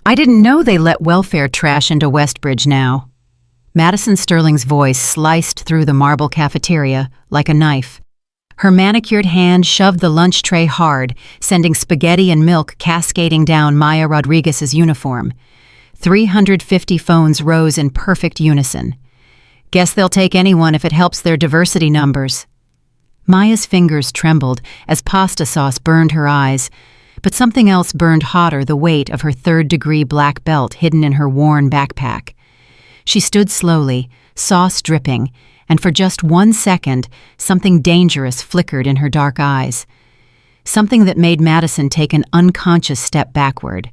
I didn't know they let welfare trash into Westbridge now. Madison Sterling's voice sliced through the marble cafeteria like a knife. Her manicured hand shoved the lunch tray hard, sending spaghetti and milk cascading down Maya Rodriguez's uniform. 350 phones rose in perfect unison. Guess they'll take anyone if it helps their diversity numbers. Maya's fingers trembled as pasta sauce burned her eyes, but something else burned hotter, the weight of her third-degree black belt hidden in her worn backpack. She stood slowly, sauce dripping, and for just 1 second, something dangerous flickered in her dark eyes. Something that made Madison take an unconscious step backward.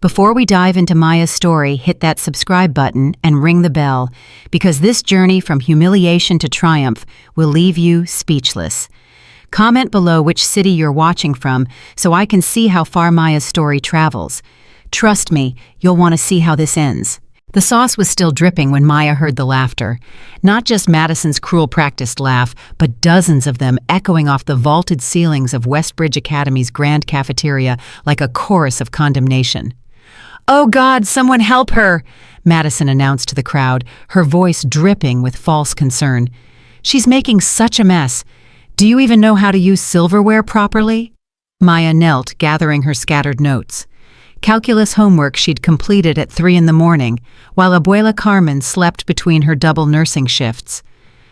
Before we dive into Maya's story, hit that subscribe button and ring the bell, because this journey from humiliation to triumph will leave you speechless. Comment below which city you're watching from so I can see how far Maya's story travels. Trust me, you'll want to see how this ends. The sauce was still dripping when Maya heard the laughter. Not just Madison's cruel practiced laugh, but dozens of them echoing off the vaulted ceilings of Westbridge Academy's grand cafeteria like a chorus of condemnation. "Oh God, someone help her!" Madison announced to the crowd, her voice dripping with false concern. "She's making such a mess. Do you even know how to use silverware properly?" Maya knelt, gathering her scattered notes. Calculus homework she'd completed at 3 a.m, while Abuela Carmen slept between her double nursing shifts.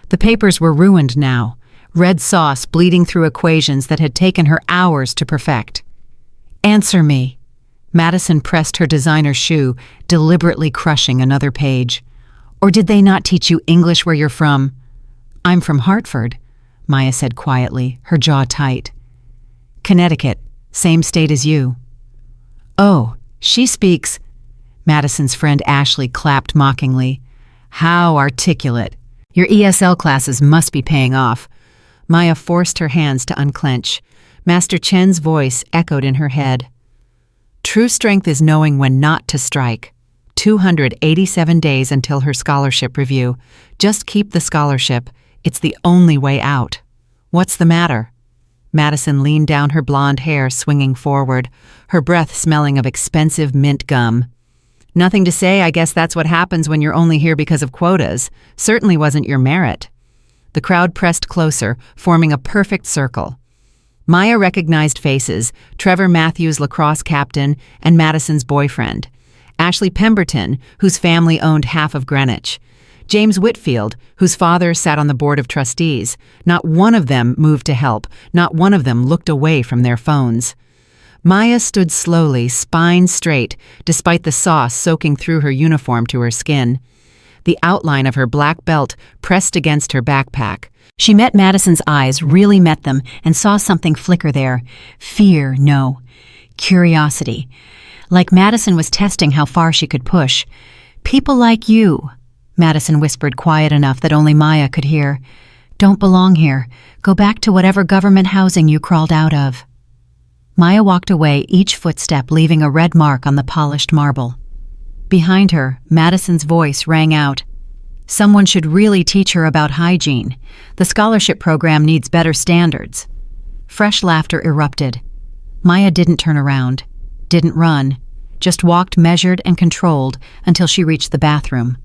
The papers were ruined now, red sauce bleeding through equations that had taken her hours to perfect. "Answer me." Madison pressed her designer shoe, deliberately crushing another page. "Or did they not teach you English where you're from?" "I'm from Hartford," Maya said quietly, her jaw tight. "Connecticut, same state as you." "Oh, she speaks—" Madison's friend Ashley clapped mockingly. "How articulate. Your ESL classes must be paying off." Maya forced her hands to unclench. Master Chen's voice echoed in her head. "True strength is knowing when not to strike. 287 days until her scholarship review. Just keep the scholarship. It's the only way out." "What's the matter?" Madison leaned down, her blonde hair swinging forward, her breath smelling of expensive mint gum. "Nothing to say. I guess that's what happens when you're only here because of quotas. Certainly wasn't your merit." The crowd pressed closer, forming a perfect circle. Maya recognized faces: Trevor Matthews, lacrosse captain, and Madison's boyfriend. Ashley Pemberton, whose family owned half of Greenwich. James Whitfield, whose father sat on the board of trustees. Not one of them moved to help. Not one of them looked away from their phones. Maya stood slowly, spine straight, despite the sauce soaking through her uniform to her skin. The outline of her black belt pressed against her backpack. She met Madison's eyes, really met them, and saw something flicker there. Fear, no. Curiosity. Like Madison was testing how far she could push. "People like you," Madison whispered quiet enough that only Maya could hear, "don't belong here. Go back to whatever government housing you crawled out of." Maya walked away, each footstep leaving a red mark on the polished marble. Behind her, Madison's voice rang out. "Someone should really teach her about hygiene. The scholarship program needs better standards." Fresh laughter erupted. Maya didn't turn around, didn't run, just walked measured and controlled until she reached the bathroom.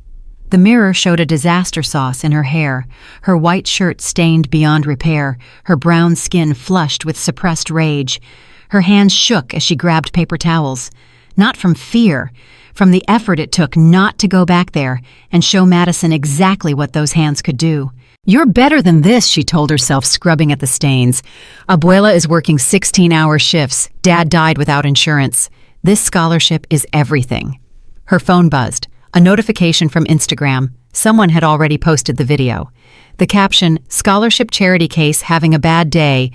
The mirror showed a disaster sauce in her hair, her white shirt stained beyond repair, her brown skin flushed with suppressed rage. Her hands shook as she grabbed paper towels. Not from fear, from the effort it took not to go back there and show Madison exactly what those hands could do. "You're better than this," she told herself, scrubbing at the stains. "Abuela is working 16-hour shifts. Dad died without insurance. This scholarship is everything." Her phone buzzed. A notification from Instagram. Someone had already posted the video. The caption, "Scholarship charity case having a bad day,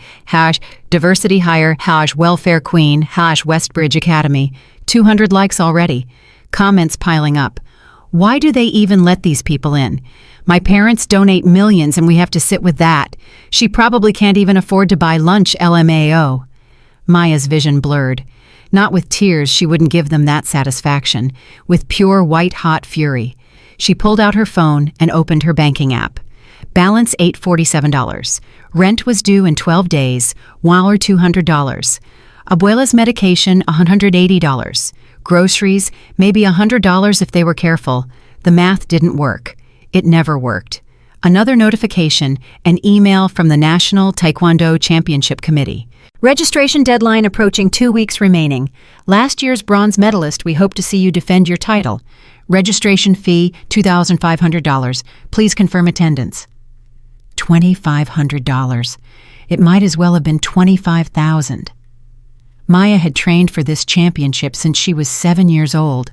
#diversity hire, #welfare queen, #Westbridge Academy." 200 likes already. Comments piling up. "Why do they even let these people in? My parents donate millions and we have to sit with that. She probably can't even afford to buy lunch, LMAO." Maya's vision blurred. Not with tears, she wouldn't give them that satisfaction. With pure white-hot fury. She pulled out her phone and opened her banking app. Balance $847. Rent was due in 12 days, wire $200. Abuela's medication $180. Groceries, maybe $100 if they were careful. The math didn't work. It never worked. Another notification, an email from the National Taekwondo Championship Committee. Registration deadline approaching 2 weeks remaining. Last year's bronze medalist, we hope to see you defend your title. Registration fee, $2,500. Please confirm attendance. $2,500. It might as well have been $25,000. Maya had trained for this championship since she was 7 years old.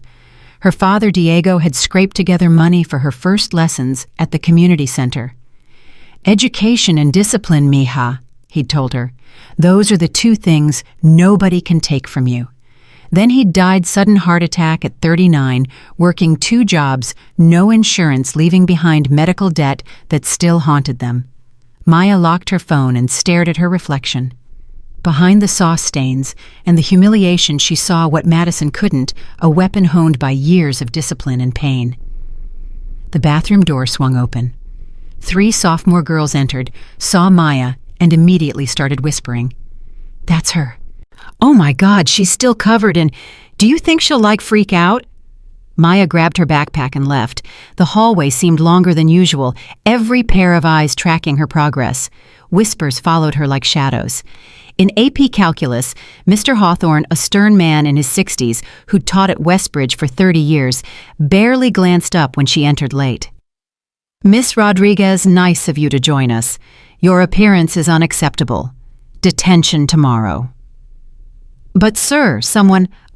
Her father, Diego, had scraped together money for her first lessons at the community center. Education and discipline, mija, he'd told her. Those are the two things nobody can take from you. Then he'd died sudden heart attack at 39, working 2 jobs, no insurance, leaving behind medical debt that still haunted them. Maya locked her phone and stared at her reflection. Behind the sauce stains and the humiliation, she saw what Madison couldn't, a weapon honed by years of discipline and pain. The bathroom door swung open. 3 sophomore girls entered, saw Maya, and immediately started whispering. "That's her. Oh my God, she's still covered in... Do you think she'll freak out?" Maya grabbed her backpack and left. The hallway seemed longer than usual, every pair of eyes tracking her progress. Whispers followed her like shadows. In AP Calculus, Mr. Hawthorne, a stern man in his 60s who'd taught at Westbridge for 30 years, barely glanced up when she entered late. "Miss Rodriguez, nice of you to join us. Your appearance is unacceptable. Detention tomorrow." "But sir,"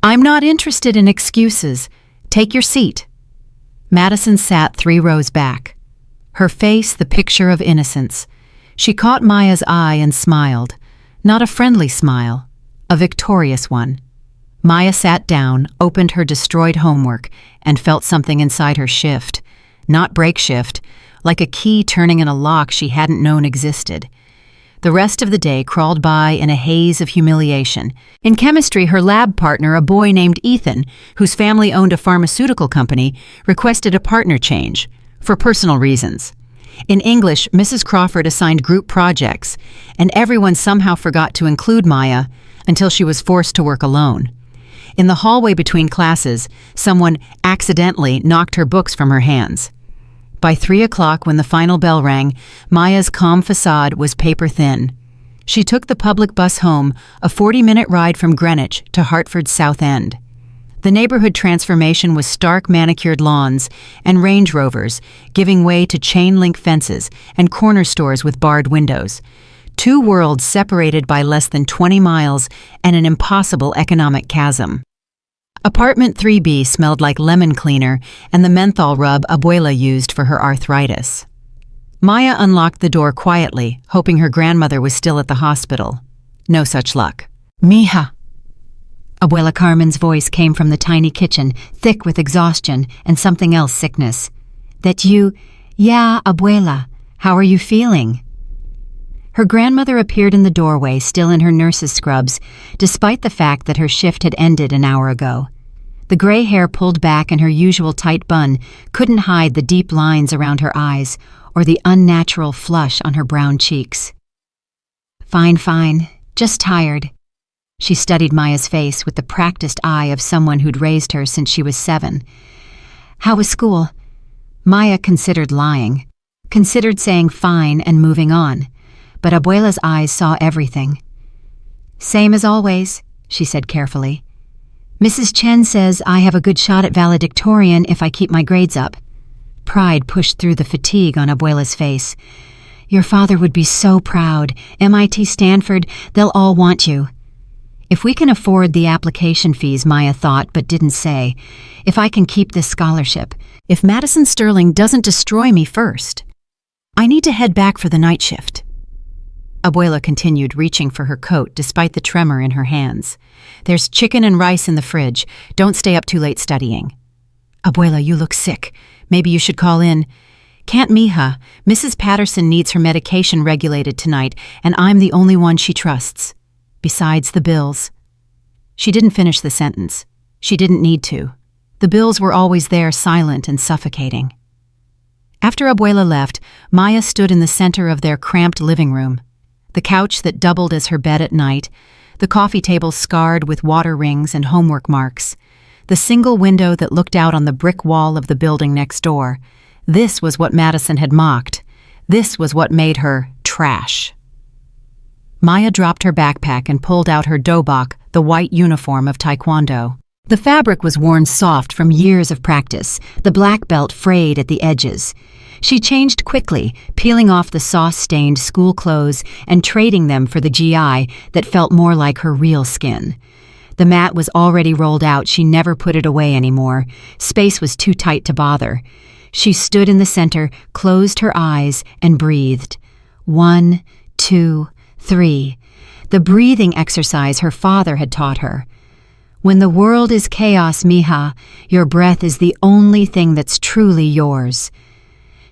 "I'm not interested in excuses. Take your seat." Madison sat 3 rows back. Her face the picture of innocence. She caught Maya's eye and smiled. Not a friendly smile, a victorious one. Maya sat down, opened her destroyed homework, and felt something inside her shift. Not break shift, like a key turning in a lock she hadn't known existed. The rest of the day crawled by in a haze of humiliation. In chemistry, her lab partner, a boy named Ethan, whose family owned a pharmaceutical company, requested a partner change, for personal reasons. In English, Mrs. Crawford assigned group projects, and everyone somehow forgot to include Maya until she was forced to work alone. In the hallway between classes, someone accidentally knocked her books from her hands. By 3 o'clock, when the final bell rang, Maya's calm facade was paper thin. She took the public bus home, a 40-minute ride from Greenwich to Hartford's South End. The neighborhood transformation was stark manicured lawns and Range Rovers, giving way to chain-link fences and corner stores with barred windows. 2 worlds separated by less than 20 miles and an impossible economic chasm. Apartment 3B smelled like lemon cleaner and the menthol rub Abuela used for her arthritis. Maya unlocked the door quietly, hoping her grandmother was still at the hospital. No such luck. "Mija." Abuela Carmen's voice came from the tiny kitchen, thick with exhaustion and something else, sickness. "That you... Yeah, Abuela. How are you feeling?" Her grandmother appeared in the doorway, still in her nurse's scrubs, despite the fact that her shift had ended an hour ago. The gray hair pulled back in her usual tight bun couldn't hide the deep lines around her eyes or the unnatural flush on her brown cheeks. Fine. Just tired." She studied Maya's face with the practiced eye of someone who'd raised her since she was 7. "How was school?" Maya considered lying, considered saying fine and moving on, but Abuela's eyes saw everything. "Same as always," she said carefully. "Mrs. Chen says I have a good shot at valedictorian if I keep my grades up." Pride pushed through the fatigue on Abuela's face. "Your father would be so proud. MIT, Stanford, they'll all want you." "If we can afford the application fees," Maya thought but didn't say. "If I can keep this scholarship. If Madison Sterling doesn't destroy me first. I need to head back for the night shift." Abuela continued, reaching for her coat despite the tremor in her hands. "There's chicken and rice in the fridge. Don't stay up too late studying." "Abuela, you look sick. Maybe you should call in." "Can't, mija. Mrs. Patterson needs her medication regulated tonight, and I'm the only one she trusts. Besides the bills." She didn't finish the sentence. She didn't need to. The bills were always there, silent and suffocating. After Abuela left, Maya stood in the center of their cramped living room. The couch that doubled as her bed at night, the coffee table scarred with water rings and homework marks, the single window that looked out on the brick wall of the building next door. This was what Madison had mocked. This was what made her trash. Maya dropped her backpack and pulled out her dobok, the white uniform of Taekwondo. The fabric was worn soft from years of practice, the black belt frayed at the edges. She changed quickly, peeling off the sauce-stained school clothes and trading them for the GI that felt more like her real skin. The mat was already rolled out. She never put it away anymore. Space was too tight to bother. She stood in the center, closed her eyes, and breathed. 1, 2, 3. The breathing exercise her father had taught her. When the world is chaos, mija, your breath is the only thing that's truly yours.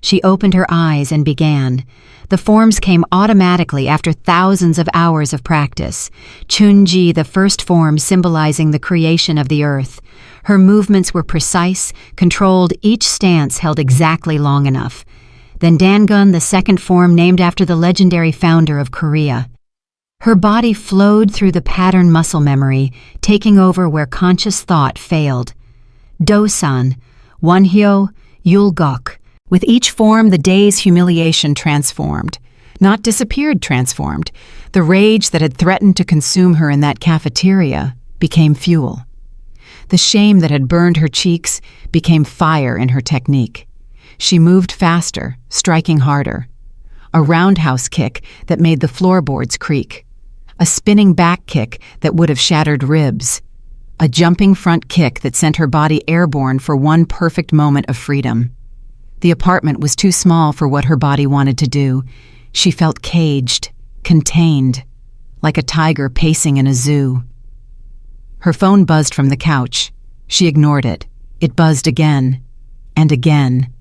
She opened her eyes and began. The forms came automatically after thousands of hours of practice. Chunji, the first form symbolizing the creation of the earth. Her movements were precise, controlled, each stance held exactly long enough. Then Dangun, the second form named after the legendary founder of Korea. Her body flowed through the pattern muscle memory, taking over where conscious thought failed. Dosan, Wonhyo, Yulgok. With each form, the day's humiliation transformed. Not disappeared, transformed. The rage that had threatened to consume her in that cafeteria became fuel. The shame that had burned her cheeks became fire in her technique. She moved faster, striking harder. A roundhouse kick that made the floorboards creak. A spinning back kick that would have shattered ribs. A jumping front kick that sent her body airborne for one perfect moment of freedom. The apartment was too small for what her body wanted to do. She felt caged, contained, like a tiger pacing in a zoo. Her phone buzzed from the couch. She ignored it. It buzzed again and again.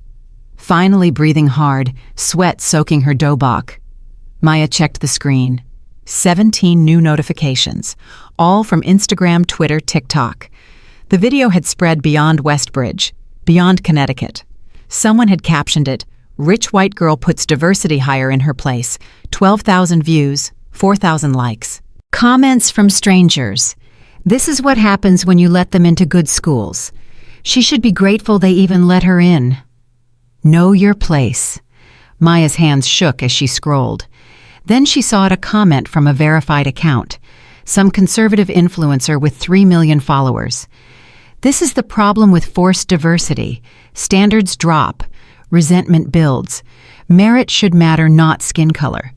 Finally breathing hard, sweat soaking her dobok. Maya checked the screen. 17 new notifications, all from Instagram, Twitter, TikTok. The video had spread beyond Westbridge, beyond Connecticut. Someone had captioned it, "Rich white girl puts diversity hire in her place." 12,000 views, 4,000 likes. Comments from strangers. This is what happens when you let them into good schools. She should be grateful they even let her in. Know your place. Maya's hands shook as she scrolled. Then she saw a comment from a verified account, some conservative influencer with 3 million followers. This is the problem with forced diversity. Standards drop. Resentment builds. Merit should matter, not skin color.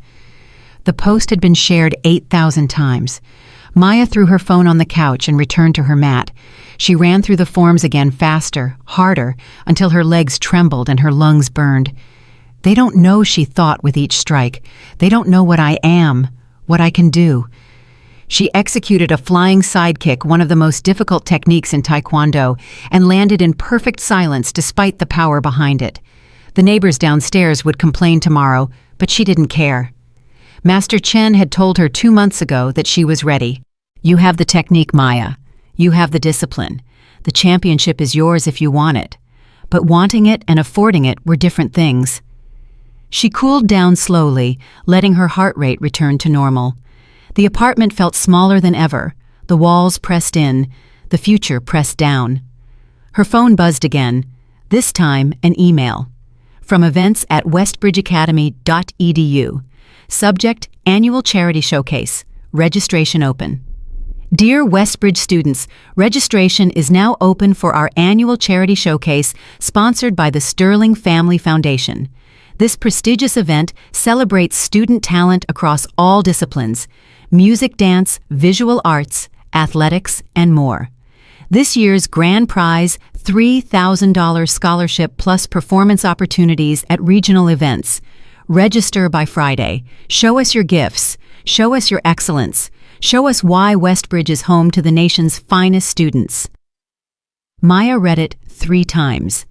The post had been shared 8,000 times. Maya threw her phone on the couch and returned to her mat. She ran through the forms again faster, harder, until her legs trembled and her lungs burned. They don't know, she thought with each strike. They don't know what I am, what I can do. She executed a flying sidekick, one of the most difficult techniques in Taekwondo, and landed in perfect silence despite the power behind it. The neighbors downstairs would complain tomorrow, but she didn't care. Master Chen had told her 2 months ago that she was ready. You have the technique, Maya. You have the discipline. The championship is yours if you want it. But wanting it and affording it were different things. She cooled down slowly, letting her heart rate return to normal. The apartment felt smaller than ever, the walls pressed in, the future pressed down. Her phone buzzed again, this time an email. From events@westbridgeacademy.edu. Subject, Annual Charity Showcase. Registration open. Dear Westbridge students, registration is now open for our annual charity showcase sponsored by the Sterling Family Foundation. This prestigious event celebrates student talent across all disciplines: music, dance, visual arts, athletics, and more. This year's grand prize, $3,000 scholarship plus performance opportunities at regional events. Register by Friday. Show us your gifts. Show us your excellence. Show us why Westbridge is home to the nation's finest students. Maya read it 3 times.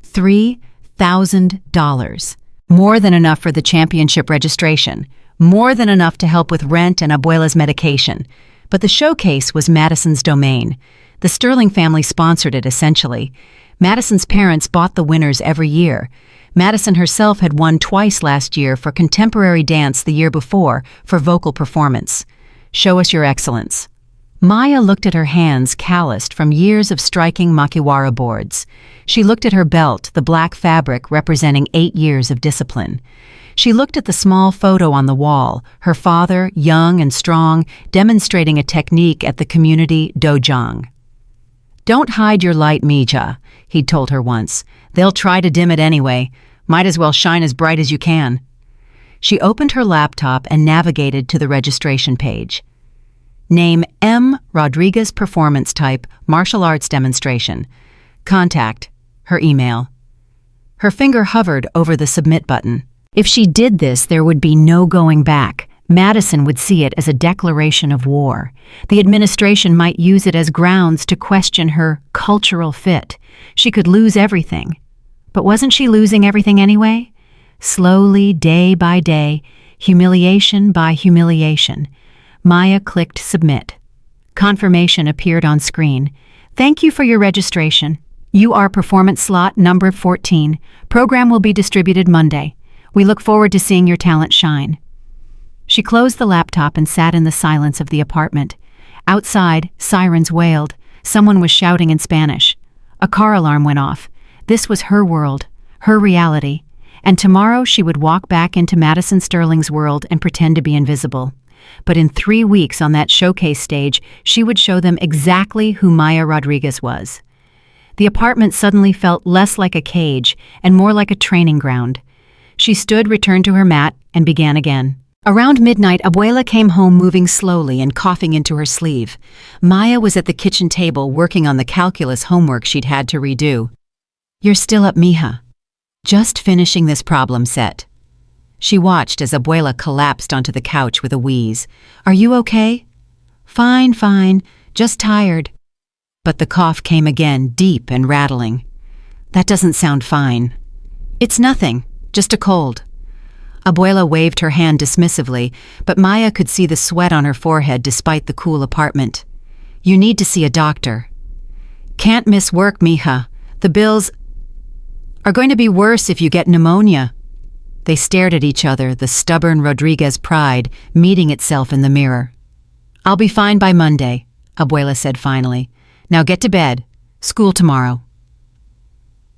$3,000. More than enough for the championship registration. More than enough to help with rent and Abuela's medication. But the showcase was Madison's domain. The Sterling family sponsored it, essentially. Madison's parents bought the winners every year. Madison herself had won twice last year for contemporary dance, the year before for vocal performance. Show us your excellence. Maya looked at her hands calloused from years of striking makiwara boards. She looked at her belt, the black fabric representing 8 years of discipline. She looked at the small photo on the wall, her father, young and strong, demonstrating a technique at the community dojang. "Don't hide your light, Mija," he'd told her once. "They'll try to dim it anyway. Might as well shine as bright as you can." She opened her laptop and navigated to the registration page. Name M. Rodriguez, performance type, martial arts demonstration. Contact, her email. Her finger hovered over the submit button. If she did this, there would be no going back. Madison would see it as a declaration of war. The administration might use it as grounds to question her cultural fit. She could lose everything. But wasn't she losing everything anyway? Slowly, day by day, humiliation by humiliation. Maya clicked submit. Confirmation appeared on screen. "Thank you for your registration. You are performance slot number 14. Program will be distributed Monday. We look forward to seeing your talent shine." She closed the laptop and sat in the silence of the apartment. Outside, sirens wailed. Someone was shouting in Spanish. A car alarm went off. This was her world, her reality. And tomorrow she would walk back into Madison Sterling's world and pretend to be invisible. But in 3 weeks on that showcase stage, she would show them exactly who Maya Rodriguez was. The apartment suddenly felt less like a cage and more like a training ground. She stood, returned to her mat, and began again. Around midnight, Abuela came home moving slowly and coughing into her sleeve. Maya was at the kitchen table working on the calculus homework she'd had to redo. "You're still up, mija." "Just finishing this problem set." She watched as Abuela collapsed onto the couch with a wheeze. "Are you okay?" "Fine, fine. Just tired." But the cough came again, deep and rattling. "That doesn't sound fine." "It's nothing. Just a cold." Abuela waved her hand dismissively, but Maya could see the sweat on her forehead despite the cool apartment. "You need to see a doctor." "Can't miss work, mija. The bills are going to be worse if you get pneumonia." They stared at each other, the stubborn Rodriguez pride meeting itself in the mirror. "I'll be fine by Monday," Abuela said finally. "Now get to bed. School tomorrow."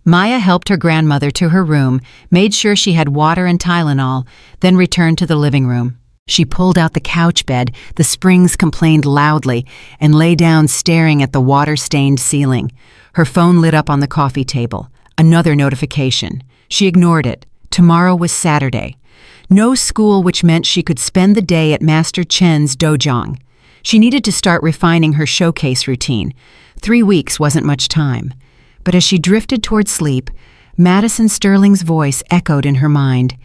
Maya helped her grandmother to her room, made sure she had water and Tylenol, then returned to the living room. She pulled out the couch bed, the springs complained loudly, and lay down staring at the water-stained ceiling. Her phone lit up on the coffee table. Another notification. She ignored it. Tomorrow was Saturday. No school, which meant she could spend the day at Master Chen's dojang. She needed to start refining her showcase routine. 3 weeks wasn't much time. But as she drifted toward sleep, Madison Sterling's voice echoed in her mind.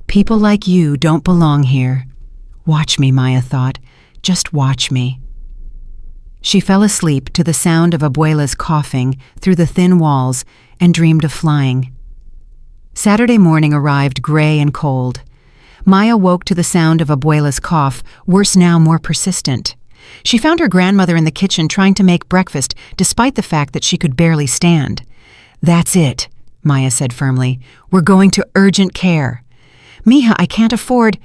"People like you don't belong here." Watch me, Maya thought. Just watch me. She fell asleep to the sound of Abuela's coughing through the thin walls and dreamed of flying. Saturday morning arrived gray and cold. Maya woke to the sound of Abuela's cough, worse now, more persistent. She found her grandmother in the kitchen trying to make breakfast, despite the fact that she could barely stand. "That's it," Maya said firmly. "We're going to urgent care." "Mija, I can't afford—"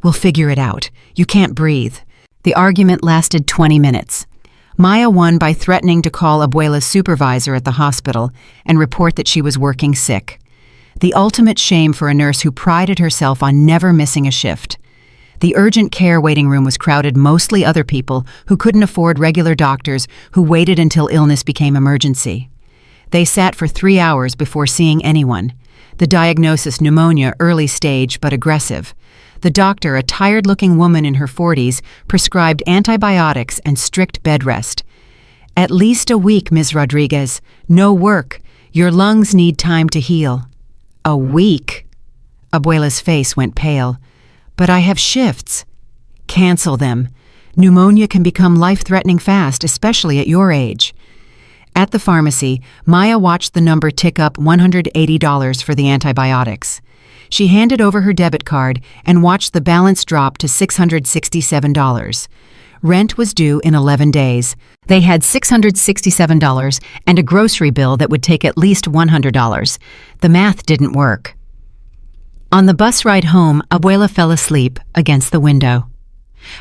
"We'll figure it out. You can't breathe." The argument lasted 20 minutes. Maya won by threatening to call Abuela's supervisor at the hospital and report that she was working sick. The ultimate shame for a nurse who prided herself on never missing a shift. The urgent care waiting room was crowded, mostly other people who couldn't afford regular doctors, who waited until illness became emergency. They sat for 3 hours before seeing anyone. The diagnosis: pneumonia, early stage but aggressive. The doctor, a tired-looking woman in her 40s, prescribed antibiotics and strict bed rest. "At least a week, Ms. Rodriguez. No work. Your lungs need time to heal." "A week?" Abuela's face went pale. "But I have shifts." "Cancel them. Pneumonia can become life-threatening fast, especially at your age." At the pharmacy, Maya watched the number tick up $180 for the antibiotics. She handed over her debit card and watched the balance drop to $667. Rent was due in 11 days. They had $667 and a grocery bill that would take at least $100. The math didn't work. On the bus ride home, Abuela fell asleep against the window.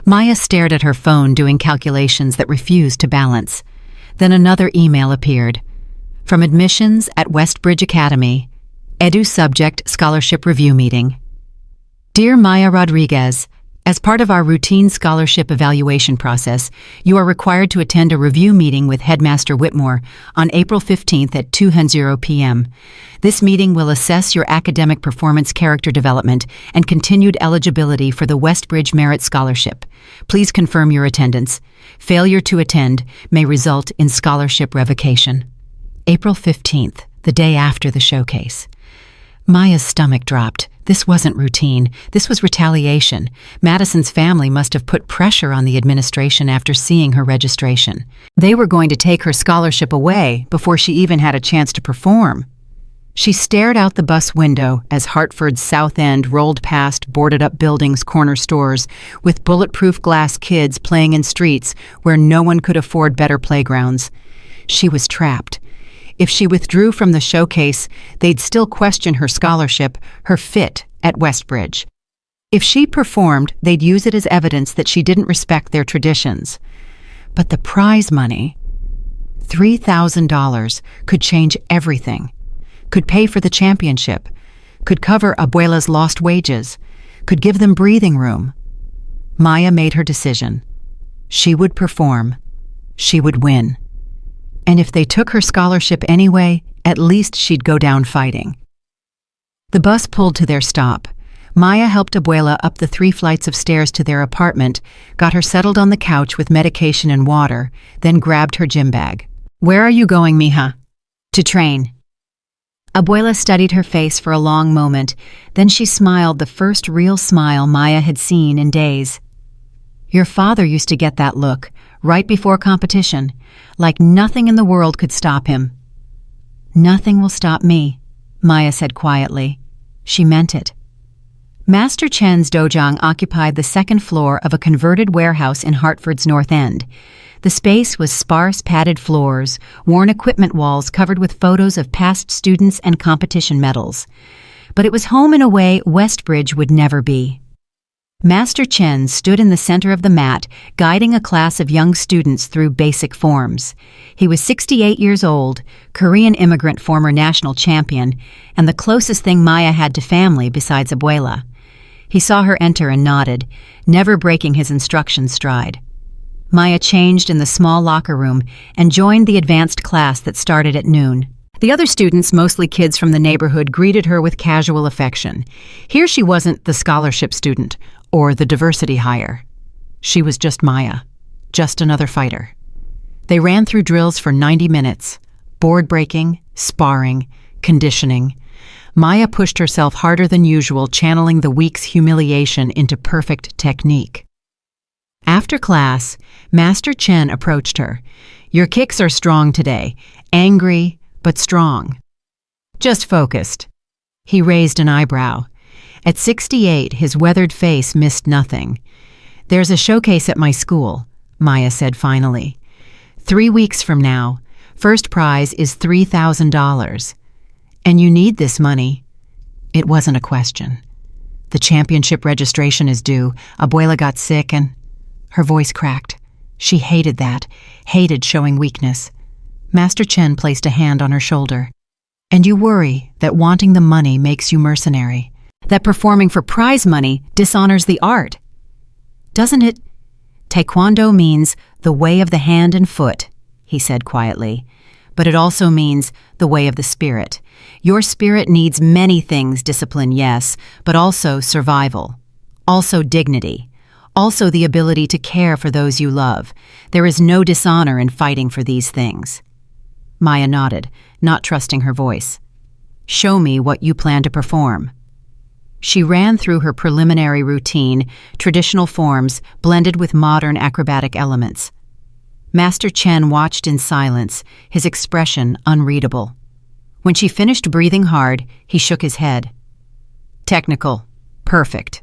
Maya stared at her phone doing calculations that refused to balance. Then another email appeared. From admissions at Westbridge Academy, Edu Subject Scholarship Review Meeting. Dear Maya Rodriguez, as part of our routine scholarship evaluation process, you are required to attend a review meeting with Headmaster Whitmore on April 15th at 2:10 p.m. This meeting will assess your academic performance, character development, and continued eligibility for the Westbridge Merit Scholarship. Please confirm your attendance. Failure to attend may result in scholarship revocation. April 15th, the day after the showcase. Maya's stomach dropped. This wasn't routine. This was retaliation. Madison's family must have put pressure on the administration after seeing her registration. They were going to take her scholarship away before she even had a chance to perform. She stared out the bus window as Hartford's South End rolled past boarded-up buildings, corner stores, with bulletproof glass kids playing in streets where no one could afford better playgrounds. She was trapped. If she withdrew from the showcase, they'd still question her scholarship, her fit at Westbridge. If she performed, they'd use it as evidence that she didn't respect their traditions. But the prize money, $3,000, could change everything. Could pay for the championship, could cover Abuela's lost wages, could give them breathing room. Maya made her decision. She would perform. She would win. And if they took her scholarship anyway, at least she'd go down fighting. The bus pulled to their stop. Maya helped Abuela up the 3 flights of stairs to their apartment, got her settled on the couch with medication and water, then grabbed her gym bag. "Where are you going, mija?" "To train." Abuela studied her face for a long moment, then she smiled, the first real smile Maya had seen in days. "Your father used to get that look, right before competition, like nothing in the world could stop him." "Nothing will stop me," Maya said quietly. She meant it. Master Chen's dojang occupied the 2nd floor of a converted warehouse in Hartford's North End. The space was sparse padded floors, worn equipment walls covered with photos of past students and competition medals. But it was home in a way Westbridge would never be. Master Chen stood in the center of the mat, guiding a class of young students through basic forms. He was 68 years old, Korean immigrant, former national champion, and the closest thing Maya had to family besides Abuela. He saw her enter and nodded, never breaking his instruction stride. Maya changed in the small locker room and joined the advanced class that started at noon. The other students, mostly kids from the neighborhood, greeted her with casual affection. Here she wasn't the scholarship student or the diversity hire. She was just Maya, just another fighter. They ran through drills for 90 minutes, board breaking, sparring, conditioning. Maya pushed herself harder than usual, channeling the week's humiliation into perfect technique. After class, Master Chen approached her. "Your kicks are strong today, angry but strong." "Just focused." He raised an eyebrow. At 68, his weathered face missed nothing. "There's a showcase at my school," Maya said finally. 3 weeks from now, first prize is $3,000. "And you need this money." It wasn't a question. "The championship registration is due. Abuela got sick and—" Her voice cracked. She hated that, hated showing weakness. Master Chen placed a hand on her shoulder. "And you worry that wanting the money makes you mercenary, that performing for prize money dishonors the art. Doesn't it? Taekwondo means the way of the hand and foot," he said quietly. "But it also means the way of the spirit. Your spirit needs many things, discipline, yes, but also survival, also dignity, also the ability to care for those you love. There is no dishonor in fighting for these things." Maya nodded, not trusting her voice. "Show me what you plan to perform." She ran through her preliminary routine, traditional forms blended with modern acrobatic elements. Master Chen watched in silence, his expression unreadable. When she finished breathing hard, he shook his head. "Technical, perfect,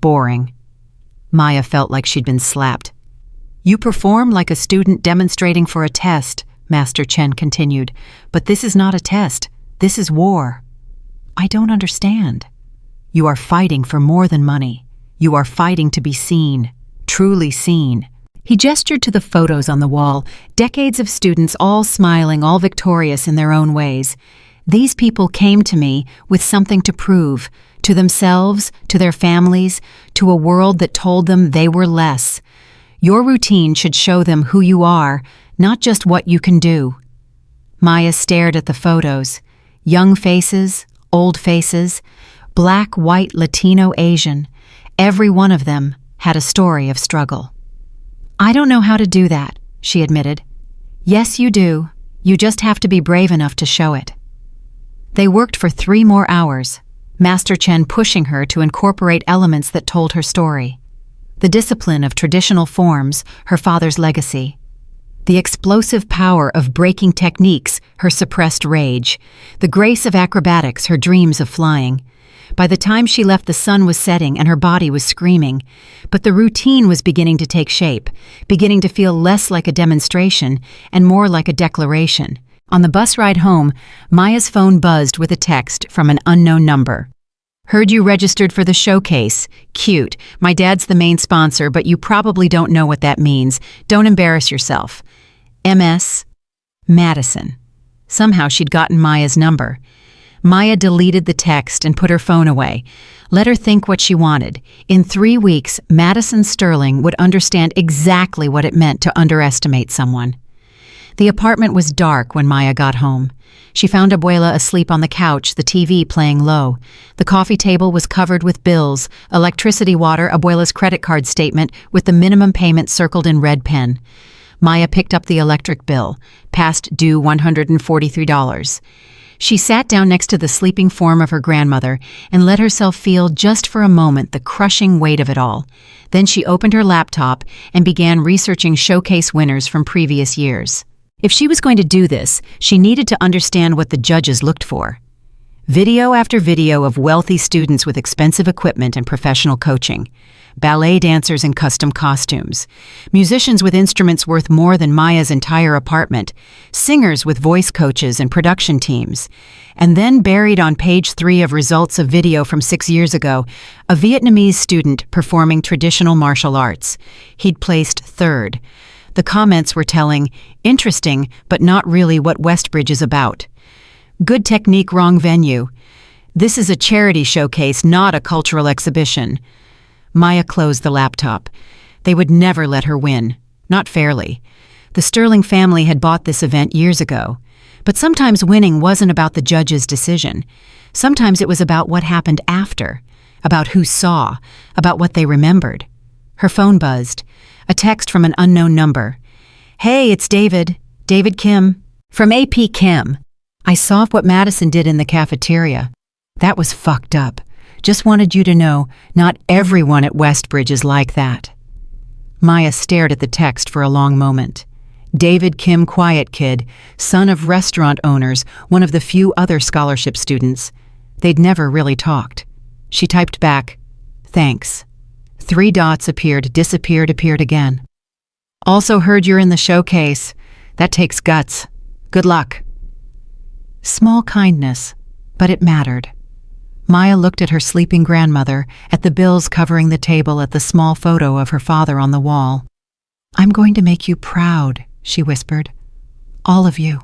boring." Maya felt like she'd been slapped. "You perform like a student demonstrating for a test," Master Chen continued, "but this is not a test. This is war." "I don't understand." "You are fighting for more than money. You are fighting to be seen, truly seen. He gestured to the photos on the wall, decades of students all smiling, all victorious in their own ways. These people came to me with something to prove, to themselves, to their families, to a world that told them they were less. Your routine should show them who you are, not just what you can do. Maya stared at the photos. Young faces, old faces, black, white, Latino, Asian. Every one of them had a story of struggle. "I don't know how to do that," she admitted. "Yes, you do. You just have to be brave enough to show it." They worked for 3 more hours, Master Chen pushing her to incorporate elements that told her story. The discipline of traditional forms, her father's legacy. The explosive power of breaking techniques, her suppressed rage. The grace of acrobatics, her dreams of flying. By the time she left, the sun was setting and her body was screaming. But the routine was beginning to take shape, beginning to feel less like a demonstration and more like a declaration. On the bus ride home, Maya's phone buzzed with a text from an unknown number. "Heard you registered for the showcase. Cute. My dad's the main sponsor, but you probably don't know what that means. Don't embarrass yourself. MS. Madison." Somehow she'd gotten Maya's number. Maya deleted the text and put her phone away. Let her think what she wanted. In 3 weeks, Madison Sterling would understand exactly what it meant to underestimate someone. The apartment was dark when Maya got home. She found Abuela asleep on the couch, the TV playing low. The coffee table was covered with bills, electricity, water, Abuela's credit card statement with the minimum payment circled in red pen. Maya picked up the electric bill, past due $143. She sat down next to the sleeping form of her grandmother and let herself feel just for a moment the crushing weight of it all. Then she opened her laptop and began researching showcase winners from previous years. If she was going to do this, she needed to understand what the judges looked for. Video after video of wealthy students with expensive equipment and professional coaching. Ballet dancers in custom costumes. Musicians with instruments worth more than Maya's entire apartment. Singers with voice coaches and production teams. And then buried on page 3 of results of video from 6 years ago, a Vietnamese student performing traditional martial arts. He'd placed 3rd. The comments were telling, interesting, but not really what Westbridge is about. Good technique, wrong venue. This is a charity showcase, not a cultural exhibition. Maya closed the laptop. They would never let her win. Not fairly. The Sterling family had bought this event years ago. But sometimes winning wasn't about the judge's decision. Sometimes it was about what happened after, about who saw, about what they remembered. Her phone buzzed. A text from an unknown number. "Hey, it's David. David Kim. From AP Chem. I saw what Madison did in the cafeteria. That was fucked up. Just wanted you to know, not everyone at Westbridge is like that." Maya stared at the text for a long moment. David Kim, quiet kid, son of restaurant owners, one of the few other scholarship students. They'd never really talked. She typed back, "Thanks." 3 dots appeared, disappeared, appeared again. "Also heard you're in the showcase. That takes guts. Good luck." Small kindness, but it mattered. Maya looked at her sleeping grandmother, at the bills covering the table, at the small photo of her father on the wall. "I'm going to make you proud," she whispered. "All of you."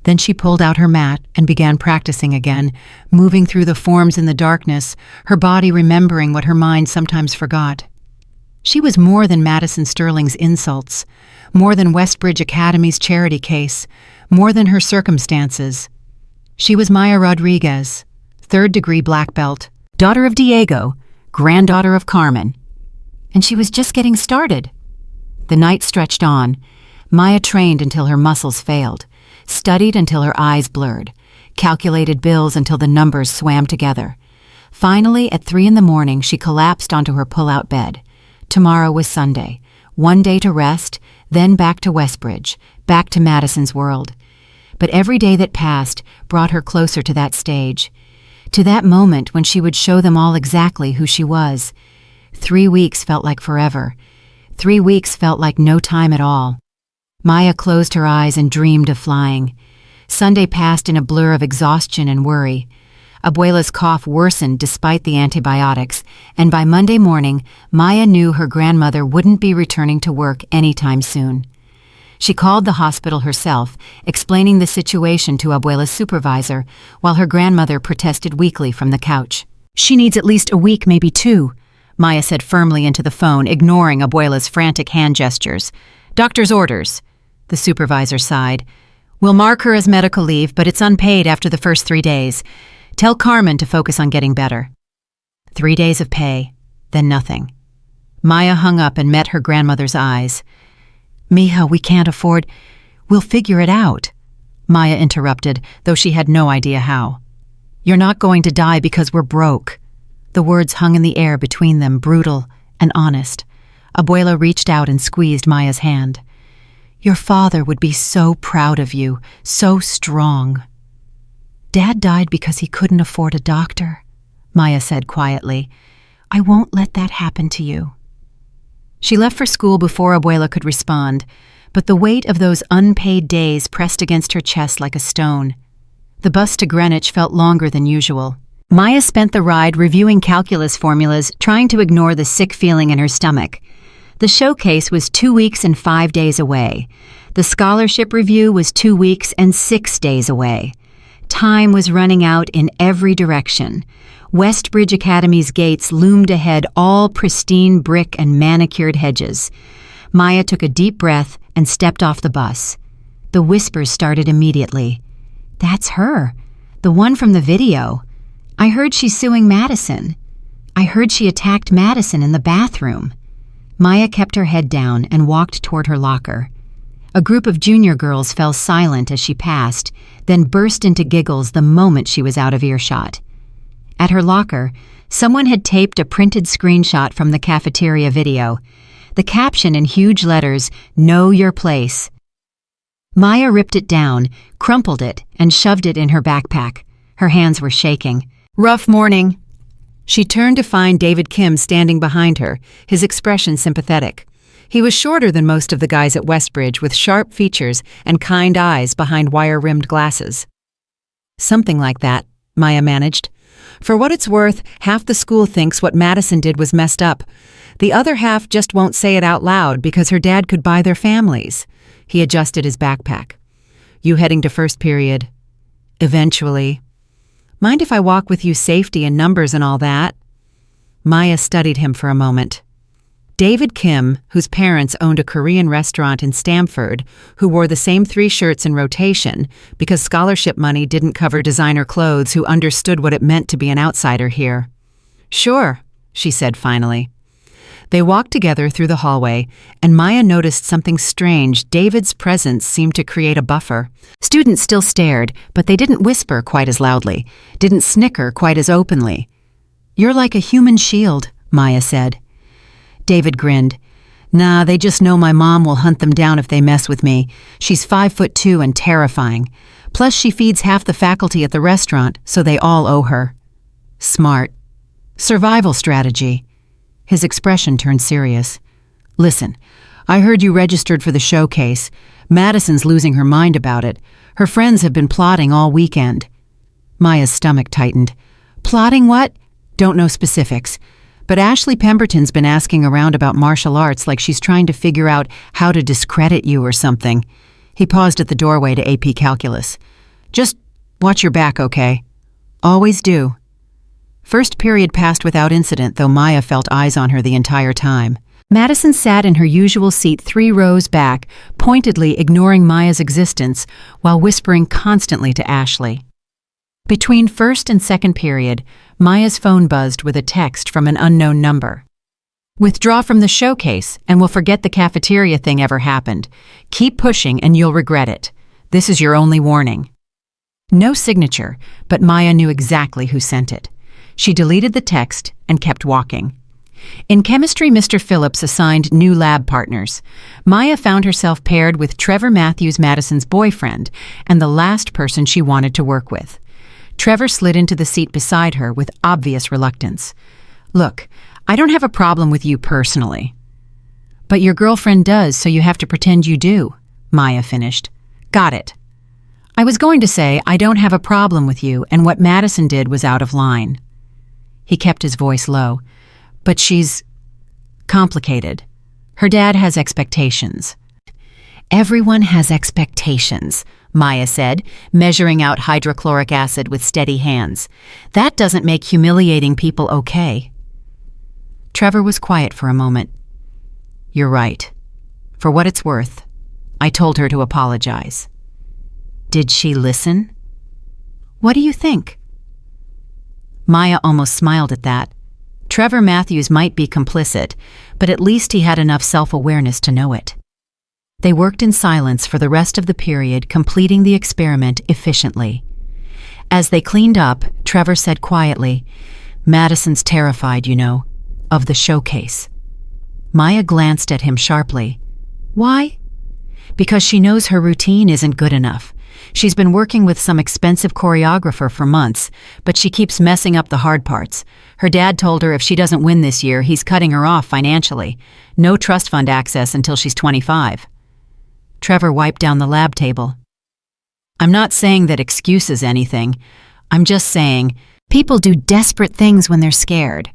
Then she pulled out her mat and began practicing again, moving through the forms in the darkness, her body remembering what her mind sometimes forgot. She was more than Madison Sterling's insults, more than Westbridge Academy's charity case, more than her circumstances. She was Maya Rodriguez, 3rd-degree black belt, daughter of Diego, granddaughter of Carmen. And she was just getting started. The night stretched on. Maya trained until her muscles failed. Studied until her eyes blurred, calculated bills until the numbers swam together. Finally, at 3 in the morning, she collapsed onto her pull-out bed. Tomorrow was Sunday. 1 day to rest, then back to Westbridge, back to Madison's world. But every day that passed brought her closer to that stage, to that moment when she would show them all exactly who she was. 3 weeks felt like forever. 3 weeks felt like no time at all. Maya closed her eyes and dreamed of flying. Sunday passed in a blur of exhaustion and worry. Abuela's cough worsened despite the antibiotics, and by Monday morning, Maya knew her grandmother wouldn't be returning to work anytime soon. She called the hospital herself, explaining the situation to Abuela's supervisor, while her grandmother protested weakly from the couch. "She needs at least a week, maybe 2, Maya said firmly into the phone, ignoring Abuela's frantic hand gestures. "Doctor's orders," the supervisor sighed. "We'll mark her as medical leave, but it's unpaid after the first 3 days. Tell Carmen to focus on getting better." 3 days of pay, then nothing. Maya hung up and met her grandmother's eyes. "Mija, we can't afford. We'll figure it out," Maya interrupted, though she had no idea how. "You're not going to die because we're broke." The words hung in the air between them, brutal and honest. Abuela reached out and squeezed Maya's hand. "Your father would be so proud of you, so strong." "Dad died because he couldn't afford a doctor," Maya said quietly. "I won't let that happen to you." She left for school before Abuela could respond, but the weight of those unpaid days pressed against her chest like a stone. The bus to Greenwich felt longer than usual. Maya spent the ride reviewing calculus formulas, trying to ignore the sick feeling in her stomach. The showcase was 2 weeks and 5 days away. The scholarship review was 2 weeks and 6 days away. Time was running out in every direction. Westbridge Academy's gates loomed ahead, all pristine brick and manicured hedges. Maya took a deep breath and stepped off the bus. The whispers started immediately. "That's her, the one from the video. I heard she's suing Madison. I heard she attacked Madison in the bathroom." Maya kept her head down and walked toward her locker. A group of junior girls fell silent as she passed, then burst into giggles the moment she was out of earshot. At her locker, someone had taped a printed screenshot from the cafeteria video. The caption in huge letters, "Know your place." Maya ripped it down, crumpled it, and shoved it in her backpack. Her hands were shaking. "Rough morning." She turned to find David Kim standing behind her, his expression sympathetic. He was shorter than most of the guys at Westbridge, with sharp features and kind eyes behind wire-rimmed glasses. "Something like that," Maya managed. "For what it's worth, half the school thinks what Madison did was messed up. The other half just won't say it out loud because her dad could buy their families." He adjusted his backpack. "You heading to first period?" "Eventually." "Mind if I walk with you, safety and numbers and all that?" Maya studied him for a moment. David Kim, whose parents owned a Korean restaurant in Stamford, who wore the same 3 shirts in rotation because scholarship money didn't cover designer clothes, who understood what it meant to be an outsider here. "Sure," she said finally. They walked together through the hallway, and Maya noticed something strange. David's presence seemed to create a buffer. Students still stared, but they didn't whisper quite as loudly, didn't snicker quite as openly. "You're like a human shield," Maya said. David grinned. "Nah, they just know my mom will hunt them down if they mess with me. She's 5'2" and terrifying. Plus she feeds half the faculty at the restaurant, so they all owe her." "Smart. Survival strategy." His expression turned serious. "Listen, I heard you registered for the showcase. Madison's losing her mind about it. Her friends have been plotting all weekend." Maya's stomach tightened. "Plotting what?" "Don't know specifics. But Ashley Pemberton's been asking around about martial arts like she's trying to figure out how to discredit you or something." He paused at the doorway to AP Calculus. "Just watch your back, okay? Always do." First period passed without incident, though Maya felt eyes on her the entire time. Madison sat in her usual seat 3 rows back, pointedly ignoring Maya's existence while whispering constantly to Ashley. Between first and second period, Maya's phone buzzed with a text from an unknown number. "Withdraw from the showcase and we'll forget the cafeteria thing ever happened. Keep pushing and you'll regret it. This is your only warning." No signature, but Maya knew exactly who sent it. She deleted the text and kept walking. In chemistry, Mr. Phillips assigned new lab partners. Maya found herself paired with Trevor Matthews, Madison's boyfriend, and the last person she wanted to work with. Trevor slid into the seat beside her with obvious reluctance. "Look, I don't have a problem with you personally." "But your girlfriend does, so you have to pretend you do," Maya finished. "Got it." I was going to say I don't have a problem with you, and what Madison did was out of line. He kept his voice low. But she's complicated. Her dad has expectations. Everyone has expectations, Maya said, measuring out hydrochloric acid with steady hands. That doesn't make humiliating people okay. Trevor was quiet for a moment. You're right. For what it's worth, I told her to apologize. Did she listen? What do you think? Maya almost smiled at that. Trevor Matthews might be complicit, but at least he had enough self-awareness to know it. They worked in silence for the rest of the period, completing the experiment efficiently. As they cleaned up, Trevor said quietly, Madison's terrified, you know, of the showcase. Maya glanced at him sharply. Why? Because she knows her routine isn't good enough. She's been working with some expensive choreographer for months, but she keeps messing up the hard parts. Her dad told her if she doesn't win this year, he's cutting her off financially. No trust fund access until she's 25. Trevor wiped down the lab table. I'm not saying that excuses anything. I'm just saying people do desperate things when they're scared.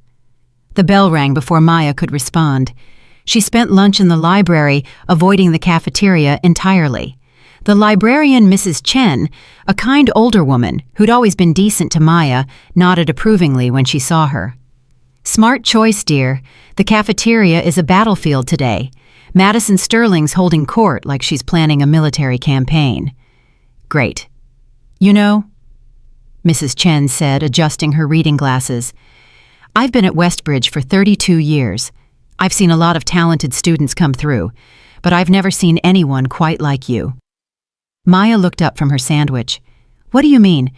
The bell rang before Maya could respond. She spent lunch in the library, avoiding the cafeteria entirely. The librarian, Mrs. Chen, a kind older woman who'd always been decent to Maya, nodded approvingly when she saw her. Smart choice, dear. The cafeteria is a battlefield today. Madison Sterling's holding court like she's planning a military campaign. Great. You know, Mrs. Chen said, adjusting her reading glasses, I've been at Westbridge for 32 years. I've seen a lot of talented students come through, but I've never seen anyone quite like you. Maya looked up from her sandwich. What do you mean?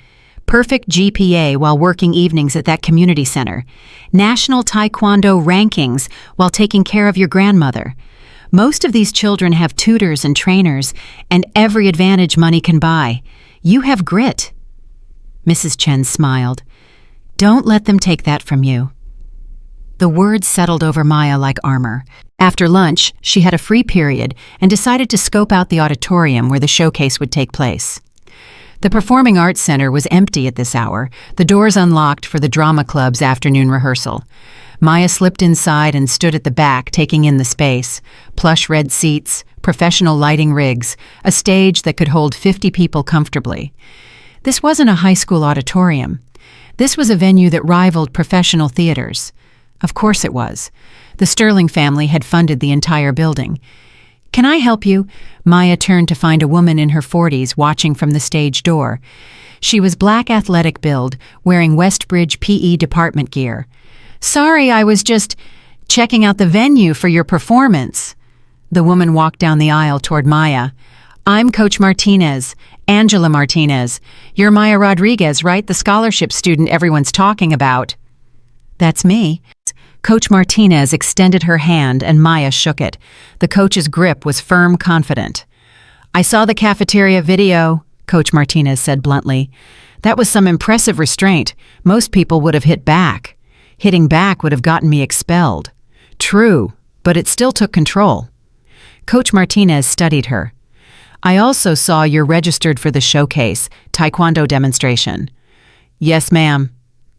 Perfect GPA while working evenings at that community center. National Taekwondo rankings while taking care of your grandmother. Most of these children have tutors and trainers, and every advantage money can buy. You have grit. Mrs. Chen smiled. Don't let them take that from you. The words settled over Maya like armor. After lunch, she had a free period and decided to scope out the auditorium where the showcase would take place. The Performing Arts Center was empty at this hour, the doors unlocked for the drama club's afternoon rehearsal. Maya slipped inside and stood at the back, taking in the space. Plush red seats, professional lighting rigs, a stage that could hold 50 people comfortably. This wasn't a high school auditorium. This was a venue that rivaled professional theaters. Of course it was. The Sterling family had funded the entire building. Can I help you? Maya turned to find a woman in her 40s watching from the stage door. She was black athletic build, wearing Westbridge PE department gear. Sorry, I was just checking out the venue for your performance. The woman walked down the aisle toward Maya. I'm Coach Martinez, Angela Martinez. You're Maya Rodriguez, right? The scholarship student everyone's talking about. That's me. Coach Martinez extended her hand and Maya shook it. The coach's grip was firm, confident. I saw the cafeteria video, Coach Martinez said bluntly. That was some impressive restraint. Most people would have hit back. Hitting back would have gotten me expelled. True, but it still took control. Coach Martinez studied her. I also saw you're registered for the showcase, Taekwondo demonstration. Yes, ma'am.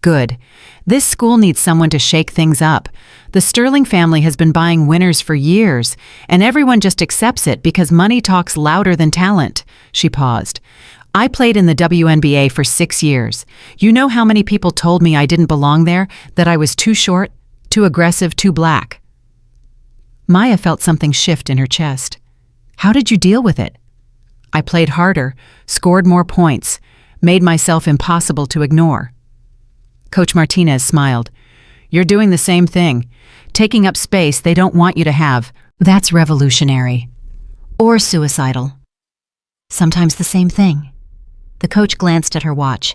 Good. This school needs someone to shake things up. The Sterling family has been buying winners for years, and everyone just accepts it because money talks louder than talent. She paused. I played in the WNBA for 6 years. You know how many people told me I didn't belong there, that I was too short, too aggressive, too black? Maya felt something shift in her chest. How did you deal with it? I played harder, scored more points, made myself impossible to ignore. Coach Martinez smiled. You're doing the same thing. Taking up space they don't want you to have. That's revolutionary. Or suicidal. Sometimes the same thing. The coach glanced at her watch.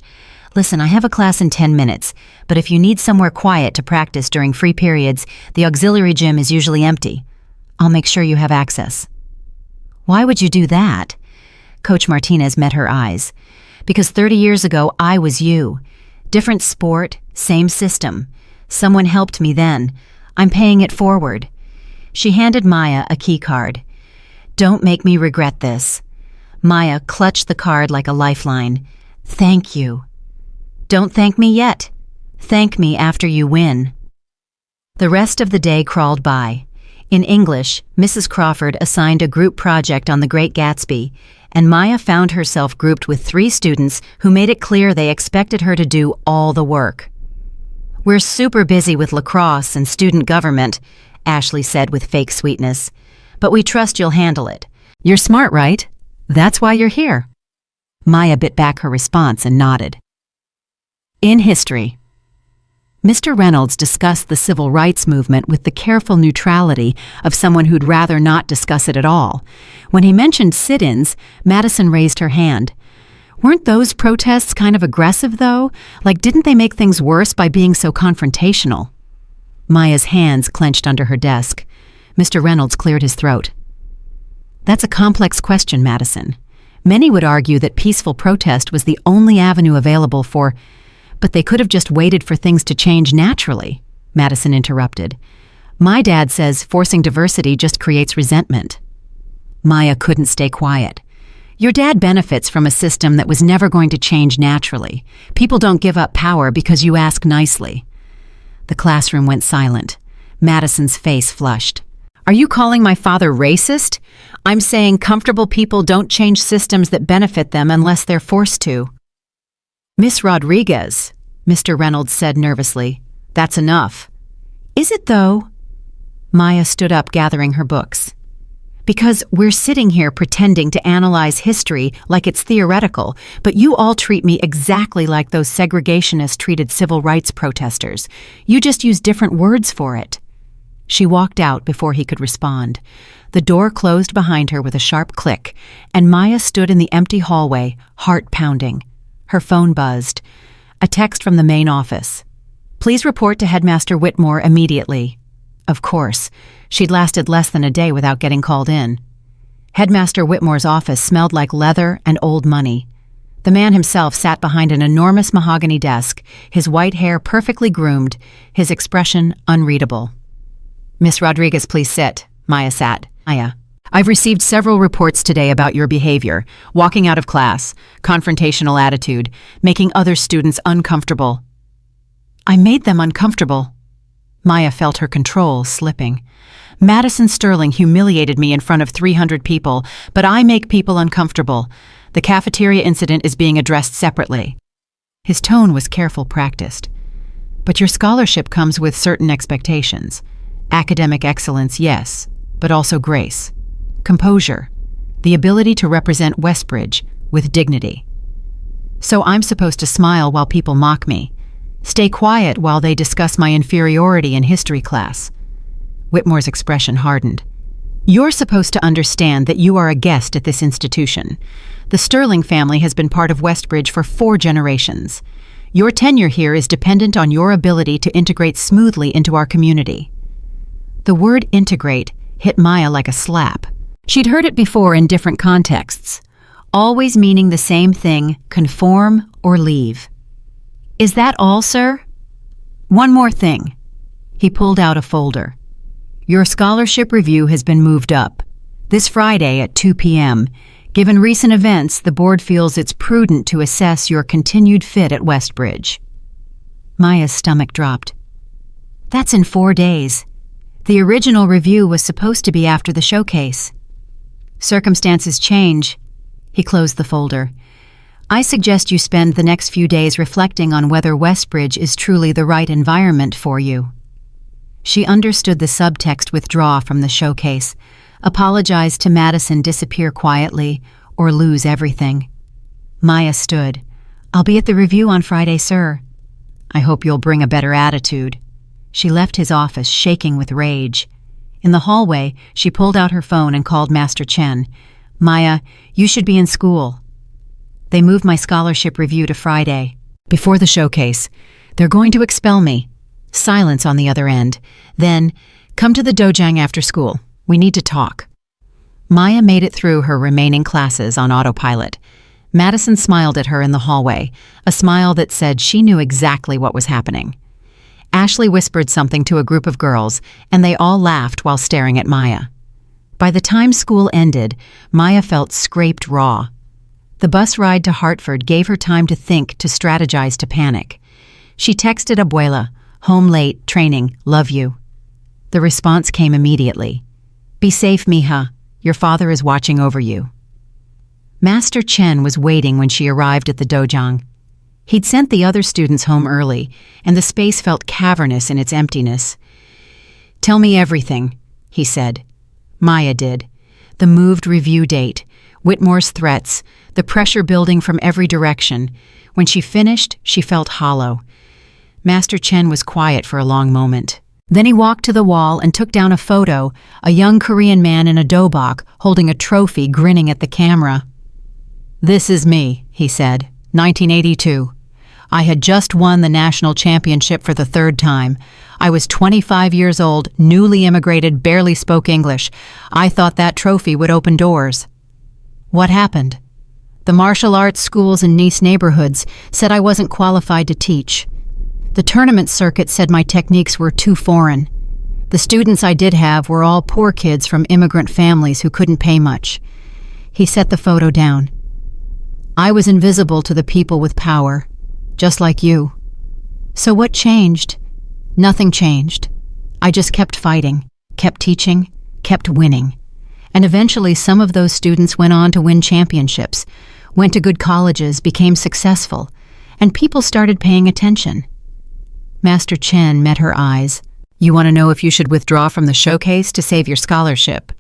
Listen, I have a class in 10 minutes, but if you need somewhere quiet to practice during free periods, the auxiliary gym is usually empty. I'll make sure you have access. Why would you do that? Coach Martinez met her eyes. Because 30 years ago, I was you. Different sport, same system. Someone helped me then. I'm paying it forward. She handed Maya a key card. Don't make me regret this. Maya clutched the card like a lifeline. Thank you. Don't thank me yet. Thank me after you win. The rest of the day crawled by. In English, Mrs. Crawford assigned a group project on The Great Gatsby, and Maya found herself grouped with 3 students who made it clear they expected her to do all the work. We're super busy with lacrosse and student government, Ashley said with fake sweetness, but we trust you'll handle it. You're smart, right? That's why you're here. Maya bit back her response and nodded. In history, Mr. Reynolds discussed the civil rights movement with the careful neutrality of someone who'd rather not discuss it at all. When he mentioned sit-ins, Madison raised her hand. Weren't those protests kind of aggressive, though? Like, didn't they make things worse by being so confrontational? Maya's hands clenched under her desk. Mr. Reynolds cleared his throat. That's a complex question, Madison. Many would argue that peaceful protest was the only avenue available for... But they could have just waited for things to change naturally, Madison interrupted. My dad says forcing diversity just creates resentment. Maya couldn't stay quiet. Your dad benefits from a system that was never going to change naturally. People don't give up power because you ask nicely. The classroom went silent. Madison's face flushed. Are you calling my father racist? I'm saying comfortable people don't change systems that benefit them unless they're forced to. Miss Rodriguez, Mr. Reynolds said nervously, that's enough. Is it though? Maya stood up, gathering her books. Because we're sitting here pretending to analyze history like it's theoretical, but you all treat me exactly like those segregationists treated civil rights protesters. You just use different words for it. She walked out before he could respond. The door closed behind her with a sharp click, and Maya stood in the empty hallway, heart pounding. Her phone buzzed. A text from the main office. Please report to Headmaster Whitmore immediately. Of course. She'd lasted less than a day without getting called in. Headmaster Whitmore's office smelled like leather and old money. The man himself sat behind an enormous mahogany desk, his white hair perfectly groomed, his expression unreadable. Miss Rodriguez, please sit. Maya sat. Maya. I've received several reports today about your behavior, walking out of class, confrontational attitude, making other students uncomfortable. I made them uncomfortable. Maya felt her control slipping. Madison Sterling humiliated me in front of 300 people, but I make people uncomfortable. The cafeteria incident is being addressed separately. His tone was careful, practiced. But your scholarship comes with certain expectations. Academic excellence, yes, but also grace. Composure, the ability to represent Westbridge with dignity. So I'm supposed to smile while people mock me, stay quiet while they discuss my inferiority in history class. Whitmore's expression hardened. You're supposed to understand that you are a guest at this institution. The Sterling family has been part of Westbridge for 4 generations. Your tenure here is dependent on your ability to integrate smoothly into our community. The word integrate hit Maya like a slap. She'd heard it before in different contexts, always meaning the same thing, conform or leave. Is that all, sir? One more thing. He pulled out a folder. Your scholarship review has been moved up. This Friday at 2 p.m. Given recent events, the board feels it's prudent to assess your continued fit at Westbridge. Maya's stomach dropped. That's in 4 days. The original review was supposed to be after the showcase. Circumstances change. He closed the folder. I suggest you spend the next few days reflecting on whether Westbridge is truly the right environment for you. She understood the subtext withdraw from the showcase, apologize to Madison, disappear quietly, or lose everything. Maya stood. I'll be at the review on Friday, sir. I hope you'll bring a better attitude. She left his office, shaking with rage. In the hallway, she pulled out her phone and called Master Chen. Maya, you should be in school. They moved my scholarship review to Friday. Before the showcase. They're going to expel me. Silence on the other end. Then, come to the dojang after school. We need to talk. Maya made it through her remaining classes on autopilot. Madison smiled at her in the hallway, a smile that said she knew exactly what was happening. Ashley whispered something to a group of girls, and they all laughed while staring at Maya. By the time school ended, Maya felt scraped raw. The bus ride to Hartford gave her time to think, to strategize, to panic. She texted Abuela, "Home late, training, love you." The response came immediately. "Be safe, mija. Your father is watching over you." Master Chen was waiting when she arrived at the dojang. He'd sent the other students home early, and the space felt cavernous in its emptiness. "Tell me everything," he said. Maya did. The moved review date, Whitmore's threats, the pressure building from every direction. When she finished, she felt hollow. Master Chen was quiet for a long moment. Then he walked to the wall and took down a photo, a young Korean man in a dobok holding a trophy, grinning at the camera. "This is me," he said, 1982. I had just won the national championship for the third time. I was 25 years old, newly immigrated, barely spoke English. I thought that trophy would open doors. What happened? The martial arts schools in Nice neighborhoods said I wasn't qualified to teach. The tournament circuit said my techniques were too foreign. The students I did have were all poor kids from immigrant families who couldn't pay much. He set the photo down. I was invisible to the people with power, just like you. So what changed? Nothing changed. I just kept fighting, kept teaching, kept winning. And eventually some of those students went on to win championships, went to good colleges, became successful, and people started paying attention. Master Chen met her eyes. "You want to know if you should withdraw from the showcase to save your scholarship?"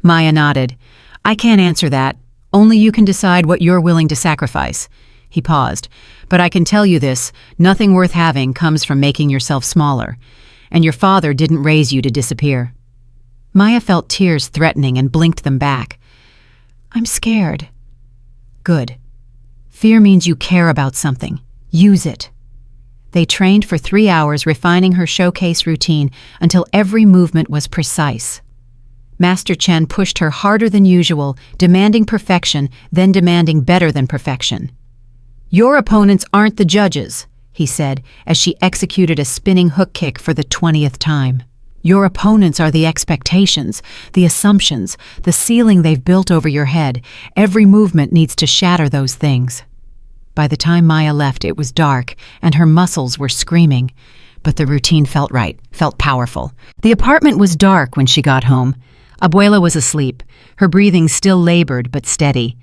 Maya nodded. "I can't answer that. Only you can decide what you're willing to sacrifice." He paused. "But I can tell you this, nothing worth having comes from making yourself smaller. And your father didn't raise you to disappear." Maya felt tears threatening and blinked them back. "I'm scared." "Good. Fear means you care about something. Use it." They trained for 3 hours, refining her showcase routine until every movement was precise. Master Chen pushed her harder than usual, demanding perfection, then demanding better than perfection. "Your opponents aren't the judges," he said, as she executed a spinning hook kick for the 20th time. "Your opponents are the expectations, the assumptions, the ceiling they've built over your head. Every movement needs to shatter those things." By the time Maya left, it was dark, and her muscles were screaming. But the routine felt right, felt powerful. The apartment was dark when she got home. Abuela was asleep, her breathing still labored but steady.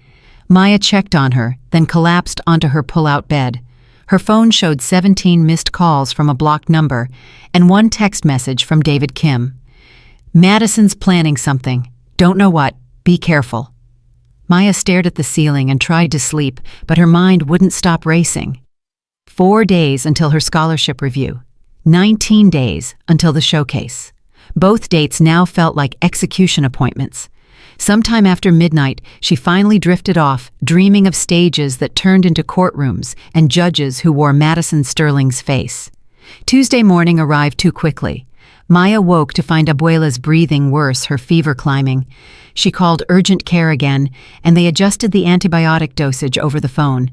Maya checked on her, then collapsed onto her pull-out bed. Her phone showed 17 missed calls from a blocked number, and one text message from David Kim. "Madison's planning something. Don't know what. Be careful." Maya stared at the ceiling and tried to sleep, but her mind wouldn't stop racing. 4 days until her scholarship review. 19 days until the showcase. Both dates now felt like execution appointments. Sometime after midnight, she finally drifted off, dreaming of stages that turned into courtrooms and judges who wore Madison Sterling's face. Tuesday morning arrived too quickly. Maya woke to find Abuela's breathing worse, her fever climbing. She called urgent care again, and they adjusted the antibiotic dosage over the phone.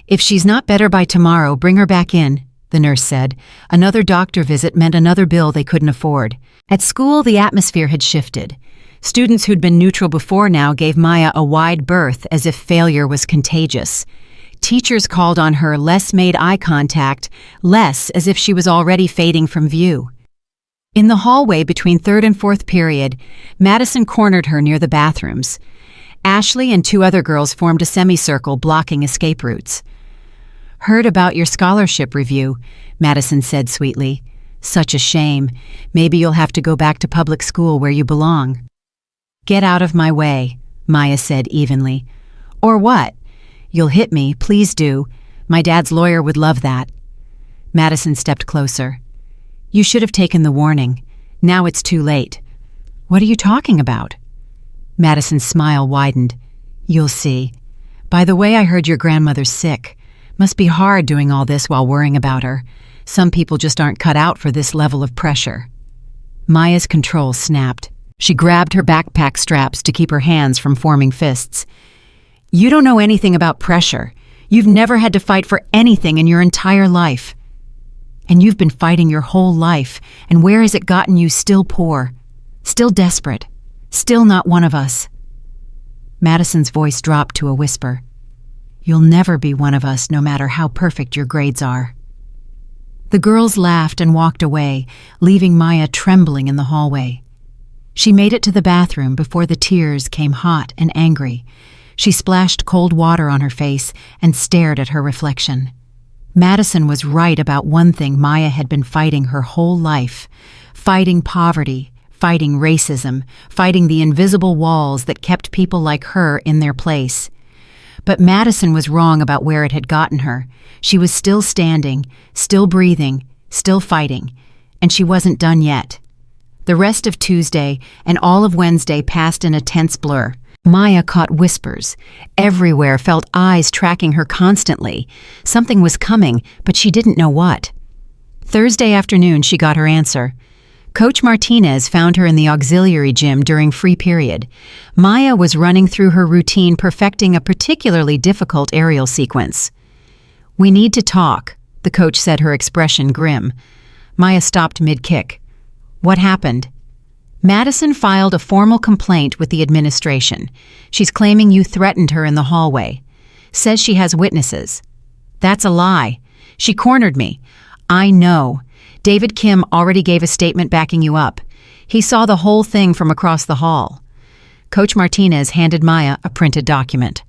"If she's not better by tomorrow, bring her back in," the nurse said. Another doctor visit meant another bill they couldn't afford. At school, the atmosphere had shifted. Students who'd been neutral before now gave Maya a wide berth, as if failure was contagious. Teachers called on her, less made eye contact, less as if she was already fading from view. In the hallway between third and fourth period, Madison cornered her near the bathrooms. Ashley and 2 other girls formed a semicircle blocking escape routes. "Heard about your scholarship review," Madison said sweetly. "Such a shame. Maybe you'll have to go back to public school where you belong." "Get out of my way," Maya said evenly. "Or what? You'll hit me, please do. My dad's lawyer would love that." Madison stepped closer. "You should have taken the warning. Now it's too late." "What are you talking about?" Madison's smile widened. "You'll see. By the way, I heard your grandmother's sick. Must be hard doing all this while worrying about her. Some people just aren't cut out for this level of pressure." Maya's control snapped. She grabbed her backpack straps to keep her hands from forming fists. "You don't know anything about pressure. You've never had to fight for anything in your entire life. And you've been fighting your whole life, and where has it gotten you? Still poor, still desperate, still not one of us." Madison's voice dropped to a whisper. You'll never be one of us, no matter how perfect your grades are." The girls laughed and walked away, leaving Maya trembling in the hallway. She made it to the bathroom before the tears came hot and angry. She splashed cold water on her face and stared at her reflection. Madison was right about one thing Maya had been fighting her whole life: fighting poverty, fighting racism, fighting the invisible walls that kept people like her in their place. But Madison was wrong about where it had gotten her. She was still standing, still breathing, still fighting, and she wasn't done yet. The rest of Tuesday and all of Wednesday passed in a tense blur. Maya caught whispers. Everywhere felt eyes tracking her constantly. Something was coming, but she didn't know what. Thursday afternoon, she got her answer. Coach Martinez found her in the auxiliary gym during free period. Maya was running through her routine, perfecting a particularly difficult aerial sequence. "We need to talk," the coach said, her expression grim. Maya stopped mid-kick. "What happened?" "Madison filed a formal complaint with the administration. She's claiming you threatened her in the hallway. Says she has witnesses." "That's a lie. She cornered me." "I know. David Kim already gave a statement backing you up. He saw the whole thing from across the hall." Coach Martinez handed Maya a printed document.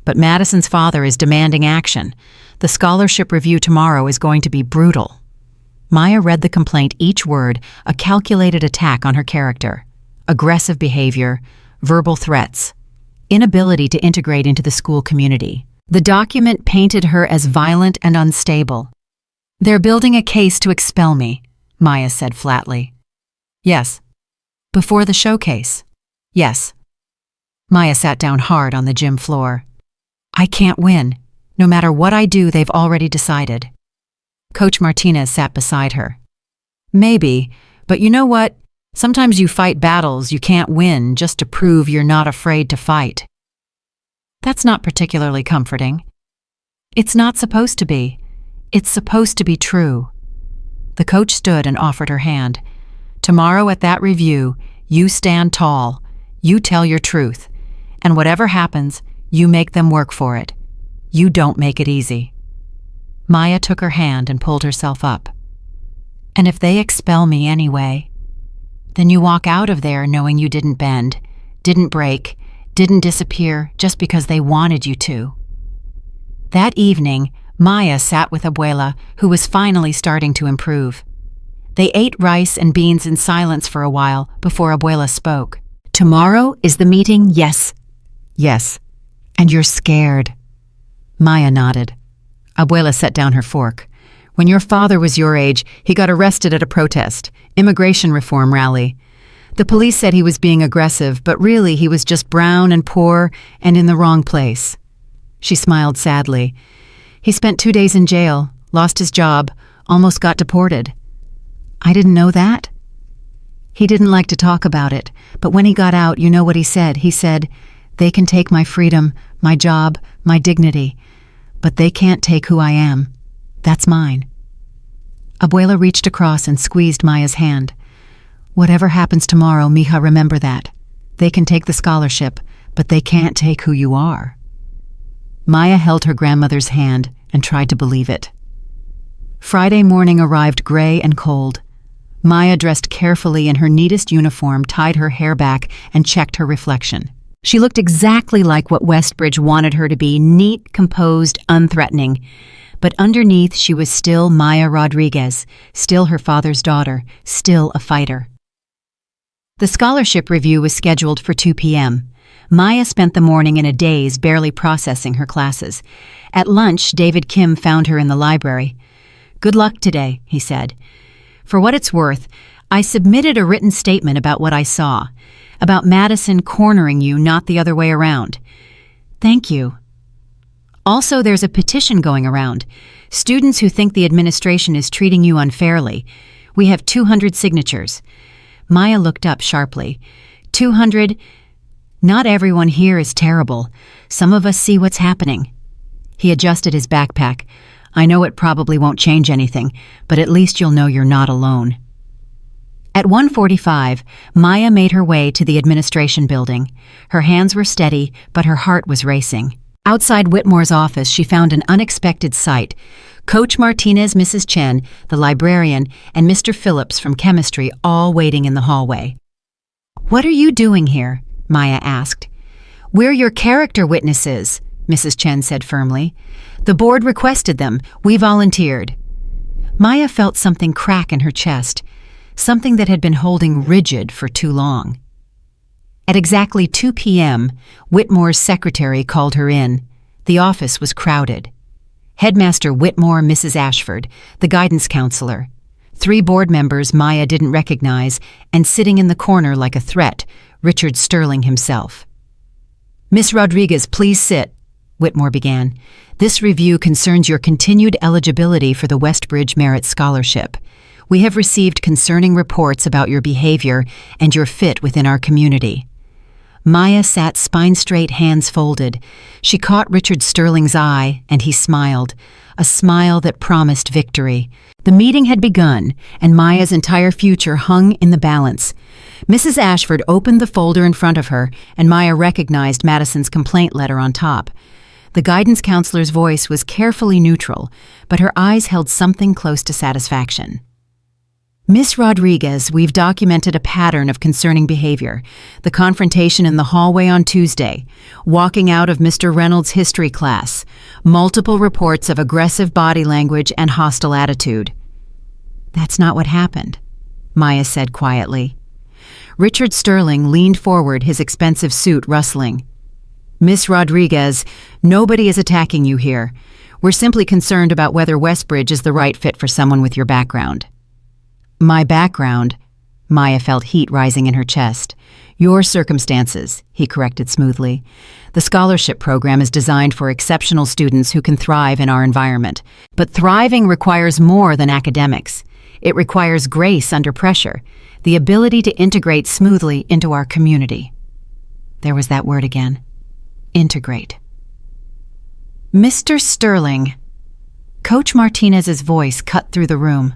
"But Madison's father is demanding action. The scholarship review tomorrow is going to be brutal." Maya read the complaint, each word a calculated attack on her character. Aggressive behavior, verbal threats, inability to integrate into the school community. The document painted her as violent and unstable. "They're building a case to expel me," Maya said flatly. "Yes." "Before the showcase?" "Yes." Maya sat down hard on the gym floor. "I can't win. No matter what I do, they've already decided." Coach Martinez sat beside her. "Maybe, but you know what? Sometimes you fight battles you can't win just to prove you're not afraid to fight." "That's not particularly comforting." "It's not supposed to be. It's supposed to be true." The coach stood and offered her hand. "Tomorrow at that review, you stand tall, you tell your truth, and whatever happens, you make them work for it. You don't make it easy." Maya took her hand and pulled herself up. "And if they expel me anyway?" "Then you walk out of there knowing you didn't bend, didn't break, didn't disappear just because they wanted you to." That evening, Maya sat with Abuela, who was finally starting to improve. They ate rice and beans in silence for a while before Abuela spoke. "Tomorrow is the meeting, yes?" "Yes." "And you're scared?" Maya nodded. Abuela set down her fork. "When your father was your age, he got arrested at a protest, immigration reform rally. The police said he was being aggressive, but really he was just brown and poor and in the wrong place." She smiled sadly. "He spent 2 days in jail, lost his job, almost got deported." "I didn't know that." "He didn't like to talk about it, but when he got out, you know what he said? He said, 'They can take my freedom, my job, my dignity, but they can't take who I am. That's mine.'" Abuela reached across and squeezed Maya's hand. "Whatever happens tomorrow, mija, remember that. They can take the scholarship, but they can't take who you are." Maya held her grandmother's hand and tried to believe it. Friday morning arrived gray and cold. Maya dressed carefully in her neatest uniform, tied her hair back, and checked her reflection. She looked exactly like what Westbridge wanted her to be, neat, composed, unthreatening. But underneath, she was still Maya Rodriguez, still her father's daughter, still a fighter. The scholarship review was scheduled for 2 p.m. Maya spent the morning in a daze, barely processing her classes. At lunch, David Kim found her in the library. "Good luck today," he said. "For what it's worth, I submitted a written statement about what I saw, about Madison cornering you, not the other way around." "Thank you." "Also, there's a petition going around. Students who think the administration is treating you unfairly. We have 200 signatures." Maya looked up sharply. 200? Not everyone here is terrible. Some of us see what's happening." He adjusted his backpack. "I know it probably won't change anything, but at least you'll know you're not alone." At 1:45, Maya made her way to the administration building. Her hands were steady, but her heart was racing. Outside Whitmore's office, she found an unexpected sight. Coach Martinez, Mrs. Chen, the librarian, and Mr. Phillips from chemistry all waiting in the hallway. "What are you doing here?" Maya asked. "We're your character witnesses," Mrs. Chen said firmly. "The board requested them. We volunteered." Maya felt something crack in her chest, something that had been holding rigid for too long. At exactly 2 p.m., Whitmore's secretary called her in. The office was crowded. Headmaster Whitmore, Mrs. Ashford, the guidance counselor, 3 board members Maya didn't recognize, and sitting in the corner like a threat, Richard Sterling himself. "Miss Rodriguez, please sit," Whitmore began. "This review concerns your continued eligibility for the Westbridge Merit Scholarship. We have received concerning reports about your behavior and your fit within our community." Maya sat spine straight, hands folded. She caught Richard Sterling's eye, and he smiled, a smile that promised victory. The meeting had begun, and Maya's entire future hung in the balance. Mrs. Ashford opened the folder in front of her, and Maya recognized Madison's complaint letter on top. The guidance counselor's voice was carefully neutral, but her eyes held something close to satisfaction. "Miss Rodriguez, we've documented a pattern of concerning behavior. The confrontation in the hallway on Tuesday, walking out of Mr. Reynolds' history class, multiple reports of aggressive body language and hostile attitude." "That's not what happened," Maya said quietly. Richard Sterling leaned forward, his expensive suit rustling. "Miss Rodriguez, nobody is attacking you here. We're simply concerned about whether Westbridge is the right fit for someone with your background." "My background?" Maya felt heat rising in her chest. "Your circumstances," he corrected smoothly. "The scholarship program is designed for exceptional students who can thrive in our environment. But thriving requires more than academics. It requires grace under pressure, the ability to integrate smoothly into our community." There was that word again. Integrate. "Mr. Sterling." Coach Martinez's voice cut through the room.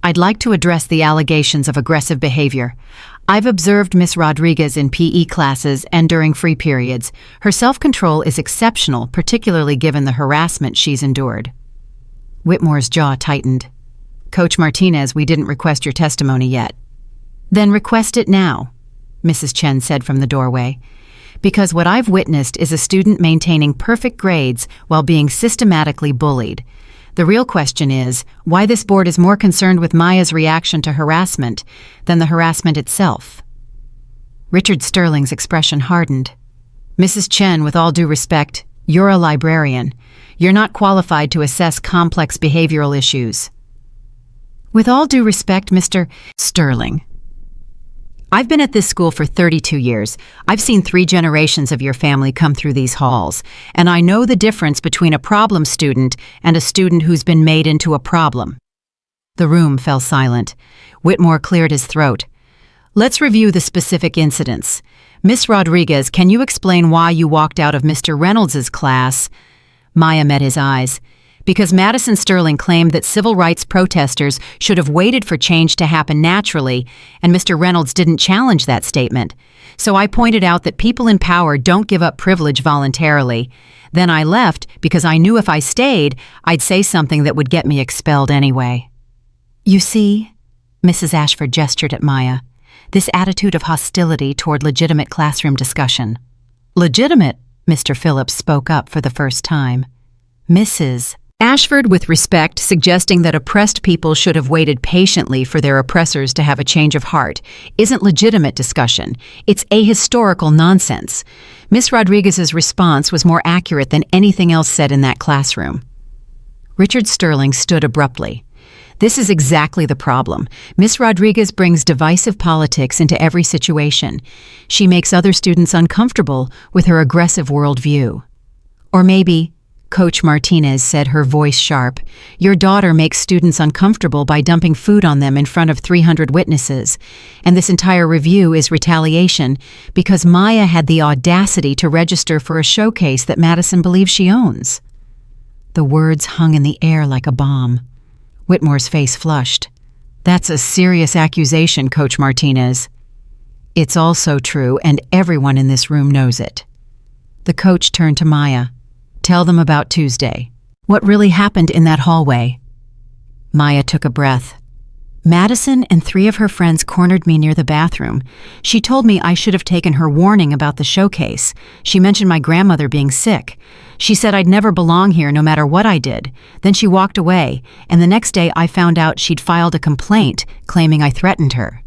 "I'd like to address the allegations of aggressive behavior. I've observed Miss Rodriguez in PE classes and during free periods. Her self-control is exceptional, particularly given the harassment she's endured." Whitmore's jaw tightened. "Coach Martinez, we didn't request your testimony yet." "Then request it now," Mrs. Chen said from the doorway. "Because what I've witnessed is a student maintaining perfect grades while being systematically bullied. The real question is why this board is more concerned with Maya's reaction to harassment than the harassment itself." Richard Sterling's expression hardened. "Mrs. Chen, with all due respect, you're a librarian. You're not qualified to assess complex behavioral issues." "With all due respect, Mr. Sterling, I've been at this school for 32 years. I've seen 3 generations of your family come through these halls, and I know the difference between a problem student and a student who's been made into a problem." The room fell silent. Whitmore cleared his throat. "Let's review the specific incidents. Miss Rodriguez, can you explain why you walked out of Mr. Reynolds' class?" Maya met his eyes. "Because Madison Sterling claimed that civil rights protesters should have waited for change to happen naturally, and Mr. Reynolds didn't challenge that statement. So I pointed out that people in power don't give up privilege voluntarily. Then I left because I knew if I stayed, I'd say something that would get me expelled anyway." "You see," Mrs. Ashford gestured at Maya, "this attitude of hostility toward legitimate classroom discussion." "Legitimate?" Mr. Phillips spoke up for the first time. "Mrs. Ashford, with respect, suggesting that oppressed people should have waited patiently for their oppressors to have a change of heart, isn't legitimate discussion. It's ahistorical nonsense." Miss Rodriguez's response was more accurate than anything else said in that classroom. Richard Sterling stood abruptly. "This is exactly the problem. Miss Rodriguez brings divisive politics into every situation. She makes other students uncomfortable with her aggressive worldview." "Or maybe," Coach Martinez said, her voice sharp, "your daughter makes students uncomfortable by dumping food on them in front of 300 witnesses. And this entire review is retaliation because Maya had the audacity to register for a showcase that Madison believes she owns." The words hung in the air like a bomb. Whitmore's face flushed. "That's a serious accusation, Coach Martinez." "It's also true, and everyone in this room knows it." The coach turned to Maya. Tell them about Tuesday. What really happened in that hallway? Maya took a breath. Madison and 3 of her friends cornered me near the bathroom. She told me I should have taken her warning about the showcase. She mentioned my grandmother being sick. She said I'd never belong here no matter what I did. Then she walked away, and the next day I found out she'd filed a complaint claiming I threatened her.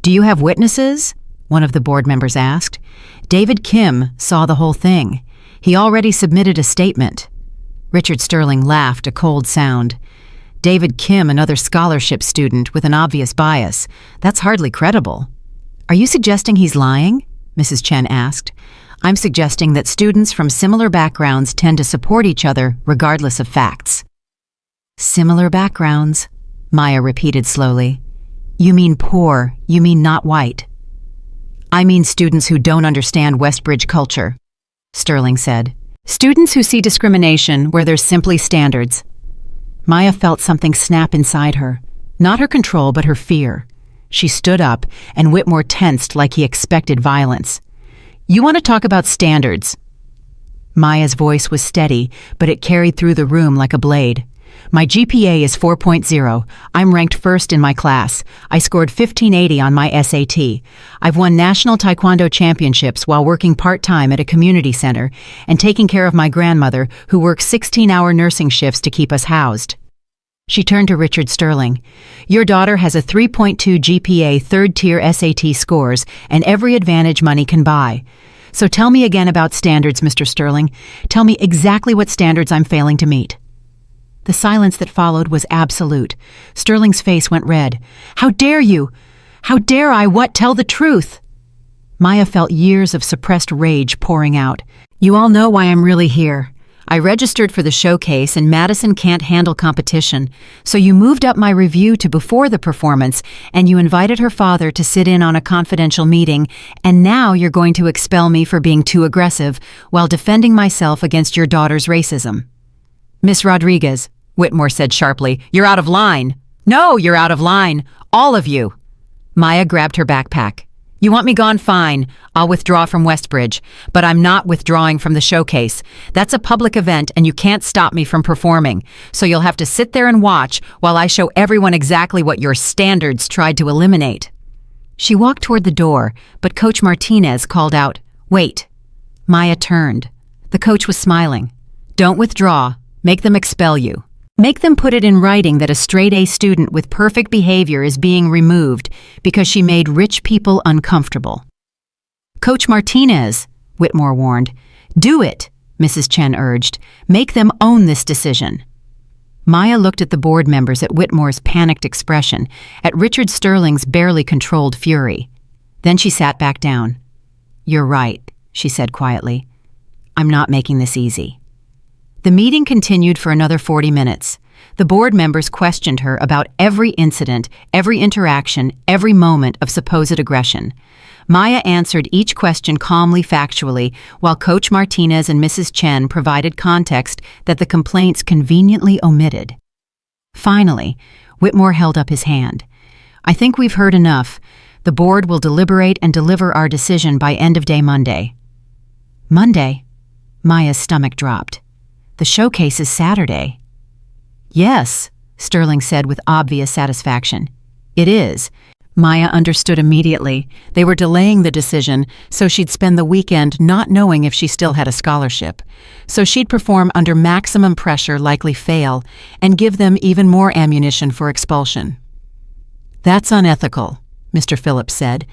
Do you have witnesses? One of the board members asked. David Kim saw the whole thing. He already submitted a statement. Richard Sterling laughed, a cold sound. David Kim, another scholarship student with an obvious bias. That's hardly credible. Are you suggesting he's lying? Mrs. Chen asked. I'm suggesting that students from similar backgrounds tend to support each other regardless of facts. Similar backgrounds, Maya repeated slowly. You mean poor, you mean not white. I mean students who don't understand Westbridge culture, Sterling said. Students who see discrimination where there's simply standards. Maya felt something snap inside her. Not her control, but her fear. She stood up, and Whitmore tensed like he expected violence. You want to talk about standards? Maya's voice was steady, but it carried through the room like a blade. My GPA is 4.0. I'm ranked first in my class. I scored 1580 on my SAT. I've won national taekwondo championships while working part-time at a community center and taking care of my grandmother, who works 16-hour nursing shifts to keep us housed. She turned to Richard Sterling. Your daughter has a 3.2 GPA third-tier SAT scores and every advantage money can buy. So tell me again about standards, Mr. Sterling. Tell me exactly what standards I'm failing to meet. The silence that followed was absolute. Sterling's face went red. How dare you? How dare I? What? Tell the truth. Maya felt years of suppressed rage pouring out. You all know why I'm really here. I registered for the showcase and Madison can't handle competition, so you moved up my review to before the performance and you invited her father to sit in on a confidential meeting, and now you're going to expel me for being too aggressive while defending myself against your daughter's racism. Miss Rodriguez, Whitmore said sharply, you're out of line. No, you're out of line. All of you. Maya grabbed her backpack. You want me gone? Fine. I'll withdraw from Westbridge. But I'm not withdrawing from the showcase. That's a public event and you can't stop me from performing. So you'll have to sit there and watch while I show everyone exactly what your standards tried to eliminate. She walked toward the door, but Coach Martinez called out, Wait. Maya turned. The coach was smiling. Don't withdraw. Make them expel you. Make them put it in writing that a straight-A student with perfect behavior is being removed because she made rich people uncomfortable. Coach Martinez, Whitmore warned. Do it, Mrs. Chen urged. Make them own this decision. Maya looked at the board members at Whitmore's panicked expression, at Richard Sterling's barely controlled fury. Then she sat back down. You're right, she said quietly. I'm not making this easy. The meeting continued for another 40 minutes. The board members questioned her about every incident, every interaction, every moment of supposed aggression. Maya answered each question calmly, factually, while Coach Martinez and Mrs. Chen provided context that the complaints conveniently omitted. Finally, Whitmore held up his hand. I think we've heard enough. The board will deliberate and deliver our decision by end of day Monday. Monday? Maya's stomach dropped. The showcase is Saturday. Yes, Sterling said with obvious satisfaction. It is. Maya understood immediately. They were delaying the decision, so she'd spend the weekend not knowing if she still had a scholarship. So she'd perform under maximum pressure, likely fail, and give them even more ammunition for expulsion. That's unethical, Mr. Phillips said.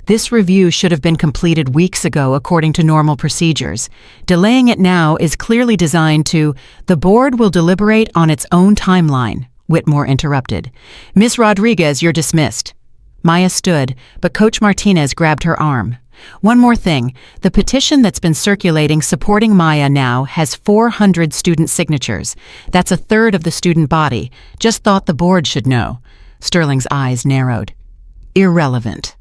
This review should have been completed weeks ago according to normal procedures. Delaying it now is clearly designed to, the board will deliberate on its own timeline, Whitmore interrupted. Miss Rodriguez, you're dismissed. Maya stood, but Coach Martinez grabbed her arm. One more thing, the petition that's been circulating supporting Maya now has 400 student signatures. That's a third of the student body. Just thought the board should know. Sterling's eyes narrowed. Irrelevant.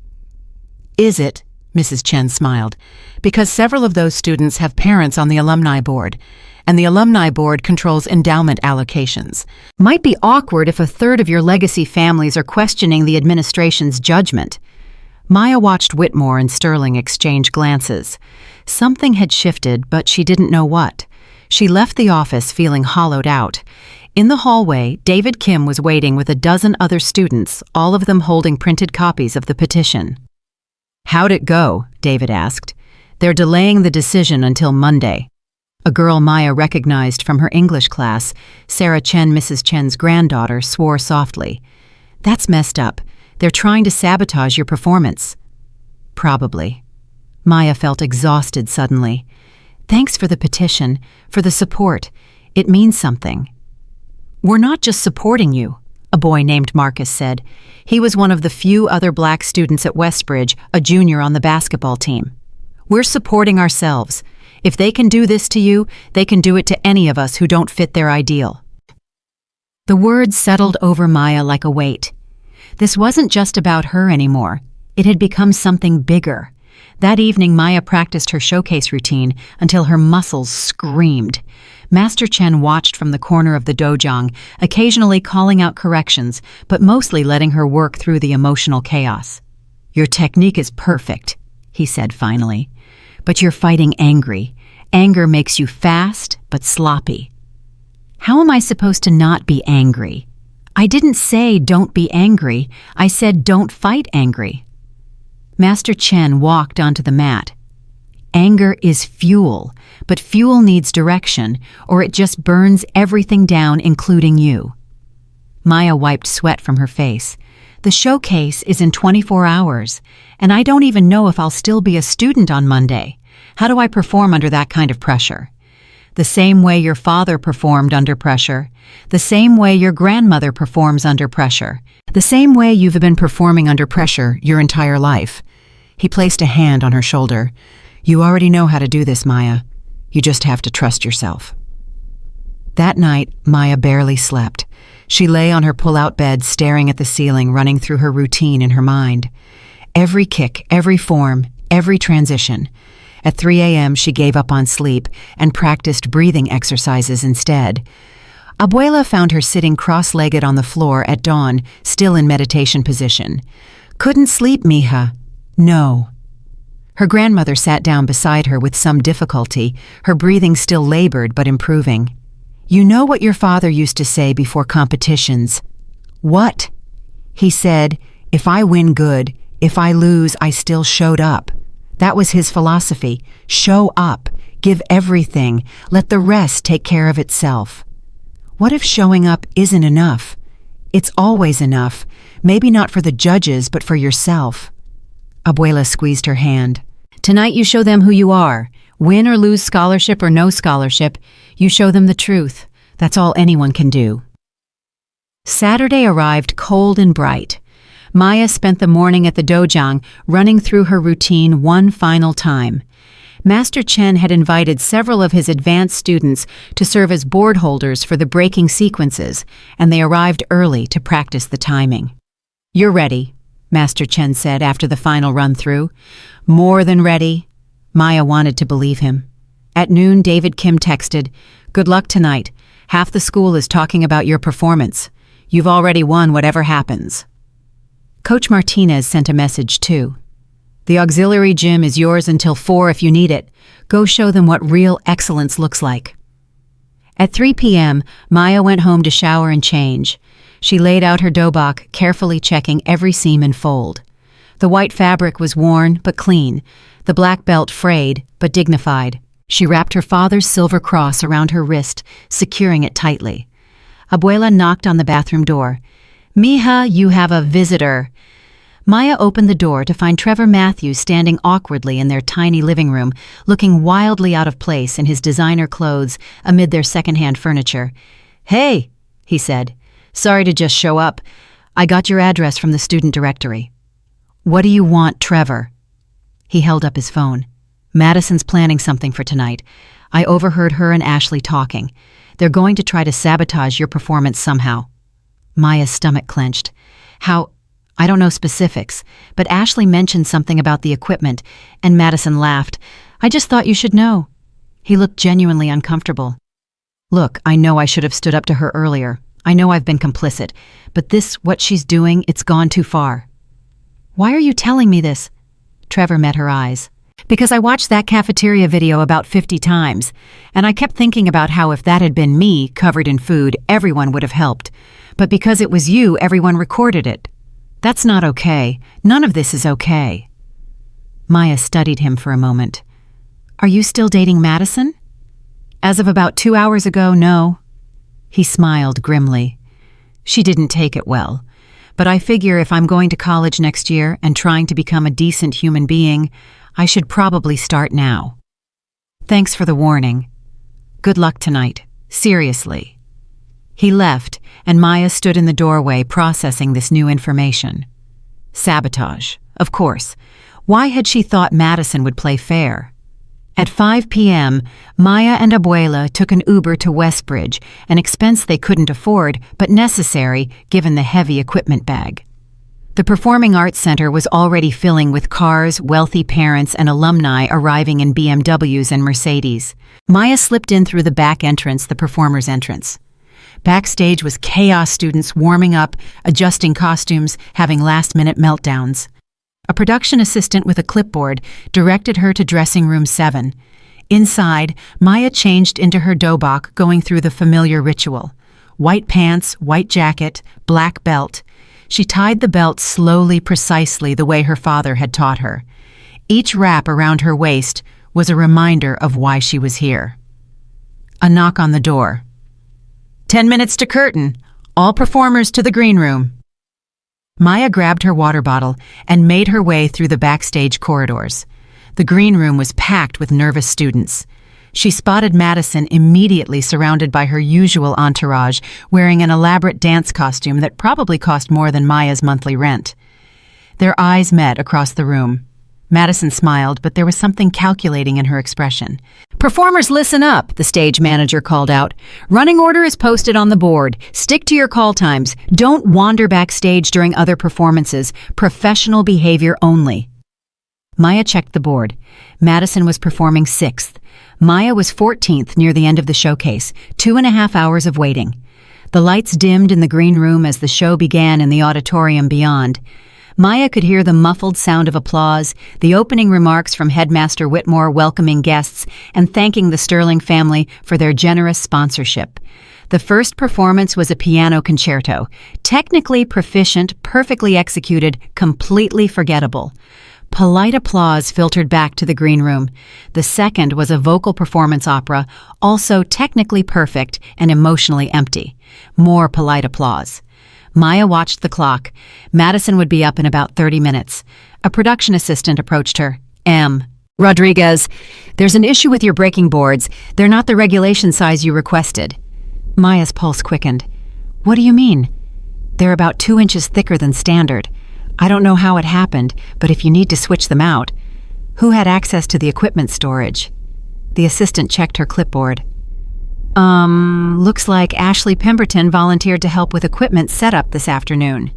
Is it? Mrs. Chen smiled. Because several of those students have parents on the alumni board, and the alumni board controls endowment allocations. Might be awkward if a third of your legacy families are questioning the administration's judgment. Maya watched Whitmore and Sterling exchange glances. Something had shifted, but she didn't know what. She left the office feeling hollowed out. In the hallway, David Kim was waiting with a dozen other students, all of them holding printed copies of the petition. "How'd it go?" David asked. "They're delaying the decision until Monday." A girl Maya recognized from her English class, Sarah Chen, Mrs. Chen's granddaughter, swore softly. "That's messed up. They're trying to sabotage your performance." "Probably." Maya felt exhausted suddenly. "Thanks for the petition, for the support. It means something." "We're not just supporting you," a boy named Marcus said. He was one of the few other black students at Westbridge, a junior on the basketball team. "We're supporting ourselves. If they can do this to you, they can do it to any of us who don't fit their ideal." The words settled over Maya like a weight. This wasn't just about her anymore. It had become something bigger. That evening, Maya practiced her showcase routine until her muscles screamed. Master Chen watched from the corner of the dojang, occasionally calling out corrections, but mostly letting her work through the emotional chaos. "Your technique is perfect," he said finally. "But you're fighting angry. Anger makes you fast, but sloppy." "How am I supposed to not be angry?" "I didn't say don't be angry. I said don't fight angry." Master Chen walked onto the mat. "Anger is fuel, but fuel needs direction, or it just burns everything down, including you." Maya wiped sweat from her face. "The showcase is in 24 hours, and I don't even know if I'll still be a student on Monday. How do I perform under that kind of pressure?" "The same way your father performed under pressure. The same way your grandmother performs under pressure. The same way you've been performing under pressure your entire life." He placed a hand on her shoulder. "You already know how to do this, Maya. You just have to trust yourself." That night, Maya barely slept. She lay on her pull-out bed, staring at the ceiling, running through her routine in her mind. Every kick, every form, every transition. At 3 a.m., she gave up on sleep and practiced breathing exercises instead. Abuela found her sitting cross-legged on the floor at dawn, still in meditation position. "Couldn't sleep, mija." "No." Her grandmother sat down beside her with some difficulty, her breathing still labored but improving. "You know what your father used to say before competitions?" "What?" "He said, 'If I win, good. If I lose, I still showed up.' That was his philosophy. Show up. Give everything. Let the rest take care of itself." What if showing up isn't enough? It's always enough. Maybe not for the judges, but for yourself. Abuela squeezed her hand. "Tonight you show them who you are. Win or lose scholarship or no scholarship, you show them the truth. That's all anyone can do." Saturday arrived cold and bright. Maya spent the morning at the dojang, running through her routine one final time. Master Chen had invited several of his advanced students to serve as board holders for the breaking sequences, and they arrived early to practice the timing. "You're ready," Master Chen said after the final run-through. "More than ready." Maya wanted to believe him. At noon, David Kim texted, "Good luck tonight. Half the school is talking about your performance. You've already won whatever happens." Coach Martinez sent a message too. "The auxiliary gym is yours until 4 if you need it. Go show them what real excellence looks like." At 3 p.m., Maya went home to shower and change. She laid out her dobok, carefully checking every seam and fold. The white fabric was worn but clean, the black belt frayed but dignified. She wrapped her father's silver cross around her wrist, securing it tightly. Abuela knocked on the bathroom door. "Mija, you have a visitor." Maya opened the door to find Trevor Matthews standing awkwardly in their tiny living room, looking wildly out of place in his designer clothes amid their secondhand furniture. "Hey," he said. "Sorry to just show up. I got your address from the student directory." "What do you want, Trevor?" He held up his phone. "Madison's planning something for tonight. I overheard her and Ashley talking. They're going to try to sabotage your performance somehow." Maya's stomach clenched. "How? I don't know specifics, but Ashley mentioned something about the equipment, and Madison laughed. I just thought you should know." He looked genuinely uncomfortable. "Look, I know I should have stood up to her earlier. I know I've been complicit, but what she's doing, it's gone too far." "Why are you telling me this?" Trevor met her eyes. Because I watched that cafeteria video about 50 times, and I kept thinking about how if that had been me, covered in food, everyone would have helped. But because it was you, everyone recorded it. That's not okay. None of this is okay. Maya studied him for a moment. Are you still dating Madison? As of about 2 hours ago, no. He smiled grimly. She didn't take it well. But I figure if I'm going to college next year and trying to become a decent human being, I should probably start now. Thanks for the warning. Good luck tonight. Seriously. He left, and Maya stood in the doorway processing this new information. Sabotage, of course. Why had she thought Madison would play fair? At 5 p.m., Maya and Abuela took an Uber to Westbridge, an expense they couldn't afford but necessary given the heavy equipment bag. The Performing Arts Center was already filling with cars, wealthy parents, and alumni arriving in BMWs and Mercedes. Maya slipped in through the back entrance, the performer's entrance. Backstage was chaos, students warming up, adjusting costumes, having last-minute meltdowns. A production assistant with a clipboard directed her to dressing room 7. Inside, Maya changed into her dobok, going through the familiar ritual. White pants, white jacket, black belt. She tied the belt slowly, precisely the way her father had taught her. Each wrap around her waist was a reminder of why she was here. A knock on the door. 10 minutes to curtain. All performers to the green room. Maya grabbed her water bottle and made her way through the backstage corridors. The green room was packed with nervous students. She spotted Madison immediately surrounded by her usual entourage, wearing an elaborate dance costume that probably cost more than Maya's monthly rent. Their eyes met across the room. Madison smiled, but there was something calculating in her expression. "Performers, listen up," the stage manager called out. "Running order is posted on the board. Stick to your call times. Don't wander backstage during other performances. Professional behavior only." Maya checked the board. Madison was performing 6th. Maya was 14th near the end of the showcase, 2.5 hours of waiting. The lights dimmed in the green room as the show began in the auditorium beyond. Maya could hear the muffled sound of applause, the opening remarks from Headmaster Whitmore welcoming guests and thanking the Sterling family for their generous sponsorship. The first performance was a piano concerto, technically proficient, perfectly executed, completely forgettable. Polite applause filtered back to the green room. The second was a vocal performance opera, also technically perfect and emotionally empty. More polite applause. Maya watched the clock. Madison would be up in about 30 minutes. A production assistant approached her. Rodriguez, there's an issue with your breaking boards. They're not the regulation size you requested." Maya's pulse quickened. "What do you mean?" "They're about 2 inches thicker than standard. I don't know how it happened, but if you need to switch them out." "Who had access to the equipment storage?" The assistant checked her clipboard. Looks like Ashley Pemberton volunteered to help with equipment setup this afternoon."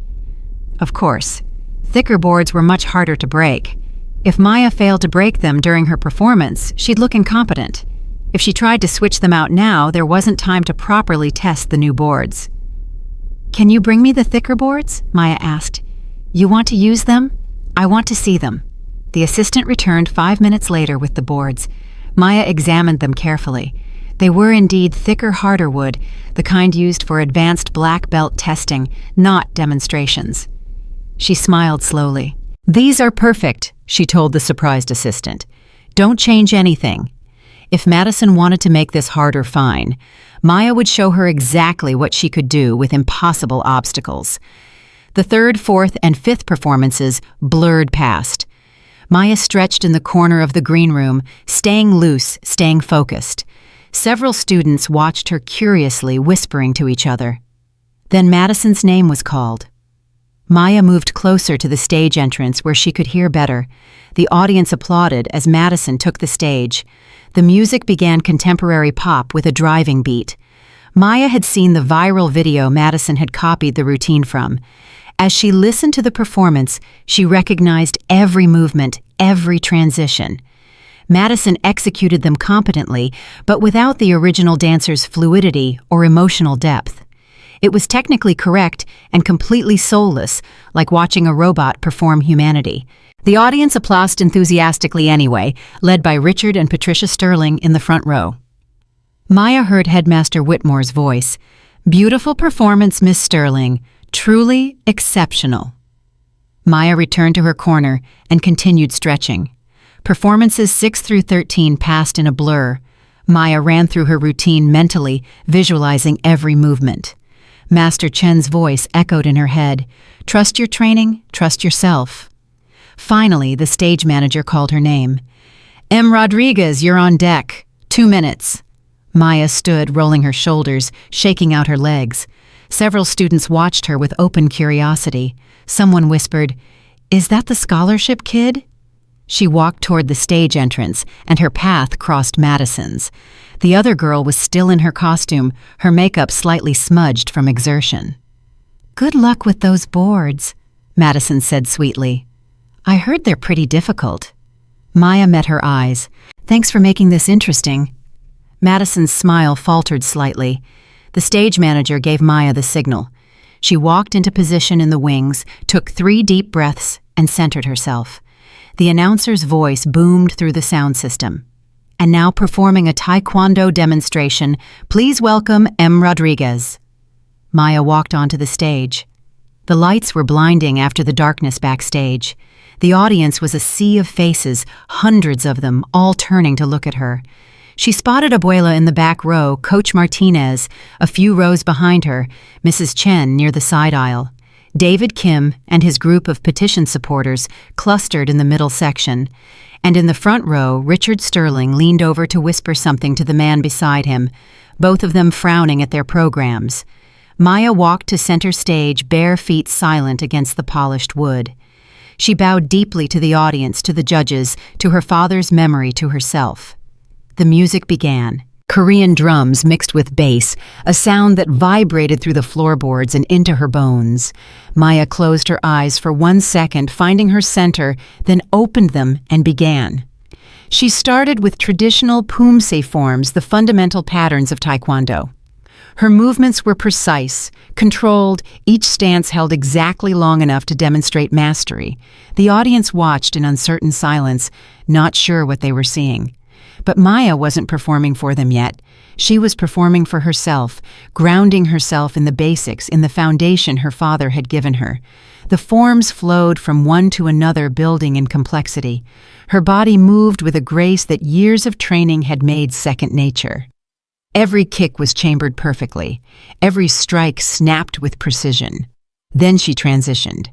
Of course. Thicker boards were much harder to break. If Maya failed to break them during her performance, she'd look incompetent. If she tried to switch them out now, there wasn't time to properly test the new boards. "Can you bring me the thicker boards?" Maya asked. "You want to use them? I want to see them." The assistant returned 5 minutes later with the boards. Maya examined them carefully. They were indeed thicker, harder wood, the kind used for advanced black belt testing, not demonstrations. She smiled slowly. "These are perfect," she told the surprised assistant. "Don't change anything." If Madison wanted to make this harder, fine. Maya would show her exactly what she could do with impossible obstacles. The 3rd, 4th, and 5th performances blurred past. Maya stretched in the corner of the green room, staying loose, staying focused. Several students watched her curiously, whispering to each other. Then Madison's name was called. Maya moved closer to the stage entrance where she could hear better. The audience applauded as Madison took the stage. The music began contemporary pop with a driving beat. Maya had seen the viral video Madison had copied the routine from. As she listened to the performance, she recognized every movement, every transition. Madison executed them competently, but without the original dancer's fluidity or emotional depth. It was technically correct and completely soulless, like watching a robot perform humanity. The audience applauded enthusiastically anyway, led by Richard and Patricia Sterling in the front row. Maya heard Headmaster Whitmore's voice. "Beautiful performance, Miss Sterling. Truly exceptional." Maya returned to her corner and continued stretching. Performances 6 through 13 passed in a blur. Maya ran through her routine mentally, visualizing every movement. Master Chen's voice echoed in her head. "Trust your training, trust yourself." Finally, the stage manager called her name. "M. Rodriguez, you're on deck. 2 minutes." Maya stood, rolling her shoulders, shaking out her legs. Several students watched her with open curiosity. Someone whispered, "Is that the scholarship kid?" She walked toward the stage entrance, and her path crossed Madison's. The other girl was still in her costume, her makeup slightly smudged from exertion. "Good luck with those boards," Madison said sweetly. "I heard they're pretty difficult." Maya met her eyes. "Thanks for making this interesting." Madison's smile faltered slightly. The stage manager gave Maya the signal. She walked into position in the wings, took 3 deep breaths, and centered herself. The announcer's voice boomed through the sound system. "And now performing a taekwondo demonstration, please welcome M. Rodriguez." Maya walked onto the stage. The lights were blinding after the darkness backstage. The audience was a sea of faces, hundreds of them, all turning to look at her. She spotted Abuela in the back row, Coach Martinez, a few rows behind her, Mrs. Chen near the side aisle. David Kim and his group of petition supporters clustered in the middle section, and in the front row, Richard Sterling leaned over to whisper something to the man beside him, both of them frowning at their programs. Maya walked to center stage, bare feet silent against the polished wood. She bowed deeply to the audience, to the judges, to her father's memory, to herself. The music began. Korean drums mixed with bass, a sound that vibrated through the floorboards and into her bones. Maya closed her eyes for 1 second, finding her center, then opened them and began. She started with traditional pumse forms, the fundamental patterns of Taekwondo. Her movements were precise, controlled, each stance held exactly long enough to demonstrate mastery. The audience watched in uncertain silence, not sure what they were seeing. But Maya wasn't performing for them yet. She was performing for herself, grounding herself in the basics, in the foundation her father had given her. The forms flowed from one to another, building in complexity. Her body moved with a grace that years of training had made second nature. Every kick was chambered perfectly. Every strike snapped with precision. Then she transitioned.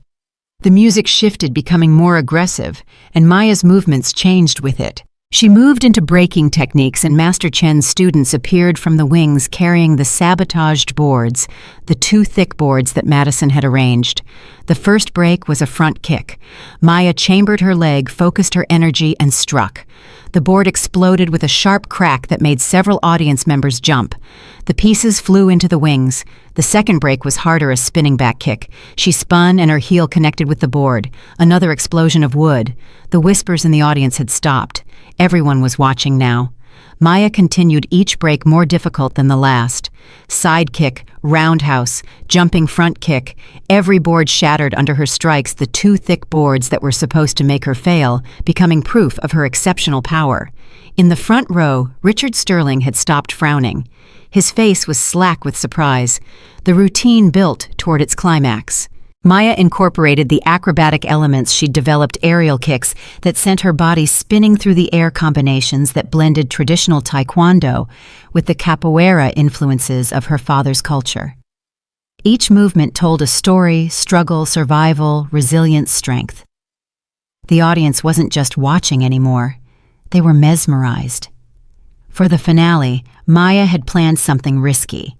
The music shifted, becoming more aggressive, and Maya's movements changed with it. She moved into breaking techniques, and Master Chen's students appeared from the wings carrying the sabotaged boards, the 2 thick boards that Madison had arranged. The first break was a front kick. Maya chambered her leg, focused her energy, and struck. The board exploded with a sharp crack that made several audience members jump. The pieces flew into the wings. The second break was harder, a spinning back kick. She spun and her heel connected with the board. Another explosion of wood. The whispers in the audience had stopped. Everyone was watching now. Maya continued, each break more difficult than the last. Side kick, roundhouse, jumping front kick. Every board shattered under her strikes, the 2 thick boards that were supposed to make her fail, becoming proof of her exceptional power. In the front row, Richard Sterling had stopped frowning. His face was slack with surprise. The routine built toward its climax. Maya incorporated the acrobatic elements she'd developed, aerial kicks that sent her body spinning through the air, combinations that blended traditional Taekwondo with the capoeira influences of her father's culture. Each movement told a story: struggle, survival, resilience, strength. The audience wasn't just watching anymore. They were mesmerized. For the finale, Maya had planned something risky.